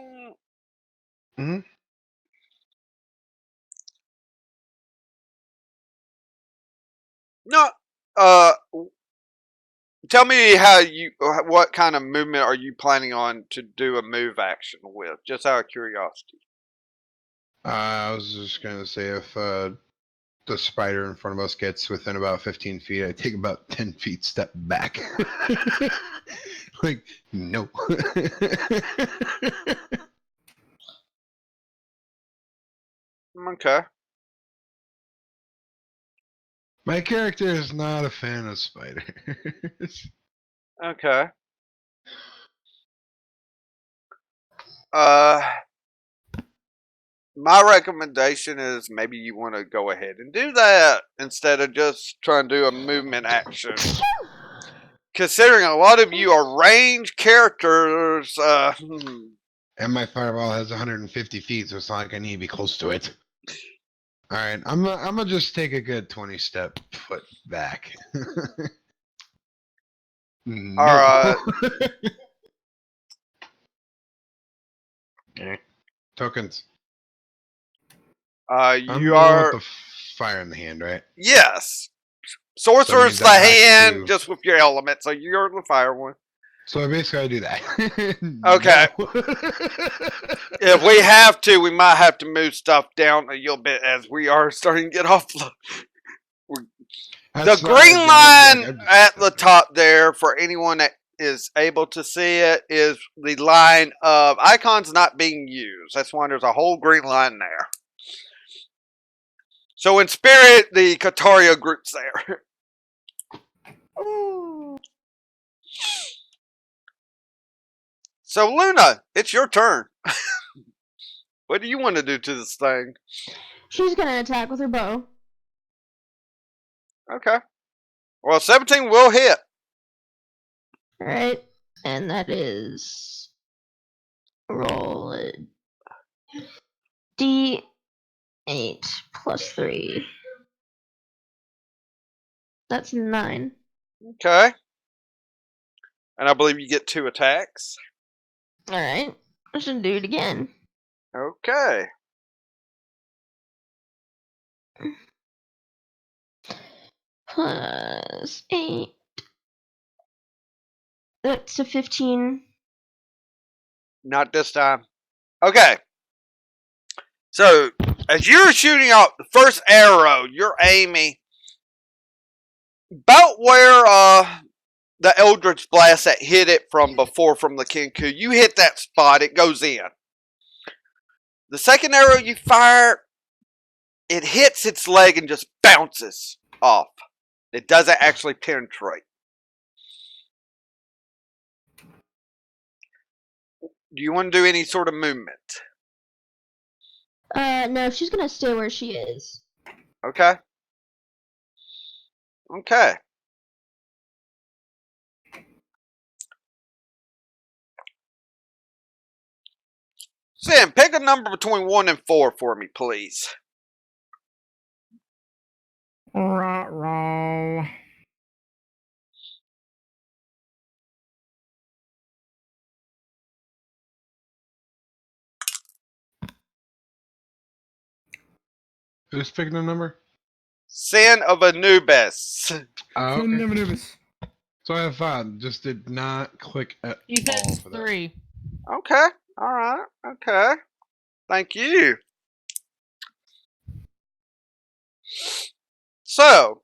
Hmm? No. Tell me what kind of movement are you planning on to do a move action with? Just out of curiosity. I was just gonna say if the spider in front of us gets within about 15 feet, I take about 10 feet step back. Like, no. Okay. My character is not a fan of spiders. Okay. Uh, my recommendation is maybe you want to go ahead and do that instead of just trying to do a movement action. Considering a lot of you are ranged characters, And my fireball has 150 feet, so it's not like I need to be close to it. All right, I'm gonna just take a good 20-step foot back. No. Alright. Tokens. I'm you the one with are, the fire in the hand, right? yes. So it Sorcerer's means the I have hand, to- just with your element, so you're the fire one. So basically, I do that. Okay. If we have to, we might have to move stuff down a little bit as we are starting to get off the That's green not- line I'm just- at the top there, for anyone that is able to see it, is the line of icons not being used. That's why there's a whole green line there. So in spirit, the Kaataria group's there. So Luna, it's your turn. What do you want to do to this thing? She's gonna attack with her bow. Okay. Well, 17 will hit. Alright. And that is roll a D8 plus 3. That's 9. Okay. And I believe you get 2 attacks. Alright. I should do it again. Okay. Plus 8. That's a 15. Not this time. Okay. So, as you're shooting out the first arrow, you're aiming about where the Eldritch Blast that hit it from before from the Kenku. You hit that spot, it goes in. The second arrow you fire, it hits its leg and just bounces off. It doesn't actually penetrate. Do you want to do any sort of movement? No, she's gonna stay where she is. Okay. Okay. Sam, pick a number between 1 and 4 for me, please. Row. Who's picking a number? Sin of Anubis. Oh, Sin okay. of Anubis. So I have 5. Just did not click at You said all for that. 3. Okay. Alright. Okay. Thank you. So.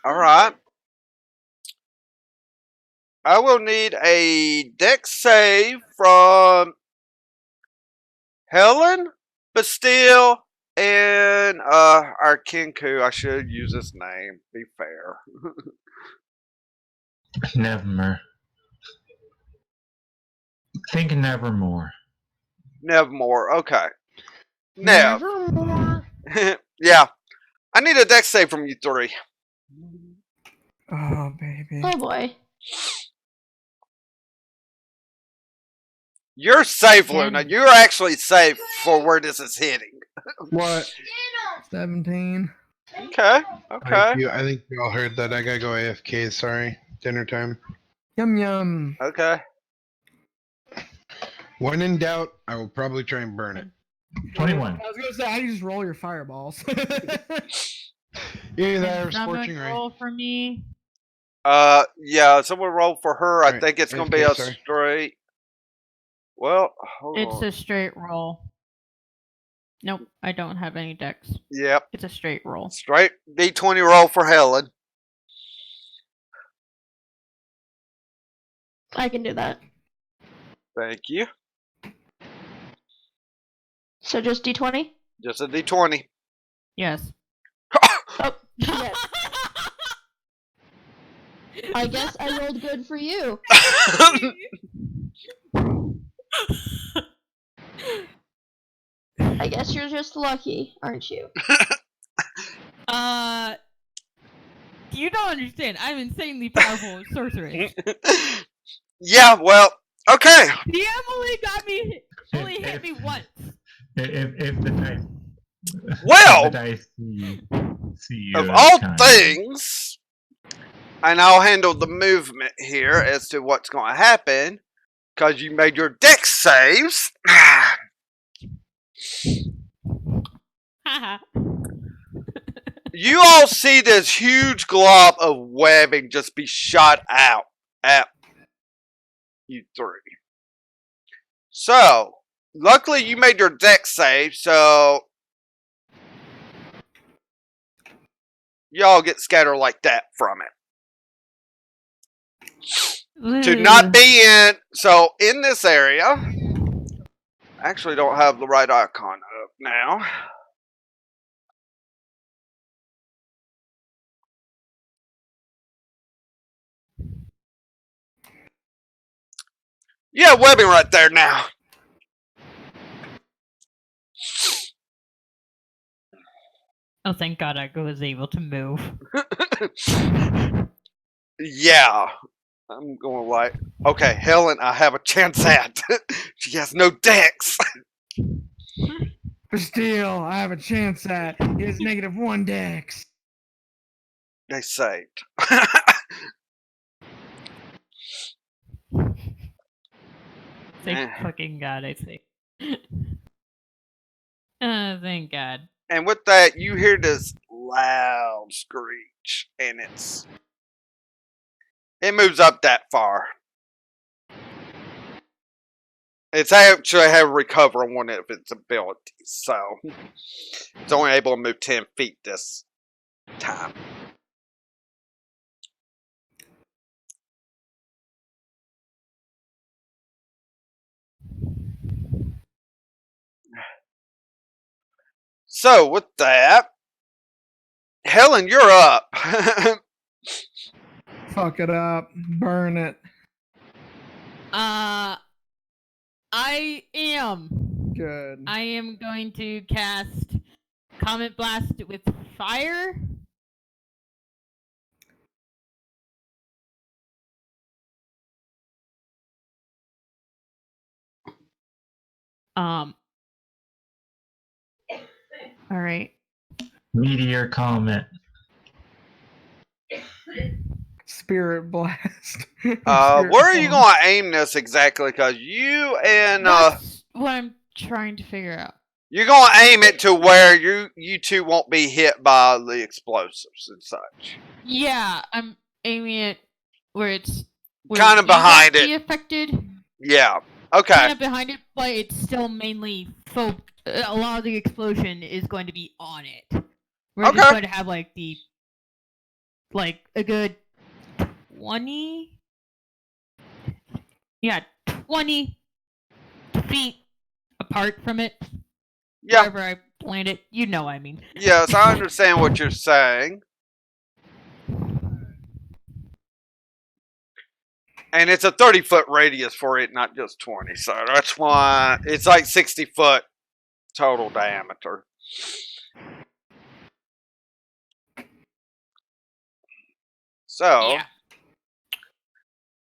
Alright. I will need a dex save from Helen, Bastille, and our Kenku. I should use his name. Be fair. Nevermore. Think nevermore. Nevermore. Okay. Nev. Nevermore. Yeah. I need a dex save from you 3. Oh, baby. Oh boy. You're safe, Ten. Luna. You're actually safe for where this is hitting. What? 17. Okay. Okay. I think you all heard that. I gotta go AFK. Sorry. Dinner time. Yum yum. Okay. When in doubt, I will probably try and burn it. 21. I was gonna say, how do you just roll your fireballs? Either that or Not much scorching ray. roll for me. Yeah, someone roll for her. I Alright, think it's going to be AFK, a sorry. straight. Well, hold It's on. a straight roll. Nope, I don't have any decks. Yep. It's a straight roll. Straight D20 roll for Helen. I can do that. Thank you. So just D20? Just a D20. Yes. Oh, shit. I guess I rolled good for you. I guess you're just lucky, aren't you? You don't understand. I'm insanely powerful sorceress. Yeah, well, okay. The only got me, only hit me once. If the dice, Well, if the dice see you of as all kind. things, and I'll handle the movement here as to what's going to happen, because you made your dex saves. Haha. You all see this huge glob of webbing just be shot out at you three. So, luckily you made your dex save, so y'all get scattered like that from it. To not be in, so in this area, I actually don't have the right icon up now. Yeah, webbing right there now. Oh, thank God I was able to move. Yeah. I'm going like, okay, Helen, I have a chance at. She has no dex. Bastille, I have a chance at. He has -1 dex. They saved. Thank fucking God, I think. Thank God. And with that, you hear this loud screech, and it moves up that far. It's actually have recover on one of its abilities, so it's only able to move 10 feet this time. So with that, Helen, you're up. Fuck it up. Burn it. I am. Good. I am going to cast Comet Blast with fire. All right. Meteor comet. Spirit blast. Where are you going to aim this exactly? Because you and That's what I'm trying to figure out. you're going to aim it to where you two won't be hit by the explosives and such. Yeah, I'm aiming it where it's Kind of behind it. Be affected. Yeah. Okay. Kind of behind it, but it's still mainly a lot of the explosion is going to be on it. We're just going to have like a good 20. Yeah, 20 feet apart from it. Yeah. Wherever I plant it, you know what I mean. Yes, I understand what you're saying. And it's a 30-foot radius for it, not just 20. So that's why it's like 60-foot total diameter. So, yeah.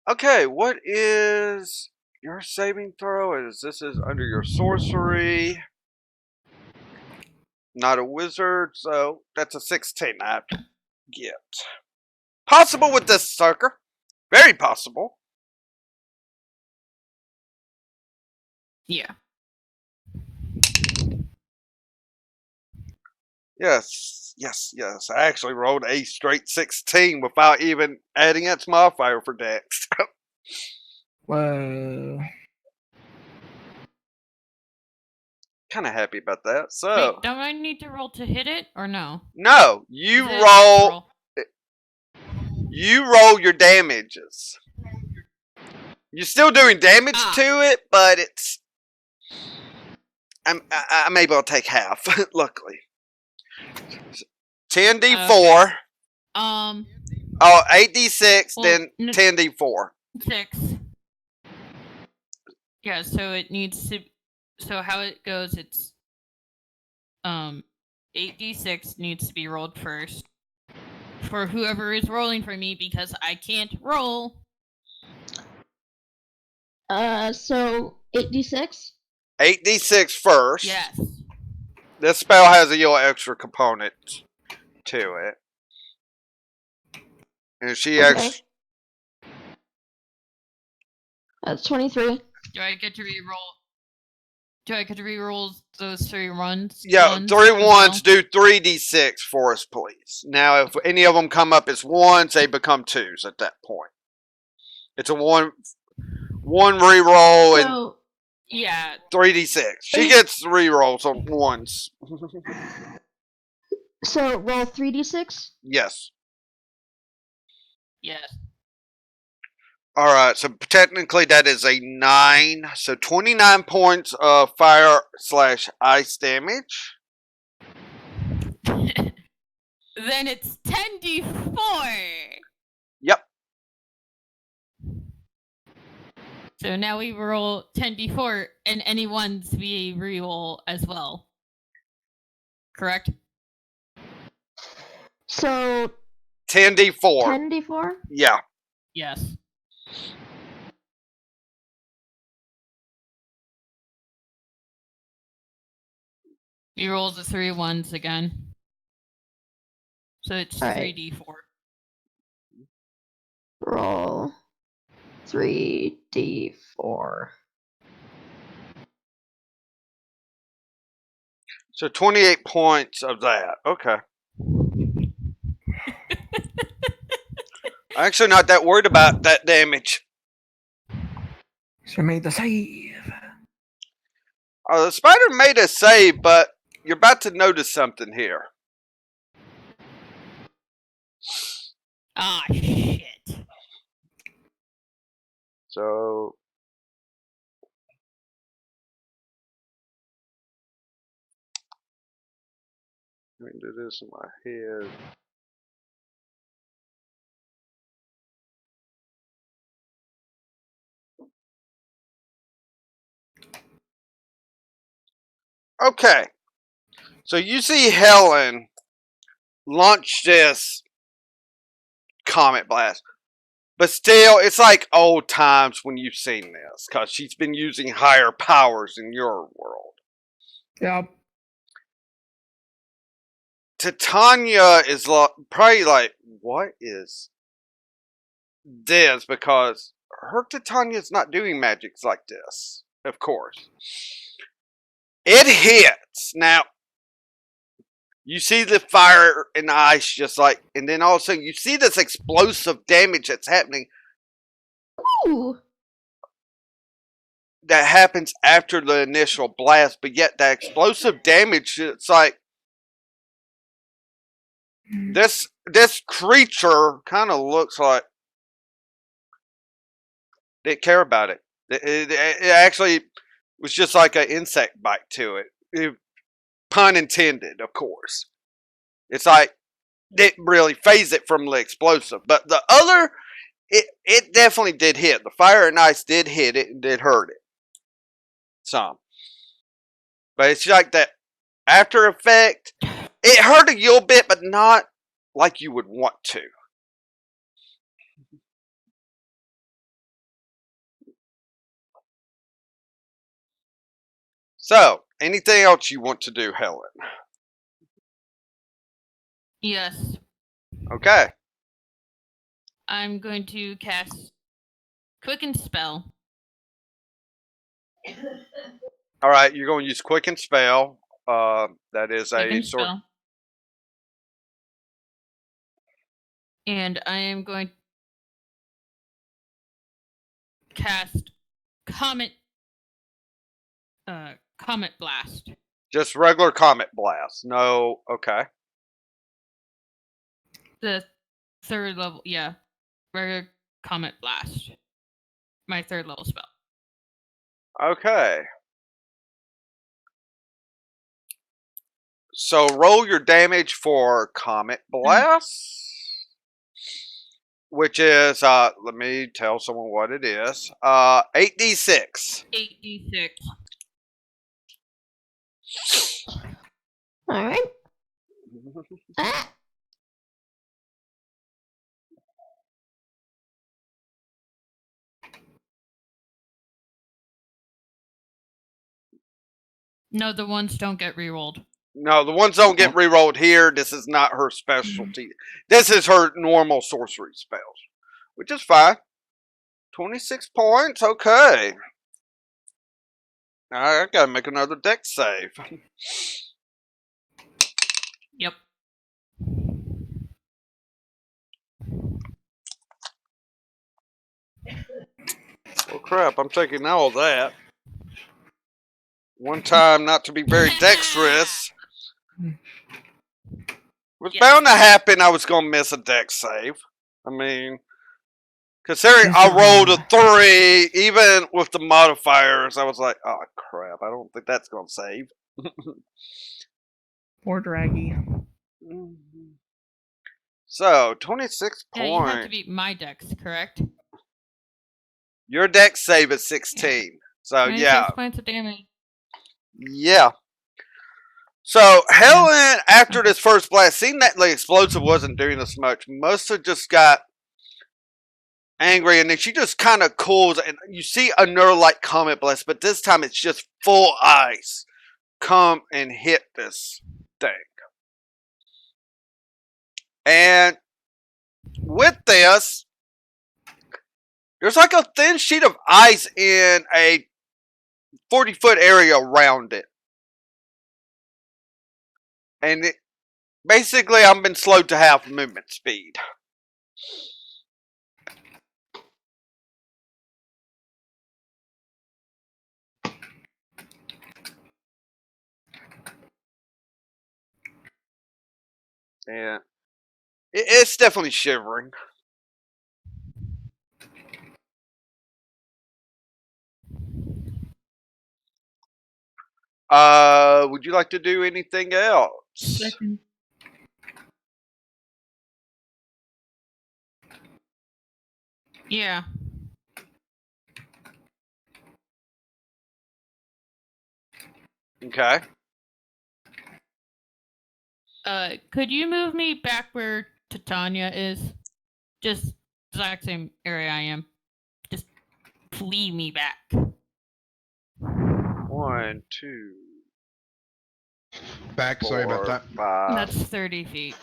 Okay, what is your saving throw? This is under your sorcery. Not a wizard, so that's a 16 I have to get. Possible with this sucker. Very possible. Yeah. Yes, yes, yes. I actually rolled a straight 16 without even adding its modifier for dex. Whoa. Kind of happy about that. So, Wait, don't I need to roll to hit it or no? no, you Is it a roll. You roll your damages. You're still doing damage to it, but it's I'm able to take half, luckily. 10d4. Um, Oh, 8d6, Well, then n- 10d4. 6. Yeah, so it needs to. So how it goes, it's 8d6 needs to be rolled first for whoever is rolling for me because I can't roll. So 8d6? 8d6 first. Yes. This spell has a little extra component to it. And she Okay. actually. That's 23. Do I get to re-roll? Do I get to re-roll those 3 runs? Yeah, ones 3 as ones, well? do 3d6 for us, please. Now, if any of them come up as 1s, they become 2s at that point. It's a one re-roll and So, Yeah. 3d6. She Eight- gets 3 rolls on 1s. so roll 3d6? Yes. Yes. Alright, so technically that is a 9. So 29 points of fire/ice damage. Then it's 10d4. Yep. So now we roll 10d4, and any ones we re-roll as well. Correct? So 10d4. 10d4? Yeah. Yes. He rolls the 3 ones again. So it's Alright. 3d4. Roll 3d4. So 28 points of that. Okay. I'm actually not that worried about that damage. She made the save. The spider made a save, but you're about to notice something here. Ah, shit. So let me do this in my head. Okay. So you see Helen launch this comet blast. But still, it's like old times when you've seen this, because she's been using higher powers in your world. Yep. Titania is probably like, what is this? Because her Titania's not doing magics like this, of course. It hits. Now, you see the fire and the ice just like, and then all of a sudden you see this explosive damage that's happening Ooh! that happens after the initial blast, but yet that explosive damage, it's like, this creature kind of looks like they didn't care about it. It actually was just like an insect bite to it. Pun intended, of course. It's like, didn't really phase it from the explosive. But the other, it definitely did hit. The fire and ice did hit it and did hurt it some. But it's like that after effect. It hurt a little bit, but not like you would want to. So, anything else you want to do, Helen? Yes. Okay. I'm going to cast Quicken Spell. Alright, you're going to use Quicken Spell. That is Quicken a sort. Spell. And I am going to cast Comet Blast. Just regular Comet Blast. No, okay. The 3rd level, yeah. Regular Comet Blast. My 3rd level spell. Okay. So roll your damage for Comet Blast, which is let me tell someone what it is. 8d6. 8d6. All right. Ah. No, the ones don't get rerolled. No, the ones don't get rerolled here. This is not her specialty. This is her normal sorcery spells, which is fine. 26 points. Okay. I gotta make another deck save. Yep. Well, crap, I'm taking all of that. One time not to be very dexterous. Was bound to happen I was going to miss a deck save. I mean, considering I rolled a 3, even with the modifiers, I was like, oh, crap, I don't think that's going to save. Poor Draggy. So, 26 Yeah, you have to points. beat my dex, correct? Your deck save is 16. So, 26 yeah. points of damage. Yeah. So, Helen, after this first blast, seeing that the explosive wasn't doing this much, must have just got angry, and then she just kind of cools, and you see another like Comet Blast, but this time it's just full ice come and hit this thing. And with this, there's like a thin sheet of ice in a 40-foot area around it. And it, basically, I've been slowed to half movement speed. Yeah. It's definitely shivering. Would you like to do anything else? Second. Yeah. Okay. Could you move me back where Titania is? Just exact same area I am. Just flee me back. 1, 2, Back, sorry about 4, that. 5. That's 30 feet.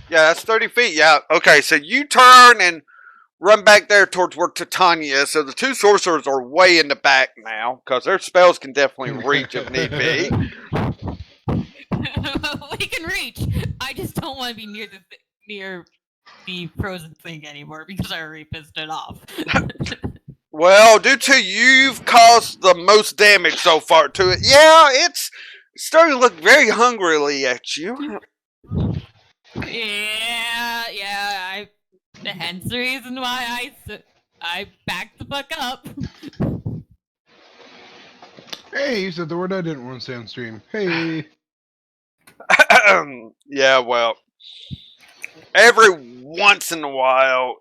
Yeah, that's 30 feet. Yeah. Okay, so you turn and run back there towards where Titania is. So the two sorcerers are way in the back now, because their spells can definitely reach if need be. We can reach. I just don't want to be near the frozen thing anymore because I already pissed it off. Well, due to you've caused the most damage so far to it, yeah, it's starting to look very hungrily at you. Yeah. Hence the reason why I backed the fuck up. Hey, you said the word I didn't want to say on stream. Hey. Yeah, well, every once in a while,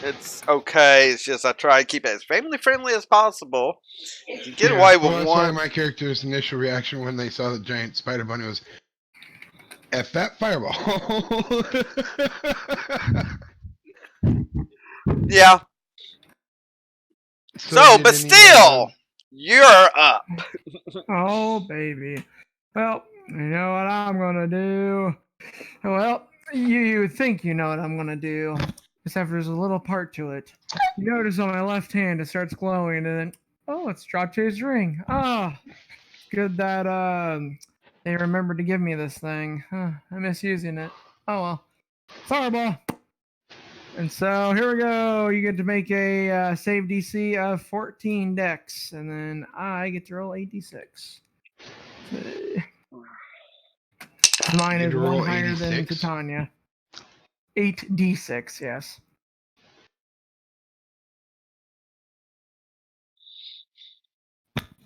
it's okay. It's just I try to keep it as family friendly as possible. You get away with Well, that's why one. my character's initial reaction when they saw the giant spider bunny was, F that fireball. Yeah. So, but still, you're up. Oh, baby. Well, you know what I'm gonna do? Well, you think you know what I'm gonna do, except there's a little part to it. You notice on my left hand it starts glowing, and then it's Drop Jay's ring. Ah, good that they remembered to give me this thing. Huh, I'm misusing it. Oh well, sorry, ball. And so here we go. You get to make a save DC of 14 dex, and then I get to roll 8d6. Mine is one higher than Titania. 8d6, yes.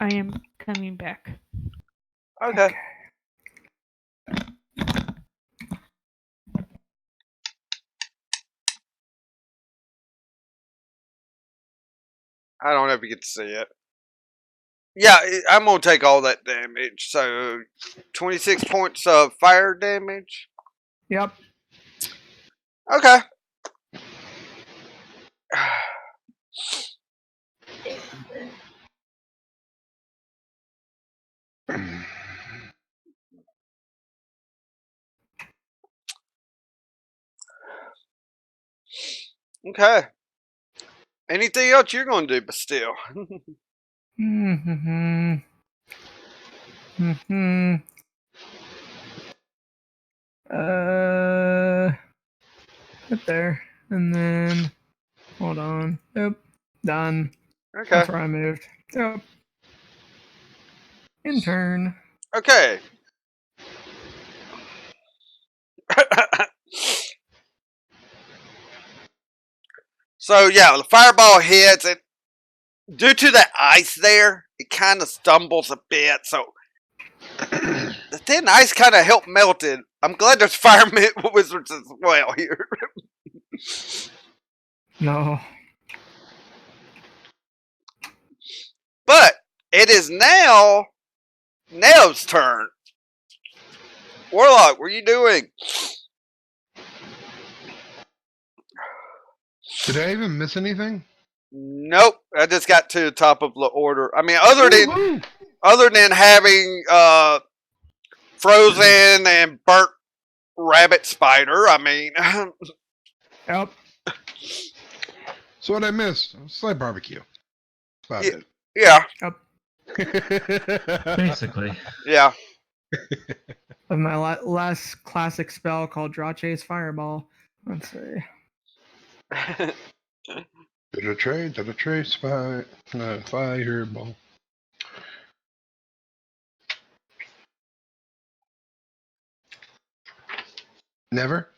I am coming back. Okay. I don't know if you get to see it. Yeah, I'm gonna take all that damage. So 26 points of fire damage. Yep. Okay. Okay. Anything else you're gonna do, but still. Mm-hmm. Mm-hmm. Right there. And then, hold on. Yep. Done. Okay. That's where I moved. Yep. In turn. Okay. So yeah, the fireball hits it. Due to the ice there, it kind of stumbles a bit. So the thin ice kind of helped melt it. I'm glad there's fire wizards as well here. No. But it is now Nev's turn. Warlock, what are you doing? Did I even miss anything? Nope, I just got to the top of the order. I mean, other Woohoo! than having frozen and burnt rabbit spider. I mean, Yep. So what I missed? Slight barbecue. About yeah, it. Basically. yeah. Of my last classic spell called Draw Chase Fireball. Let's see. Did a trace, fireball. Never?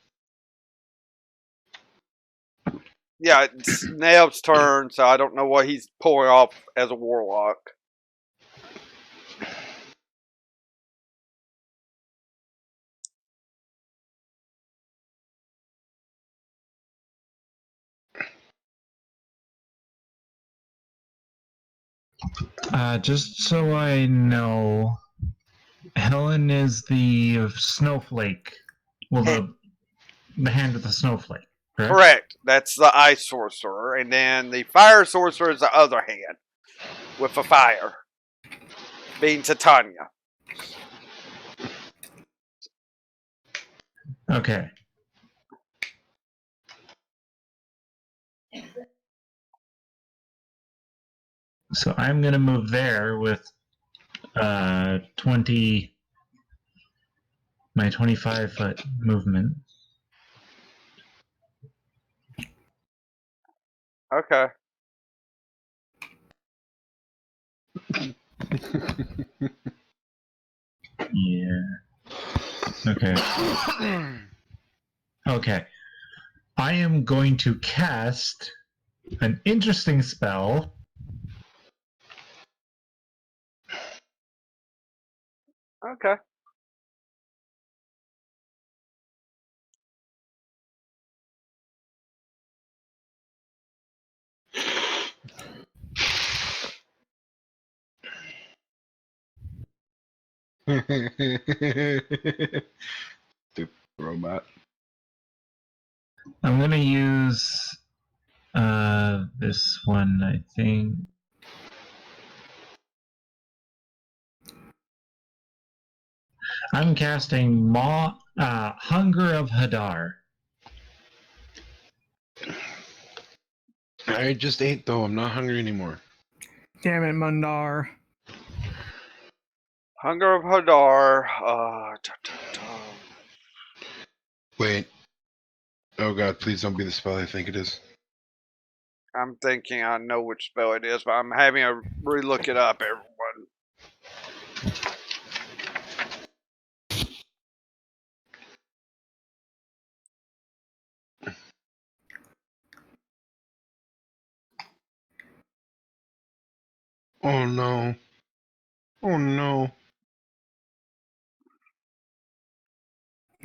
Yeah, it's Nev's turn, so I don't know what he's pulling off as a warlock. Just so I know, Helen is the snowflake. Well, the hand with the snowflake. Correct? Correct. That's the ice sorcerer, and then the fire sorcerer is the other hand with a fire, being Titania. Okay. So I'm gonna move there with 20 my 25-foot movement. Okay. Yeah. Okay. Okay. I am going to cast an interesting spell. Okay. Stupid robot. I'm gonna use this one, I think. I'm casting Hunger of Hadar. I just ate though. I'm not hungry anymore. Damn it, Mundar. Hunger of Hadar. Wait. Oh god, please don't be the spell I think it is. I'm thinking I know which spell it is, but I'm having to re-look it up, everyone. Oh no. Oh no.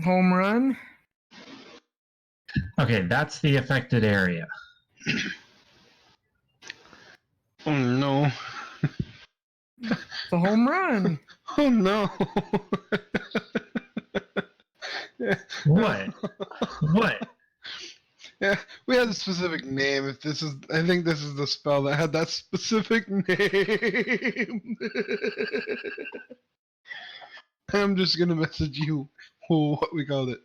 Home run. Okay, that's the affected area. Oh no. It's a home run. Oh no. What? What? Yeah, we had a specific name. If this is, I think this is the spell that had that specific name. I'm just gonna message you what we called it.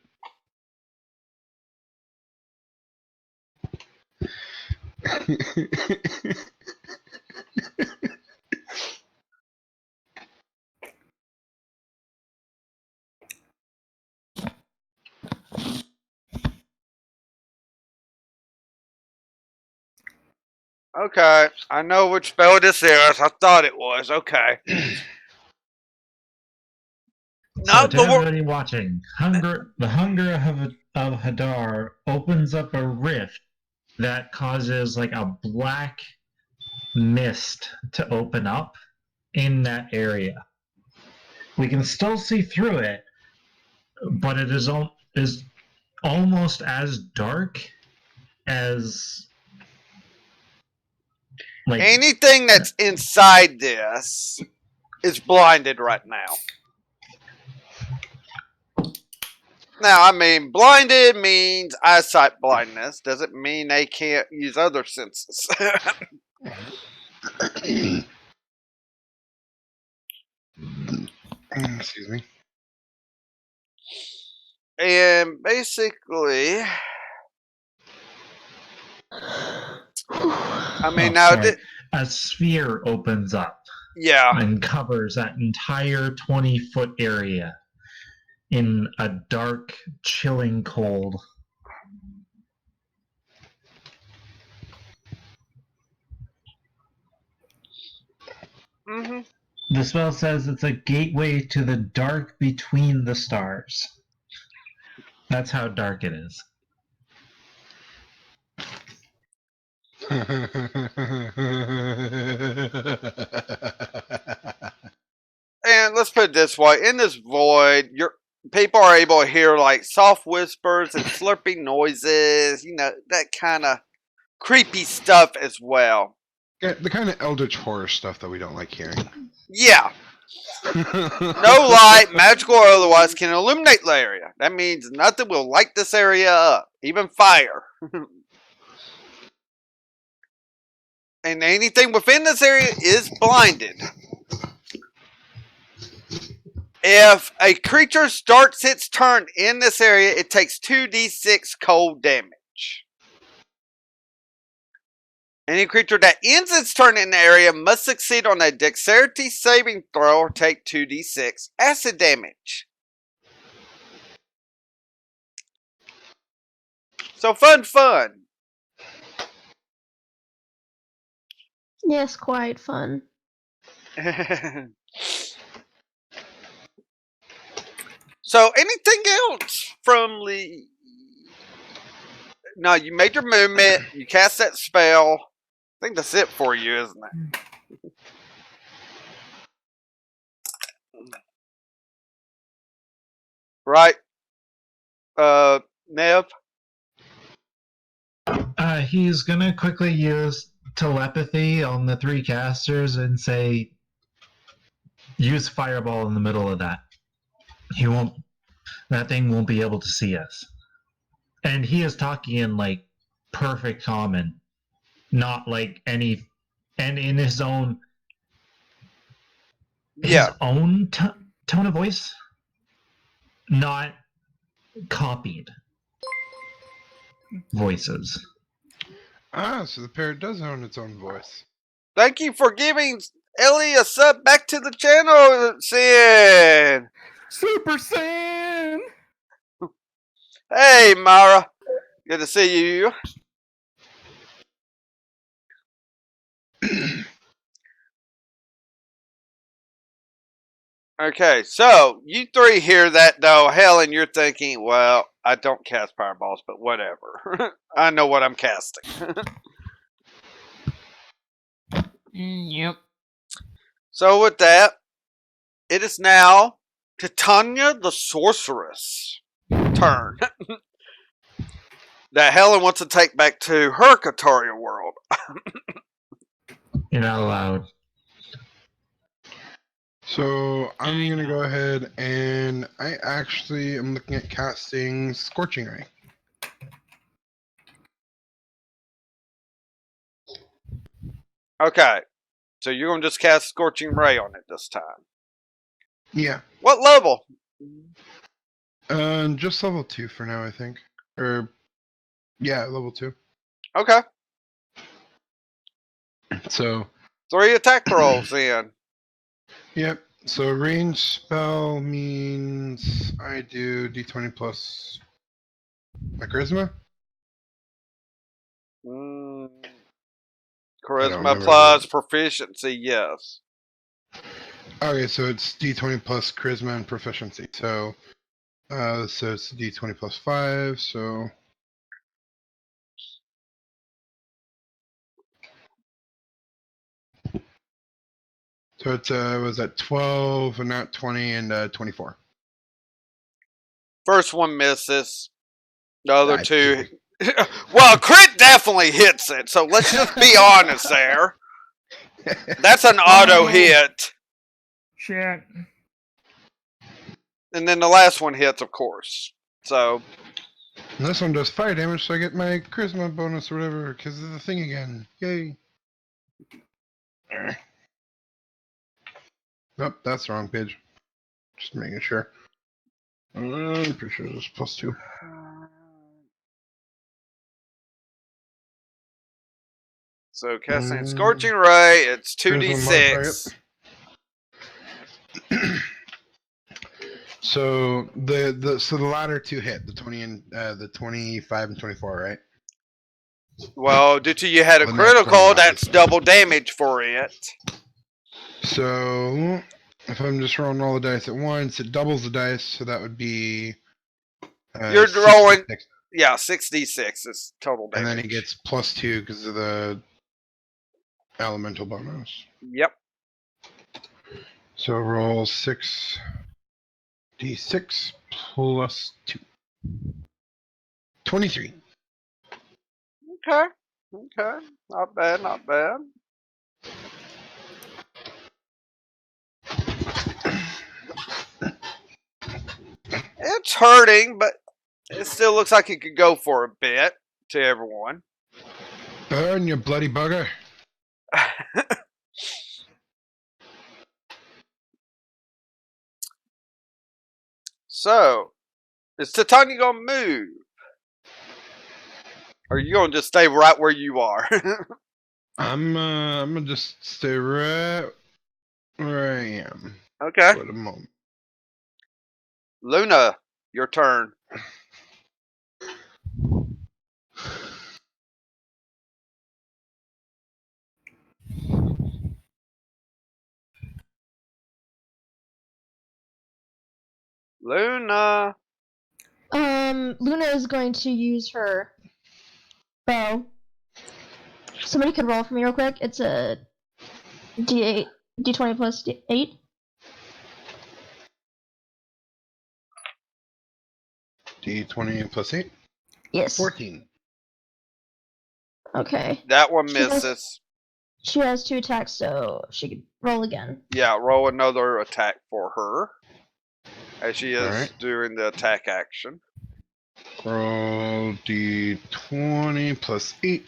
Okay, I know which spell this is. I thought it was. Okay. So No, to the word. everybody watching, the hunger of Hadar opens up a rift that causes like a black mist to open up in that area. We can still see through it, but it is almost as dark as like Anything that's inside this is blinded right now. Now, I mean, blinded means eyesight blindness. Doesn't mean they can't use other senses. Excuse me. And basically, I mean, now, sorry. A sphere opens up yeah. and covers that entire 20-foot area in a dark, chilling cold. Mm-hmm. The spell says it's a gateway to the dark between the stars. That's how dark it is. And let's put it this way: in this void, people are able to hear like soft whispers and slurping noises. You know, that kind of creepy stuff as well. Yeah, the kind of eldritch horror stuff that we don't like hearing. Yeah. No light, magical or otherwise, can illuminate the area. That means nothing will light this area up, even fire. And anything within this area is blinded. If a creature starts its turn in this area, it takes 2d6 cold damage. Any creature that ends its turn in the area must succeed on a dexterity saving throw or take 2d6 acid damage. So fun. Yes, quite fun. So anything else from Lee? No, you made your movement. You cast that spell. I think that's it for you, isn't it? Right? Nev? He's gonna quickly use telepathy on the three casters and say, use fireball in the middle of that. That thing won't be able to see us. And he is talking in like perfect common, not like any, and in his own tone of voice, not copied voices. Ah, so the parrot does own its own voice. Thank you for giving Ellie a sub back to the channel, Sin. Super Saiyan. Hey, Mara. Good to see you. Okay, so you three hear that though. Helen, you're thinking, well, I don't cast fireballs, but whatever. I know what I'm casting. Yep. So with that, it is now Titania the Sorceress' turn. That Helen wants to take back to her Kaataria world. You're not allowed. So I'm I gonna know. go ahead and I actually am looking at casting Scorching Ray. Okay. So you're gonna just cast Scorching Ray on it this time. Yeah. What level? Just level 2 for now, I think. Or yeah, level 2. Okay. So 3 attack rolls in. yep. So range spell means I do D20 plus my charisma. Mm, I don't charisma remember plus proficiency, yes. Okay, so it's D20 plus charisma and proficiency. So it's D20 plus 5. So it's was that 12 and not 20 and 24. First one misses. The other I two. Well, crit definitely hits it, so let's just be honest there. That's an auto hit. Shit. And then the last one hits, of course. So, And this one does fire damage, so I get my charisma bonus or whatever because of the thing again. Yay! Nope, that's the wrong page. Just making sure. I'm pretty sure it's plus 2. so casting Scorching Ray, it's Charisma modifier, 2d6. yep. So the latter two hit the 20 and the 25 and 24, right? Well, due to you had a The next one, critical, that's obviously. double damage for it. So if I'm just rolling all the dice at once, it doubles the dice, so that would be You're rolling, 66. yeah, 6d6 is total And damage. then he gets plus 2 because of the elemental bonus. Yep. So roll 6d6 plus 2. 23. Okay. Okay. Not bad, not bad. It's hurting, but it still looks like it could go for a bit to everyone. Burn, you bloody bugger. So, is Titania gonna move? Or are you gonna just stay right where you are? I'm gonna just stay right where I am Okay. for the moment. Luna, your turn. Luna. Luna is going to use her bow. Somebody could roll for me real quick. It's a D8, D20 plus 8. D20 plus 8? Yes. 14. Okay. That one She has- misses. She has 2 attacks, so she can roll again. Yeah, roll another attack for her. As she is Alright. doing the attack action. Roll D20 plus 8.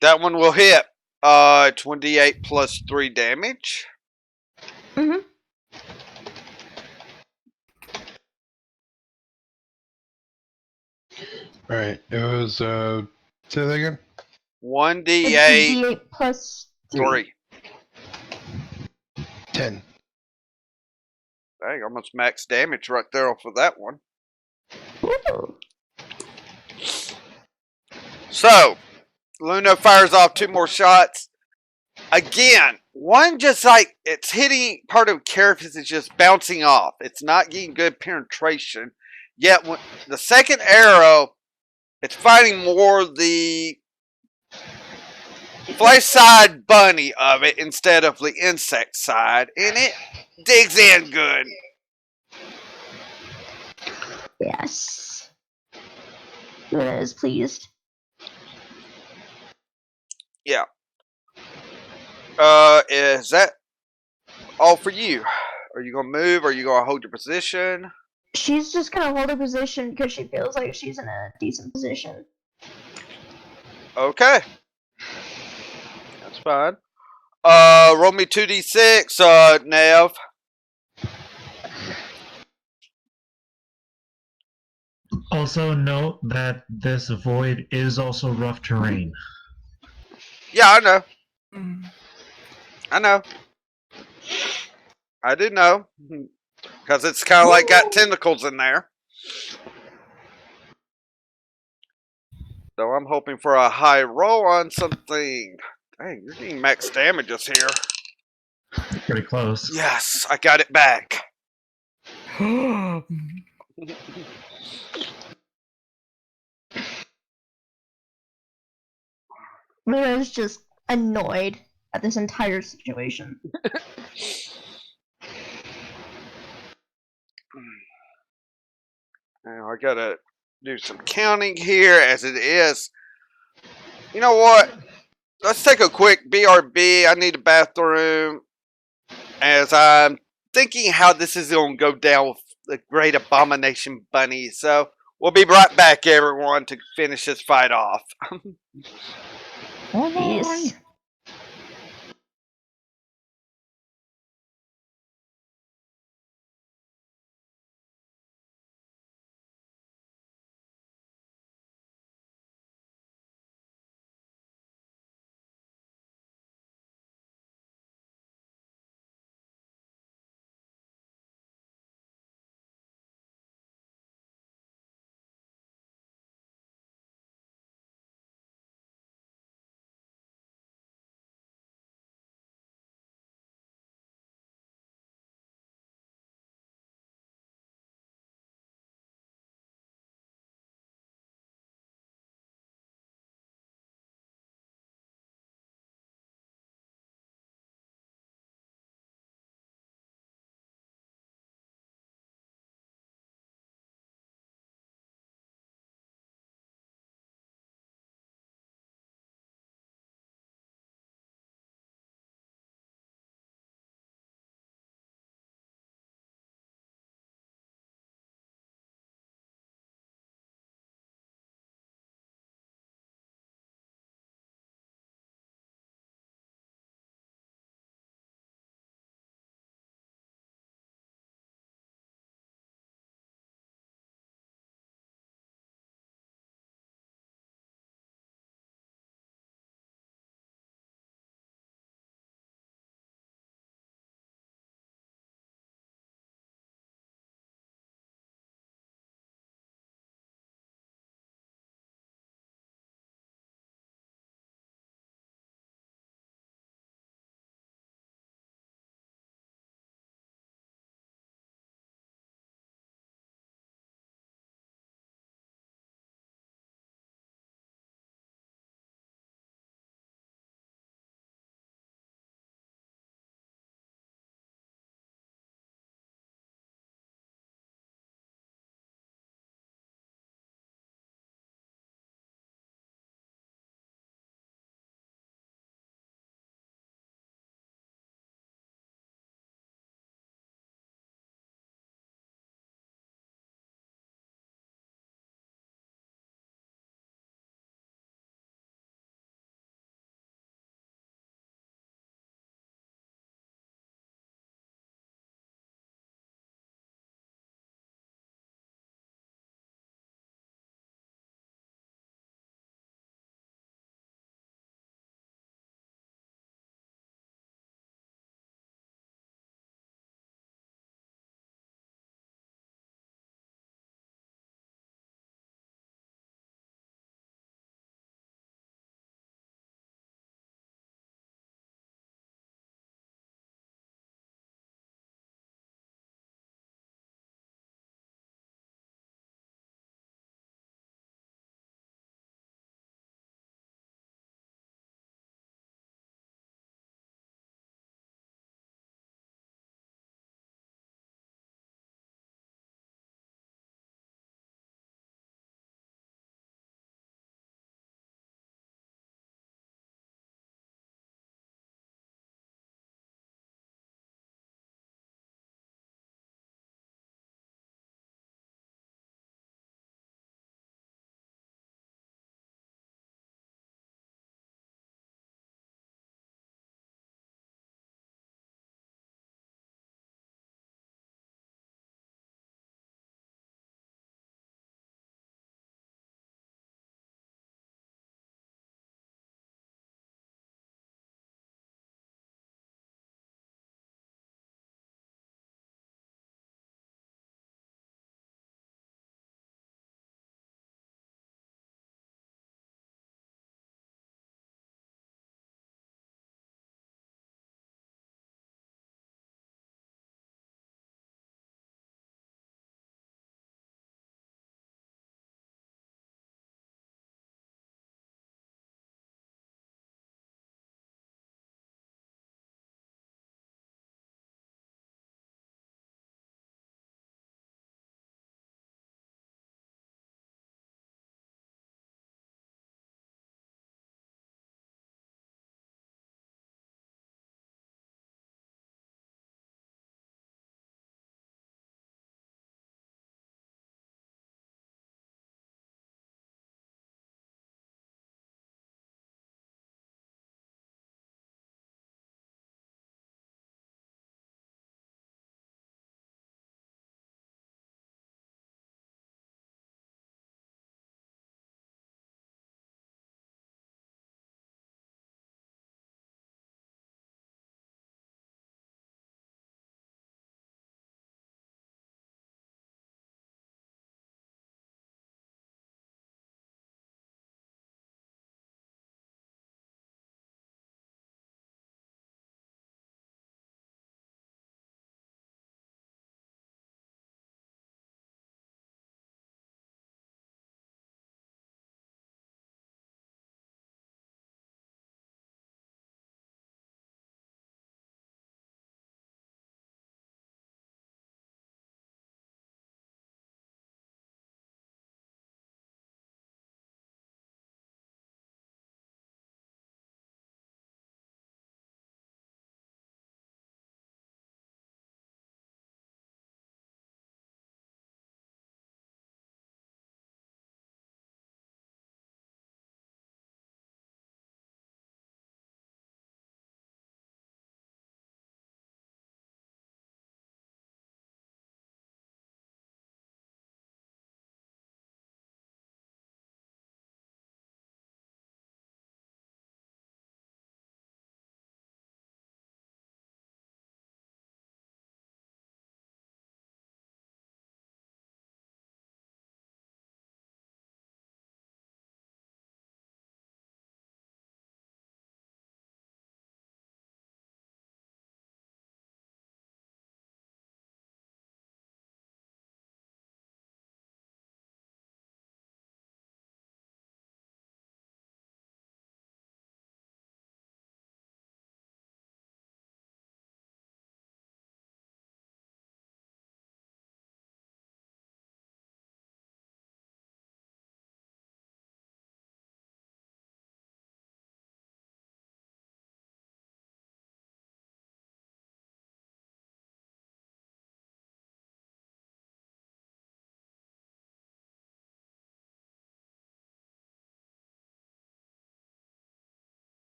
That one will hit. 28 plus 3 damage. Mm-hmm. Alright, it was, say that again? 1d8 D8 plus 3. 3. 10. Dang, almost max damage right there off of that one. Woo. So, Luna fires off 2 more shots. Again, one just like it's hitting part of carapace is just bouncing off. It's not getting good penetration. Yet when the second arrow, it's fighting more the flesh side bunny of it instead of the insect side, and it digs in good. Yes. Luna is pleased. Yeah. Is that all for you? Are you gonna move? Or are you gonna hold your position? She's just gonna hold her position because she feels like she's in a decent position. Okay, that's fine. Roll me 2d6, Nev. Also, note that this void is also rough terrain. Yeah, I know. Mm. I know. I do know. Because it's kind of like got tentacles in there. So I'm hoping for a high roll on something. Dang, you're getting max damages here. Pretty close. Yes, I got it back. Luna's just annoyed at this entire situation. Now I gotta do some counting here as it is. You know what? Let's take a quick BRB. I need a bathroom as I'm thinking how this is going to go down with the Great Abomination Bunny. So we'll be right back, everyone, to finish this fight off. Peace.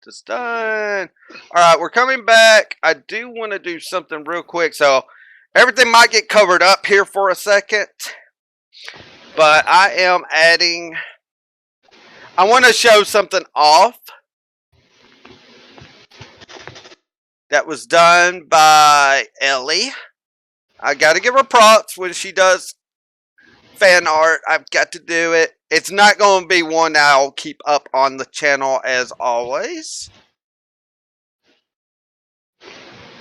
Just done. Alright, we're coming back. I do want to do something real quick. So, everything might get covered up here for a second. But I am adding... I want to show something off. That was done by Ellie. I gotta give her props when she does fan art. I've got to do it. It's not going to be one I'll keep up on the channel as always.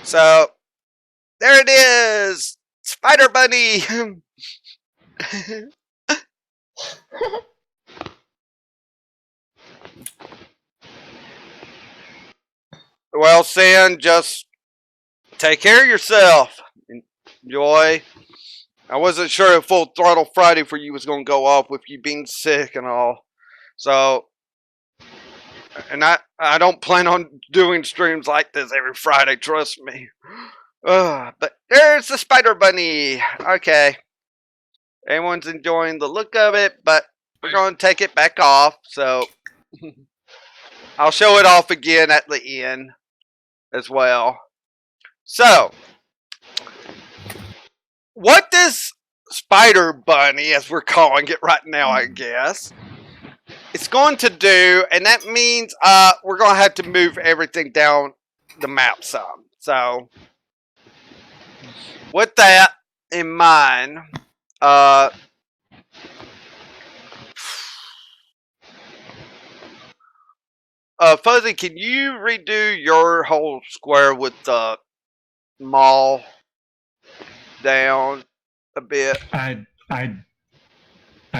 So, there it is! Spider Bunny! Well, Sin, just take care of yourself. Enjoy. I wasn't sure if Full Throttle Friday for you was going to go off with you being sick and all. So, and I don't plan on doing streams like this every Friday, trust me. But there's the Spider Bunny. Okay. Everyone's enjoying the look of it, but we're going to take it back off. So, I'll show it off again at the end as well. So, what this Spider Bunny, as we're calling it right now, I guess, it's going to do, and that means we're going to have to move everything down the map some. So, with that in mind, Fuzzy, can you redo your whole square with the mall down a bit? I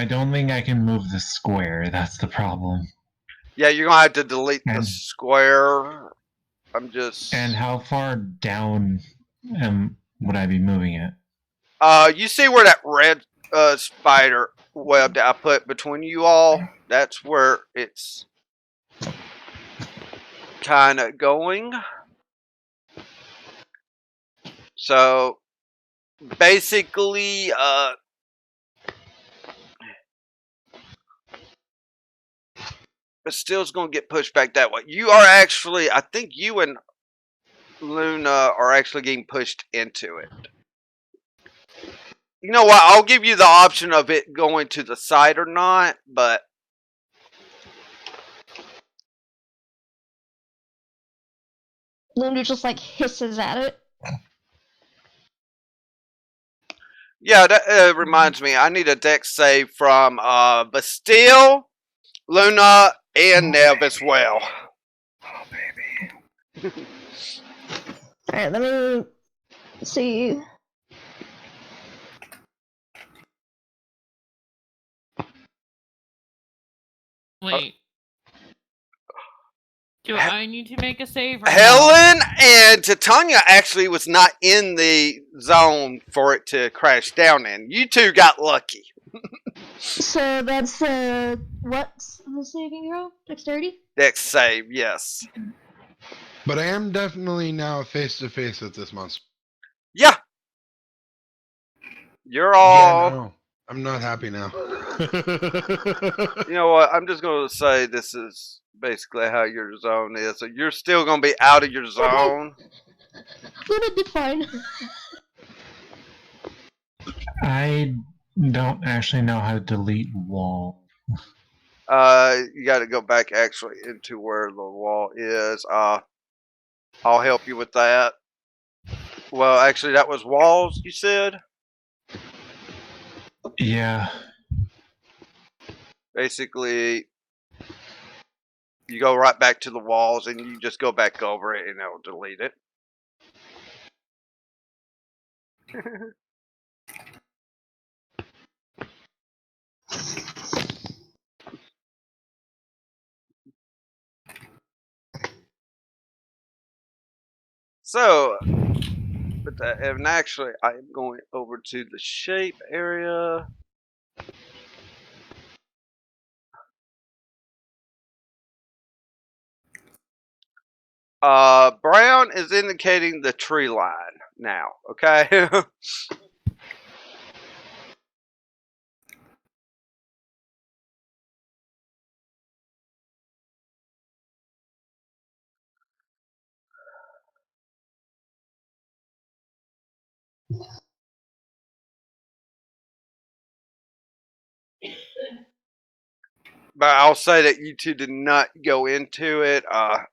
don't think I can move the square. That's the problem. Yeah, you're gonna have to delete the square. I'm just. And how far down would I be moving it? You see where that red spider web that I put between you all? That's where it's kind of going. So basically, it still's gonna get pushed back that way. You are actually, I think you and Luna are actually getting pushed into it. You know what? I'll give you the option of it going to the side or not, but Luna just like hisses at it. yeah, that reminds me. I need a dex save from Bastille, Luna, and Nev as well. Oh, baby. Alright, let me see. Wait. Do I need to make a save? Or Helen and Titania actually was not in the zone for it to crash down in. You two got lucky. So that's what's the saving throw? Dexterity? Dex save, yes. But I am definitely now face to face with this monster. Yeah. You're all. Yeah, no. I'm not happy now. You know what? I'm just going to say this is basically how your zone is. So you're still going to be out of your zone. Luna did fine. I don't actually know how to delete wall. You got to go back actually into where the wall is. I'll help you with that. Well, actually, that was walls, you said? Yeah. Basically, you go right back to the walls and you just go back over it and it'll delete it. So, but and actually, I am going over to the shape area. Brown is indicating the tree line now, okay? But I'll say that you two did not go into it.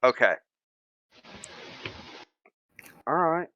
Okay. All right.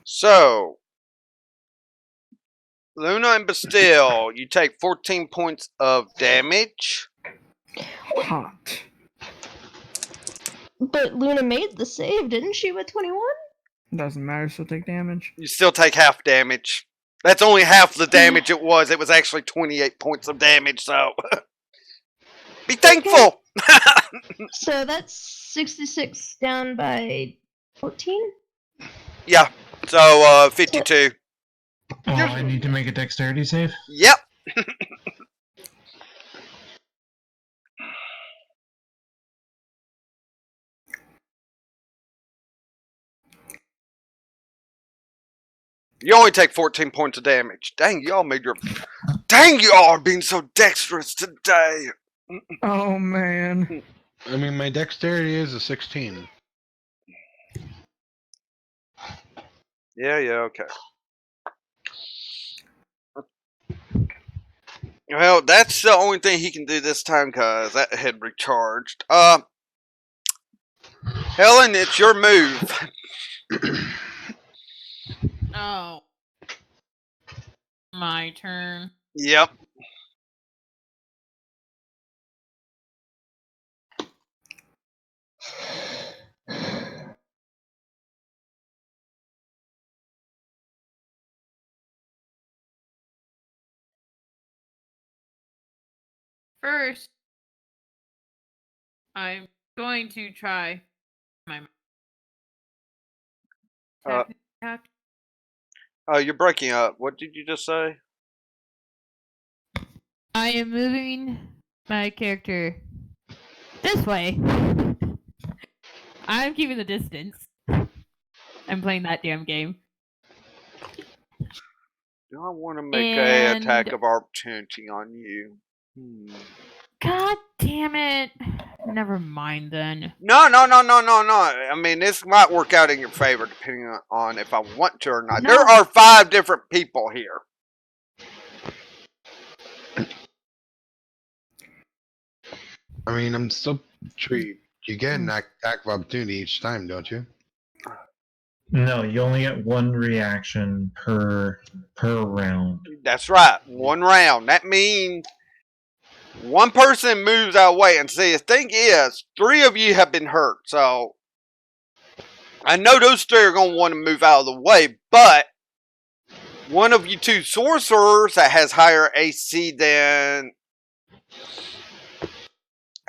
So, Luna and Bastille, you take 14 points of damage. Hot. But Luna made the save, didn't she, with 21? Doesn't matter, still take damage. You still take half damage. That's only half the damage it was. It was actually 28 points of damage, so. Be thankful! So that's 66 down by 14? Yeah. So, 52. Oh, I need to make a dexterity save? Yep. You only take 14 points of damage. Dang, y'all made your. Dang, y'all are being so dexterous today. Oh man. I mean, my dexterity is a 16. Yeah, okay. Well, that's the only thing he can do this time because that had recharged. Helen, it's your move. Oh. My turn. Yep. First, I'm going to try my attack. You're breaking up. What did you just say? I am moving my character this way. I'm keeping the distance. I'm playing that damn game. Do I want to make a attack of opportunity on you? God damn it. Never mind then. No. I mean, this might work out in your favor depending on if I want to or not. No. There are 5 different people here. I mean, I'm still sure you get an attack of opportunity each time, don't you? No, you only get one reaction per round. That's right. 1 round. That means one person moves out of the way. And see, the thing is, 3 of you have been hurt. So, I know those 3 are going to want to move out of the way. But, one of you 2 sorcerers that has higher AC than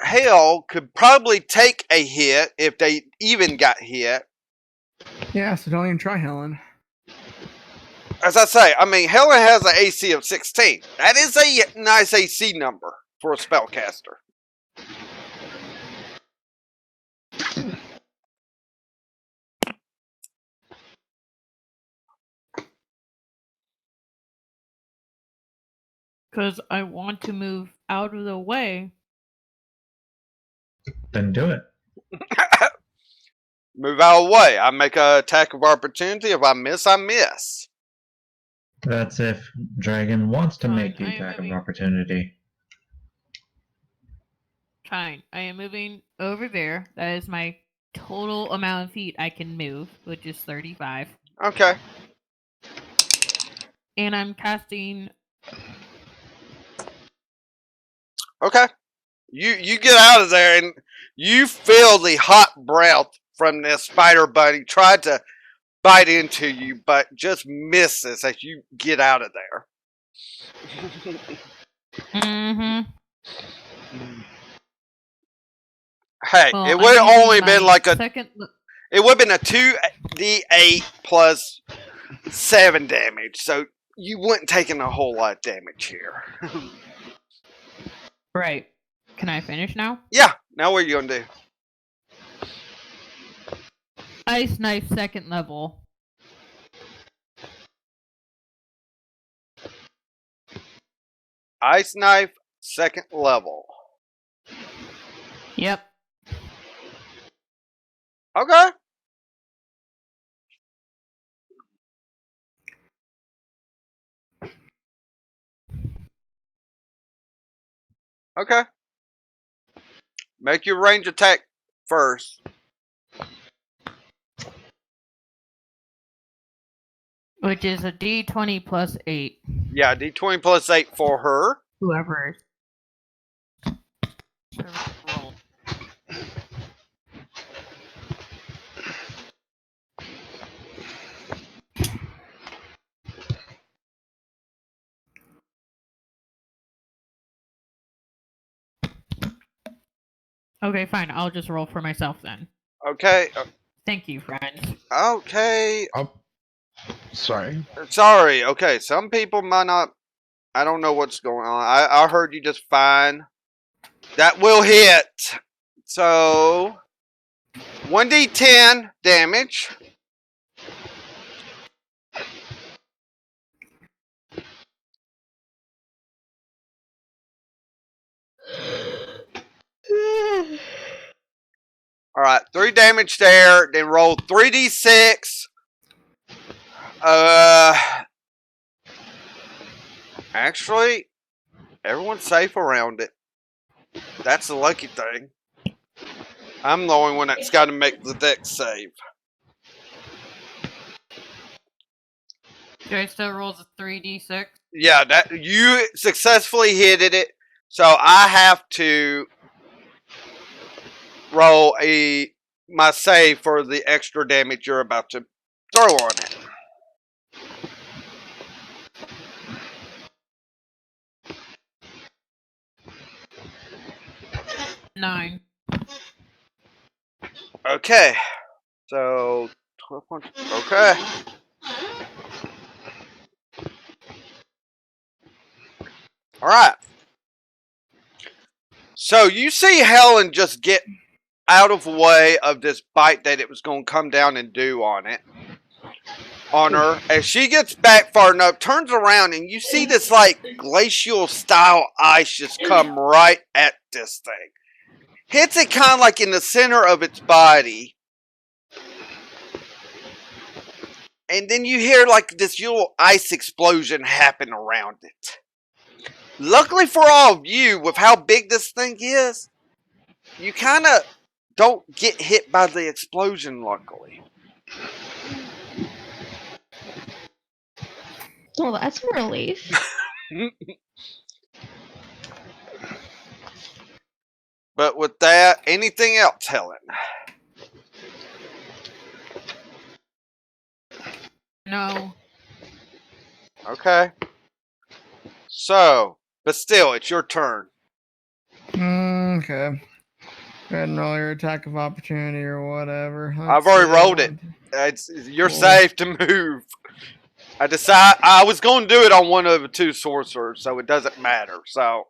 Hell could probably take a hit if they even got hit. Yeah, so don't even try Helen. As I say, I mean, Helen has an AC of 16. That is a nice AC number for a spellcaster. Because I want to move out of the way. Then do it. Move out of the way. I make an attack of opportunity. If I miss, I miss. That's if Dragon wants to Fine, make the I am attack of moving. opportunity. Fine. I am moving over there. That is my total amount of feet I can move, which is 35. Okay. And I'm casting. Okay. You get out of there and you feel the hot breath from this spider bunny. Tried to bite into you, but just misses as you get out of there. Mm-hmm. Hey, Well, it I'm would have using only been my like a. second. It would have been a 2d8 plus 7 damage, so you wouldn't taken a whole lot of damage here. Right. Can I finish now? Yeah. Now what are you gonna do? Ice knife second level. Ice knife, second level. Yep. Okay. Okay. Make your range attack first. Which is a D20 plus 8. Yeah, d20 plus 8 for her. Whoever. Roll. Okay, fine. I'll just roll for myself then. Okay. Thank you, friends. Okay. Oh, sorry. Sorry. Okay. Some people might not. I don't know what's going on. I heard you just fine. That will hit. So 1d10 damage. All right, 3 damage there. Then roll 3d6. Actually, everyone's safe around it. That's the lucky thing. I'm the only one that's got to make the dex save. Do I still roll the 3d6? Yeah, that you successfully hit it. So I have to roll my save for the extra damage you're about to throw on it. Nine. Okay. So 12 points. Okay. All right. So you see Helen just get out of way of this bite that it was going to come down and do on her. As she gets back far enough, turns around, and you see this like glacial style ice just come right at this thing. Hits it kind of like in the center of its body. And then you hear like this little ice explosion happen around it. Luckily for all of you, with how big this thing is, you kind of don't get hit by the explosion, luckily. Well, that's a relief. But with that, anything else, Helen? No. Okay. So, but still, it's your turn. Okay. Go ahead and roll your attack of opportunity or whatever. I've already rolled it. You're Cool. safe to move. I was going to do it on one of the 2 sorcerers, so it doesn't matter. So,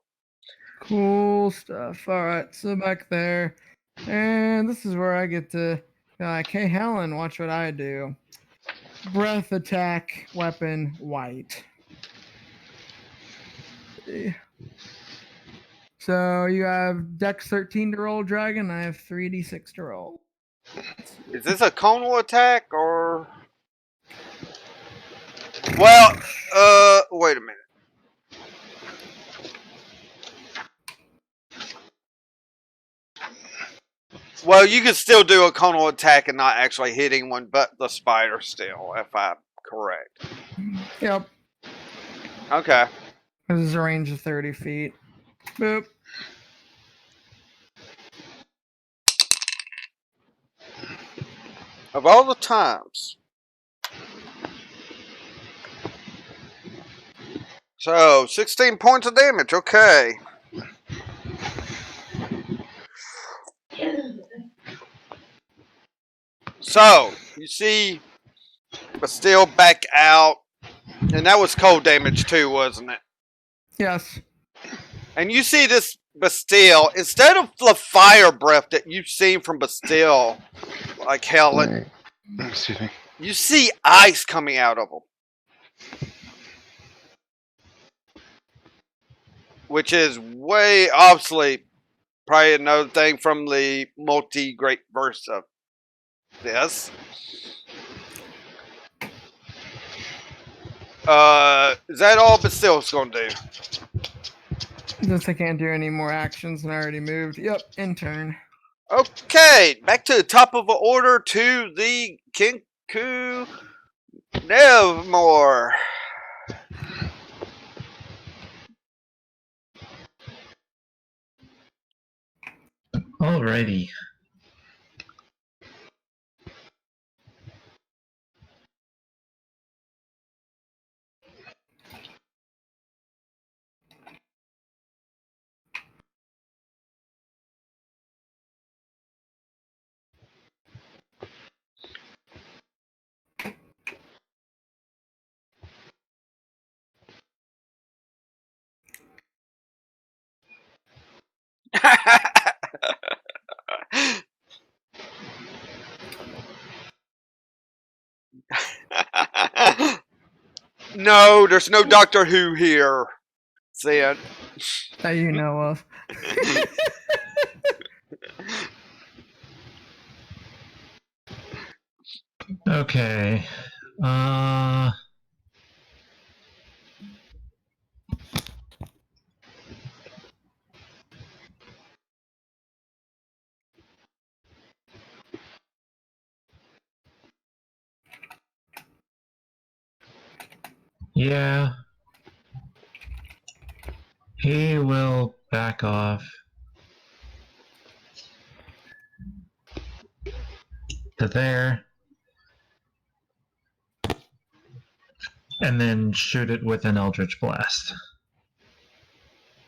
Cool stuff. Alright, so back there. And this is where I get to be like, hey Helen, watch what I do. Breath attack, weapon, white. So you have Dex 13 to roll, Dragon. I have 3d6 to roll. is this a conal attack or? Well, wait a minute. Well, you can still do a conal attack and not actually hitting one, but the spider still, if I'm correct. Yep. Okay. This is a range of 30 feet. Boop. Of all the times. So, 16 points of damage. Okay. So, you see Bastille back out. And that was cold damage too, wasn't it? Yes. And you see this Bastille, instead of the fire breath that you've seen from Bastille, like Helen, Excuse me. you see ice coming out of them. Which is way obviously probably another thing from the multi-great verse of this. Is that all Bastille's gonna do? Since I can't do any more actions and I already moved. Yep, in turn. Okay, back to the top of the order to the Kinku Nevermore. Alrighty. No, there's no Doctor Who here, Sid. That you know of. Okay. Yeah. He will back off to there. And then shoot it with an Eldritch Blast.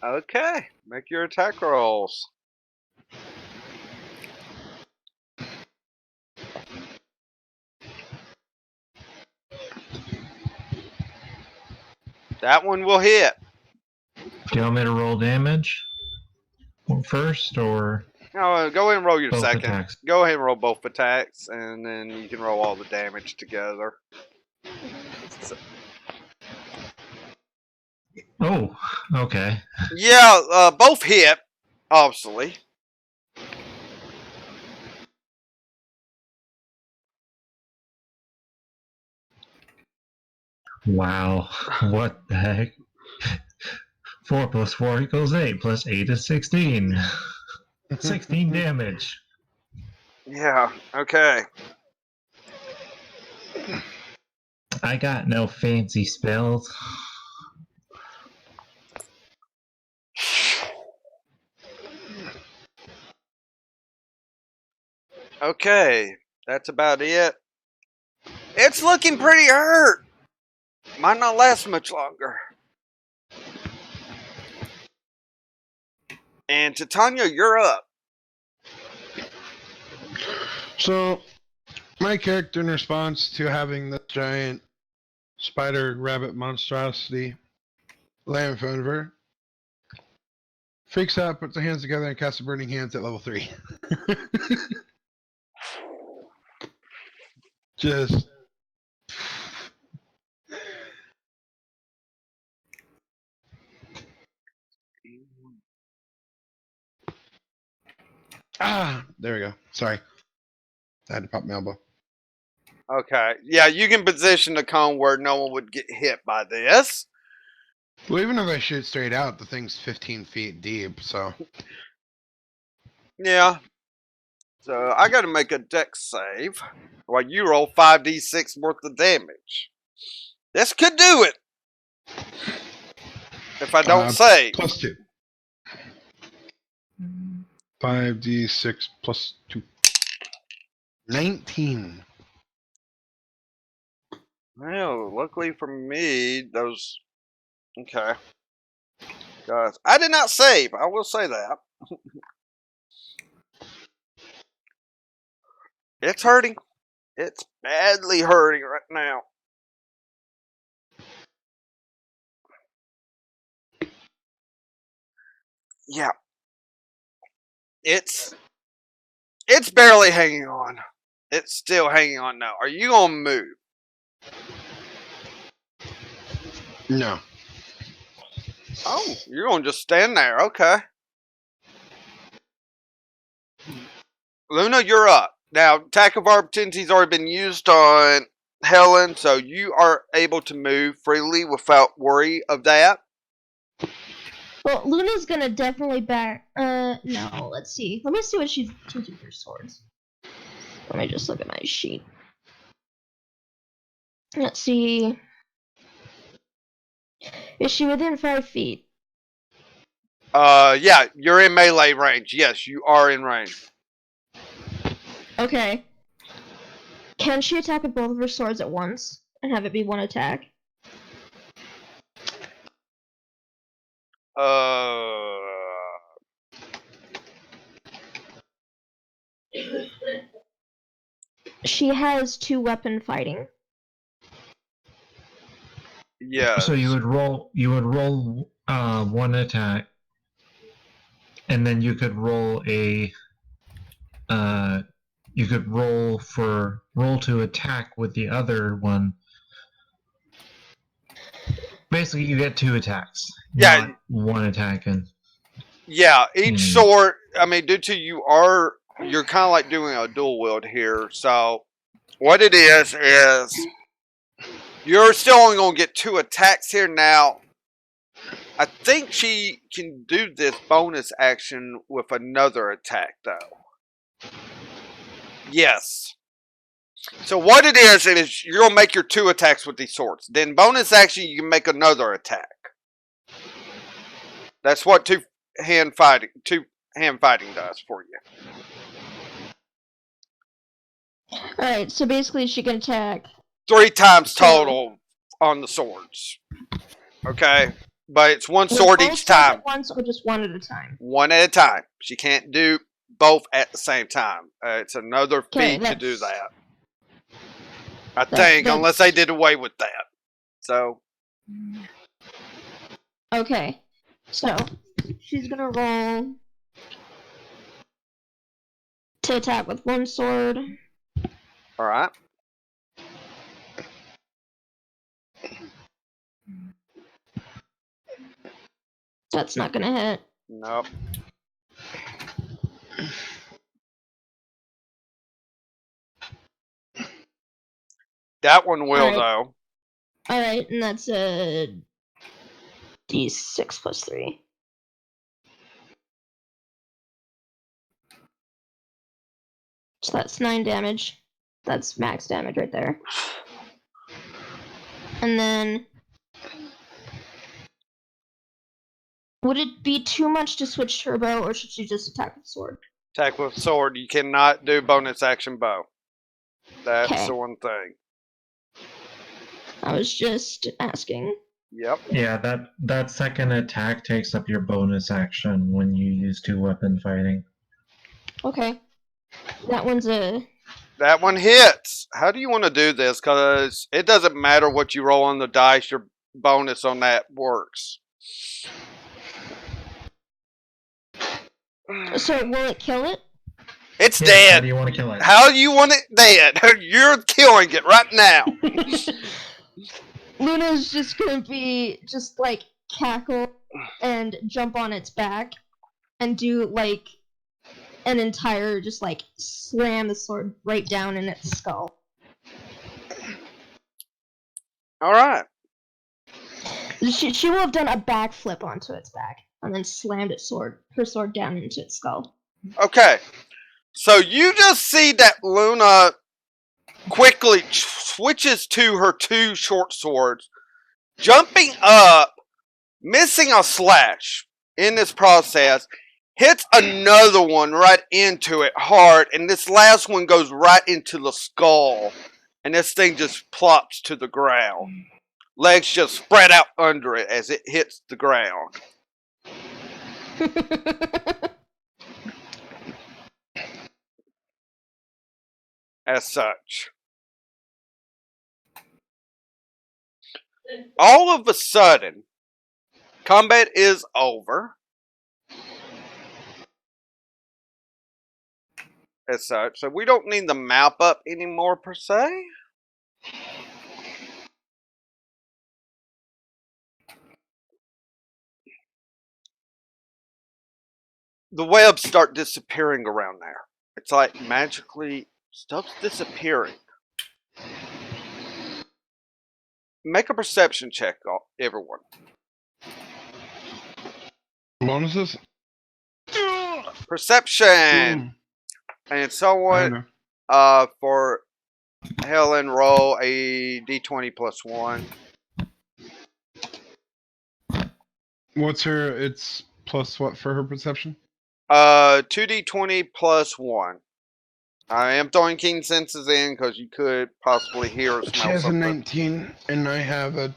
Okay, make your attack rolls. That one will hit. Do you want me to roll damage first or No, go ahead and roll your both second. attacks? Go ahead and roll both attacks, and then you can roll all the damage together. Oh, okay. Yeah, both hit, obviously. Wow. What the heck? 4 plus 4 equals 8, plus 8 is 16. 16 damage. Yeah, okay. I got no fancy spells. Okay, that's about it. It's looking pretty hurt. Might not last much longer. And Titania, you're up. So, my character, in response to having the giant spider rabbit monstrosity land in front of her, freaks out, puts her hands together, and casts a burning hands at level 3. Just. There we go. Sorry. I had to pop my elbow. Okay, yeah, you can position the cone where no one would get hit by this. Well, even if I shoot straight out, the thing's 15 feet deep, so. Yeah. So I got to make a dex save while you roll 5d6 worth of damage. This could do it. If I don't save. Plus 2. 5d6 plus 2. 19. Well, luckily for me, those. Okay. Guys, I did not save. I will say that. It's hurting. It's badly hurting right now. Yeah. It's barely hanging on. It's still hanging on now. Are you gonna move? No. Oh, you're gonna just stand there. Okay. Luna, you're up. Now, attack of opportunity's already been used on Helen, so you are able to move freely without worry of that. Well, Luna's gonna definitely back. No. Let's see. Let me see what she's using for swords. Let me just look at my sheet. Let's see. Is she within 5 feet? Yeah, you're in melee range. Yes, you are in range. Okay. Can she attack with both of her swords at once and have it be one attack? She has 2 weapon fighting. Yeah. So you would roll one attack, and then you could roll a roll to attack with the other one. Basically, you get 2 attacks, Yeah. not one attack. And Yeah, each sword. I mean, due to you're kind of like doing a dual wield here. So what it is you're still only gonna get 2 attacks here now. I think she can do this bonus action with another attack, though. Yes. So what it is you're gonna make your 2 attacks with these swords. Then bonus action, you can make another attack. That's what two hand fighting does for you. Alright, so basically she can attack 3 times total on the swords. Okay? But it's one sword each time. At once or just one at a time? One at a time. She can't do both at the same time. It's another feat to do that. I think, unless they did away with that. So. Okay. So, she's gonna roll to attack with one sword. Alright. That's not gonna hit. Nope. That one will, though. Alright, and that's a d6 plus 3. So that's 9 damage. That's max damage right there. And then... would it be too much to switch to her bow, or should she just attack with sword? Attack with sword. You cannot do bonus action bow. That's the one thing. I was just asking. Yep. Yeah, that second attack takes up your bonus action when you use 2 weapon fighting. Okay. That one's a... That one hits. How do you want to do this? Because it doesn't matter what you roll on the dice. Your bonus on that works. So, will it kill it? It's dead. How do you want to kill it? How do you want it dead? You're killing it right now. Luna's just gonna be just like cackle and jump on its back and do like an entire just like slam the sword right down in its skull. Alright. She will have done a backflip onto its back and then slammed her sword down into its skull. Okay. So you just see that Luna quickly switches to her 2 short swords, jumping up, missing a slash in this process, hits another one right into it hard, and this last one goes right into the skull, and this thing just plops to the ground. Legs just spread out under it as it hits the ground. As such. all of a sudden, combat is over. As such, so we don't need the map up anymore per se. The webs start disappearing around there. It's like magically stuff's disappearing. Make a perception check, everyone. Bonuses? Perception, Boom. and I someone know. for Helen roll a d20 plus 1. What's her? It's plus what for her perception? 2d20 plus 1. I am throwing keen senses in because you could possibly hear or She smell has a something. 19, and I have a.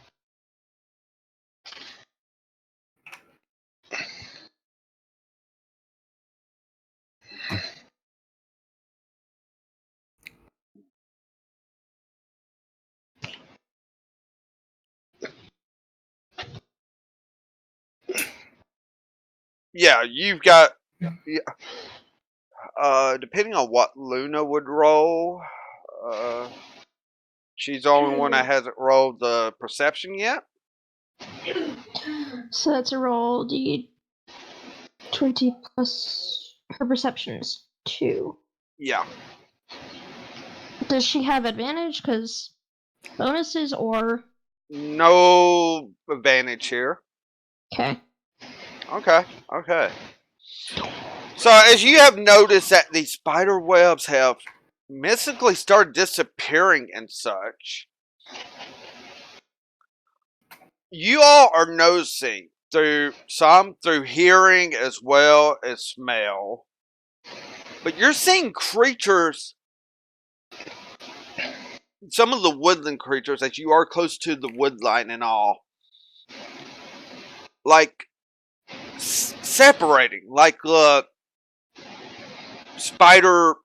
Yeah, you've got. Yeah, depending on what Luna would roll, she's the only one that hasn't rolled the perception yet. So that's a roll d20 plus her perception is 2. Yeah. Does she have advantage? Because bonuses or. No advantage here. Okay. Okay. So as you have noticed that these spider webs have mystically started disappearing and such, you all are noticing through hearing as well as smell, but you're seeing creatures, some of the woodland creatures, as you are close to the wood line and all, like separating, like spider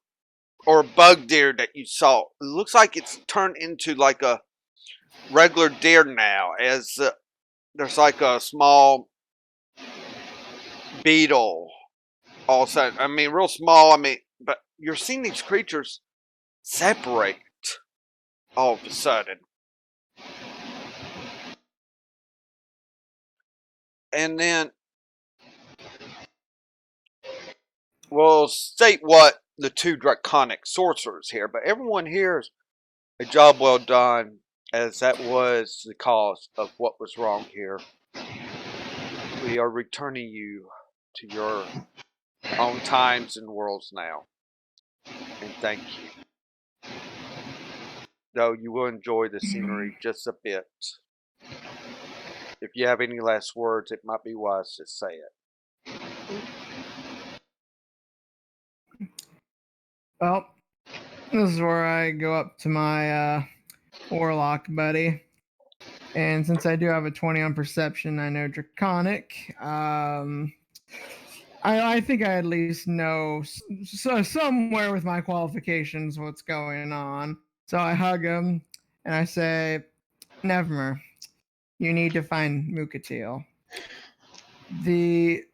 or bug deer that you saw. It looks like it's turned into like a regular deer now, as there's like a small beetle. All of a sudden, I mean, real small. I mean, but you're seeing these creatures separate all of a sudden, and then we'll state what the two draconic sorcerers here. But everyone here is a job well done, as that was the cause of what was wrong here. We are returning you to your own times and worlds now. And thank you. Though you will enjoy the scenery just a bit. If you have any last words, it might be wise to say it. Well, this is where I go up to my warlock buddy. And since I do have a 20 on perception, I know Draconic. I think I at least know somewhere with my qualifications what's going on. So I hug him and I say, Nevmer, you need to find Mukateel. The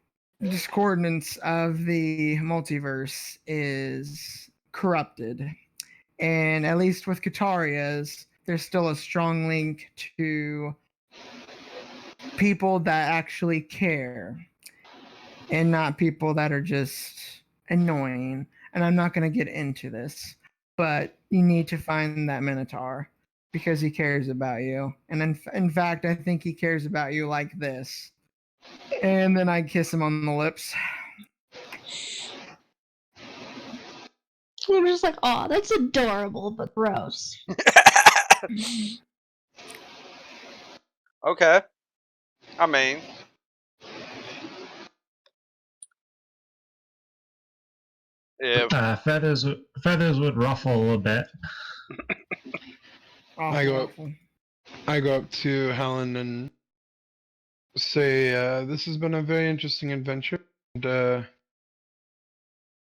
discordance of the multiverse is corrupted. And at least with Kaataria's, there's still a strong link to people that actually care and not people that are just annoying. And I'm not going to get into this, but you need to find that Minotaur because he cares about you. And in fact, I think he cares about you like this. And then I kiss him on the lips. I'm just like, oh, that's adorable, but gross. Okay. I mean, if Feathers would ruffle a bit. I go up to Helen and say, "This has been a very interesting adventure, and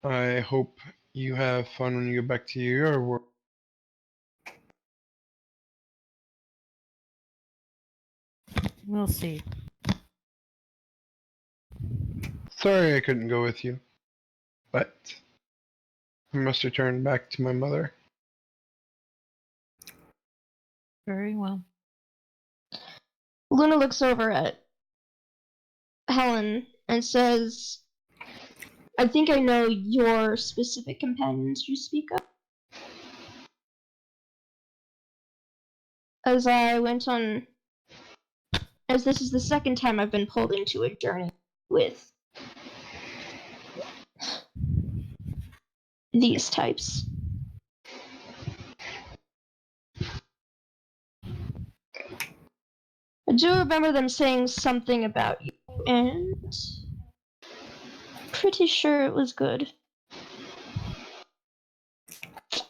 I hope you have fun when you get back to your world." We'll see. Sorry I couldn't go with you, but I must return back to my mother. Very well. Luna looks over at Helen and says, I think I know your specific companions you speak of. As this is the second time I've been pulled into a journey with these types. I do remember them saying something about you, and pretty sure it was good.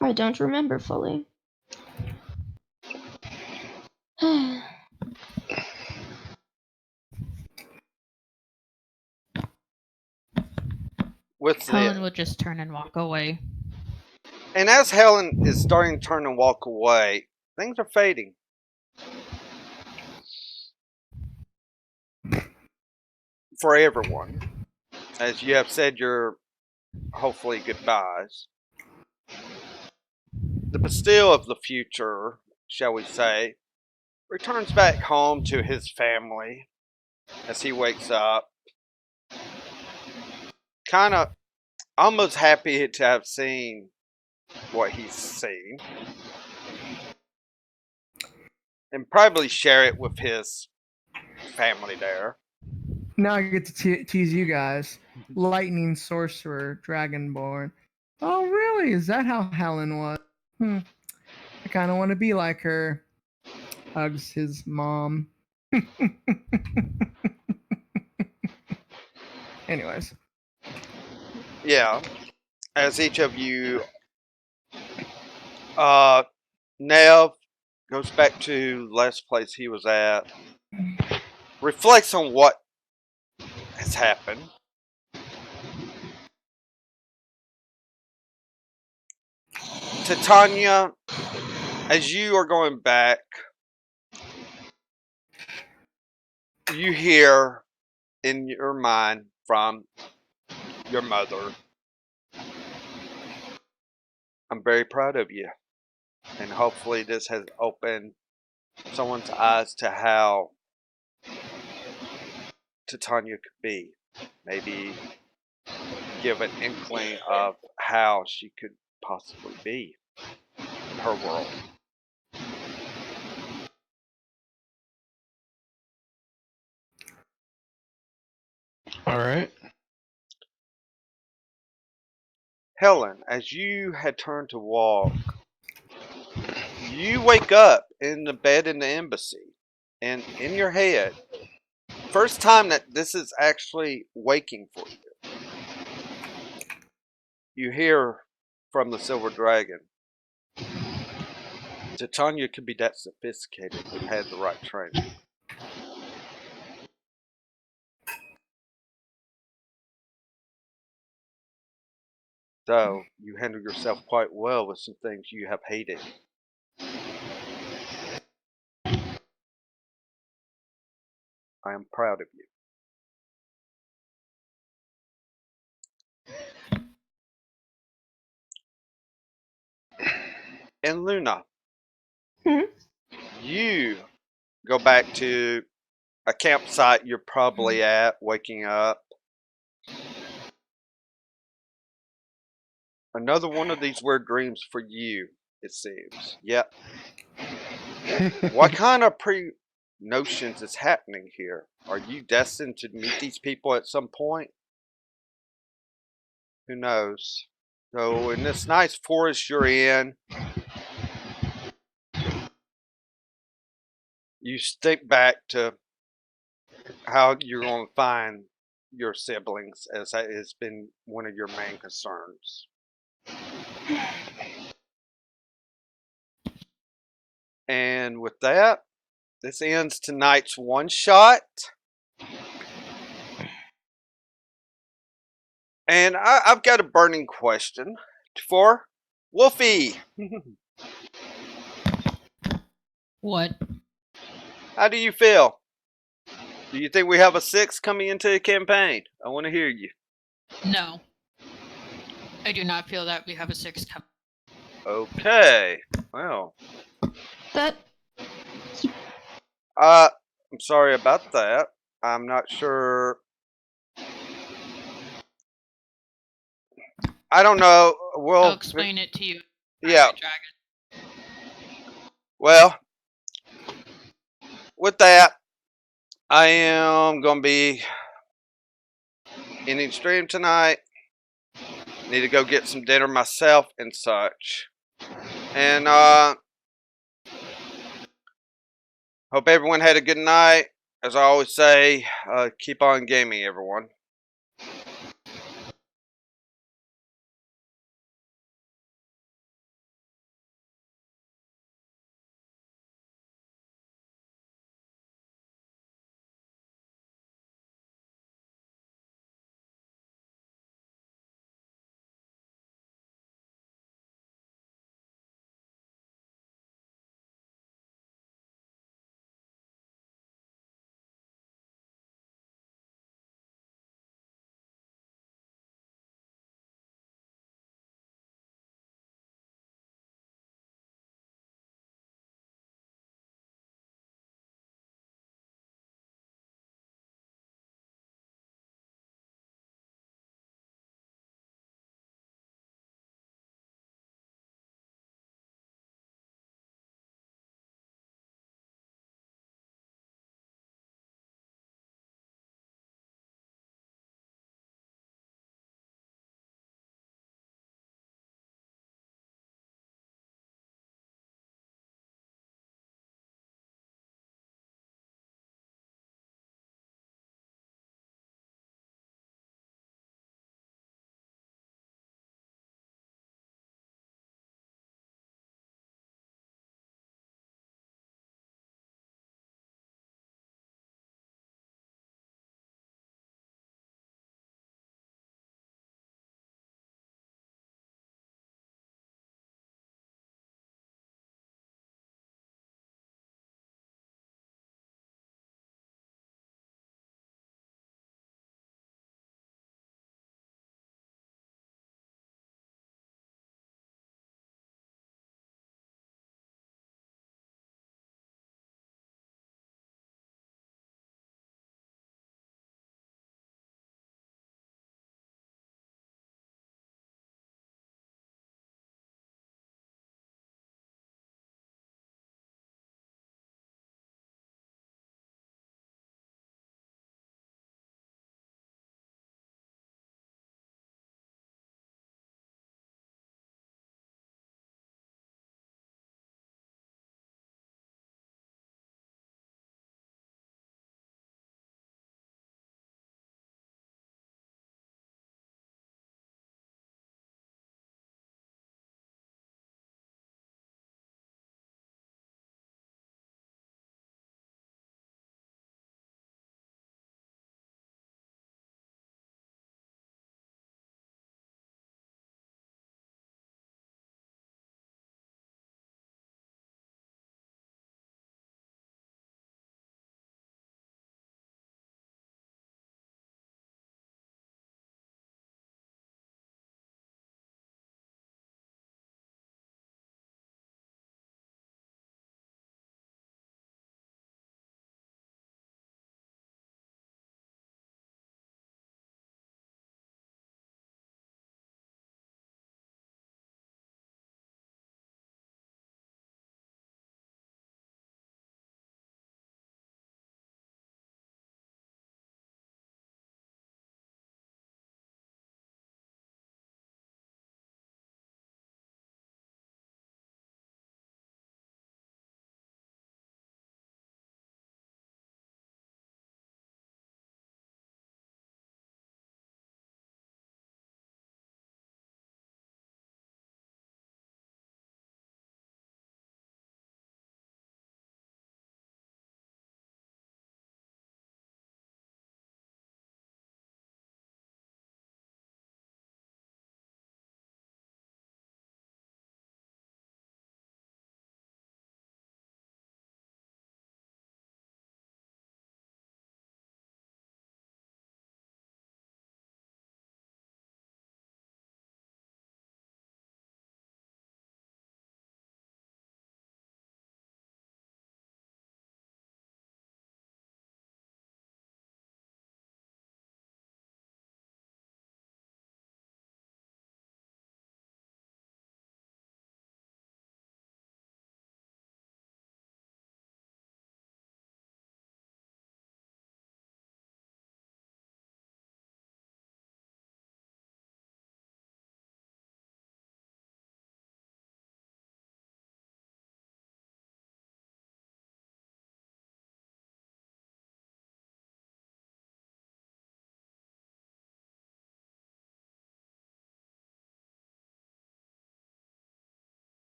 I don't remember fully. With Helen the will just turn and walk away. and as Helen is starting to turn and walk away, things are fading. For everyone, as you have said your hopefully goodbyes. The Bastille of the future, shall we say, returns back home to his family as he wakes up. Kind of almost happy to have seen what he's seen. And probably share it with his family there. Now I get to tease you guys. Lightning sorcerer, dragonborn. Oh, really? Is that how Helen was? I kind of want to be like her. Hugs his mom. Anyways. Yeah. As each of you, Nev goes back to the last place he was at, reflects on what has happened. Titania, as you are going back, you hear in your mind from your mother, I'm very proud of you. And hopefully this has opened someone's eyes to how Titania could be. Maybe give an inkling of how she could possibly be in her world. Alright. Helen, as you had turned to walk, you wake up in the bed in the embassy. And in your head, first time that this is actually waking for you, you hear from the Silver Dragon, Titania could be that sophisticated and had the right training. Though you handle yourself quite well with some things you have hated. I am proud of you. And Luna, you go back to a campsite you're probably at, waking up. Another one of these weird dreams for you, it seems. Yep. What kind of pre-notions is happening here? Are you destined to meet these people at some point? Who knows? So in this nice forest you're in, you think back to how you're going to find your siblings, as that has been one of your main concerns. And with that, this ends tonight's one shot. And I've got a burning question for Wolfie. What? How do you feel? Do you think we have a 6 coming into the campaign? I want to hear you. No. I do not feel that we have a 6 coming. Okay. Well, That I'm sorry about that. I'm not sure. I don't know. I'll Well, explain it to you. yeah. Dragon. Well, with that, I am gonna be ending stream tonight. Need to go get some dinner myself and such. And hope everyone had a good night. As I always say, keep on gaming, everyone.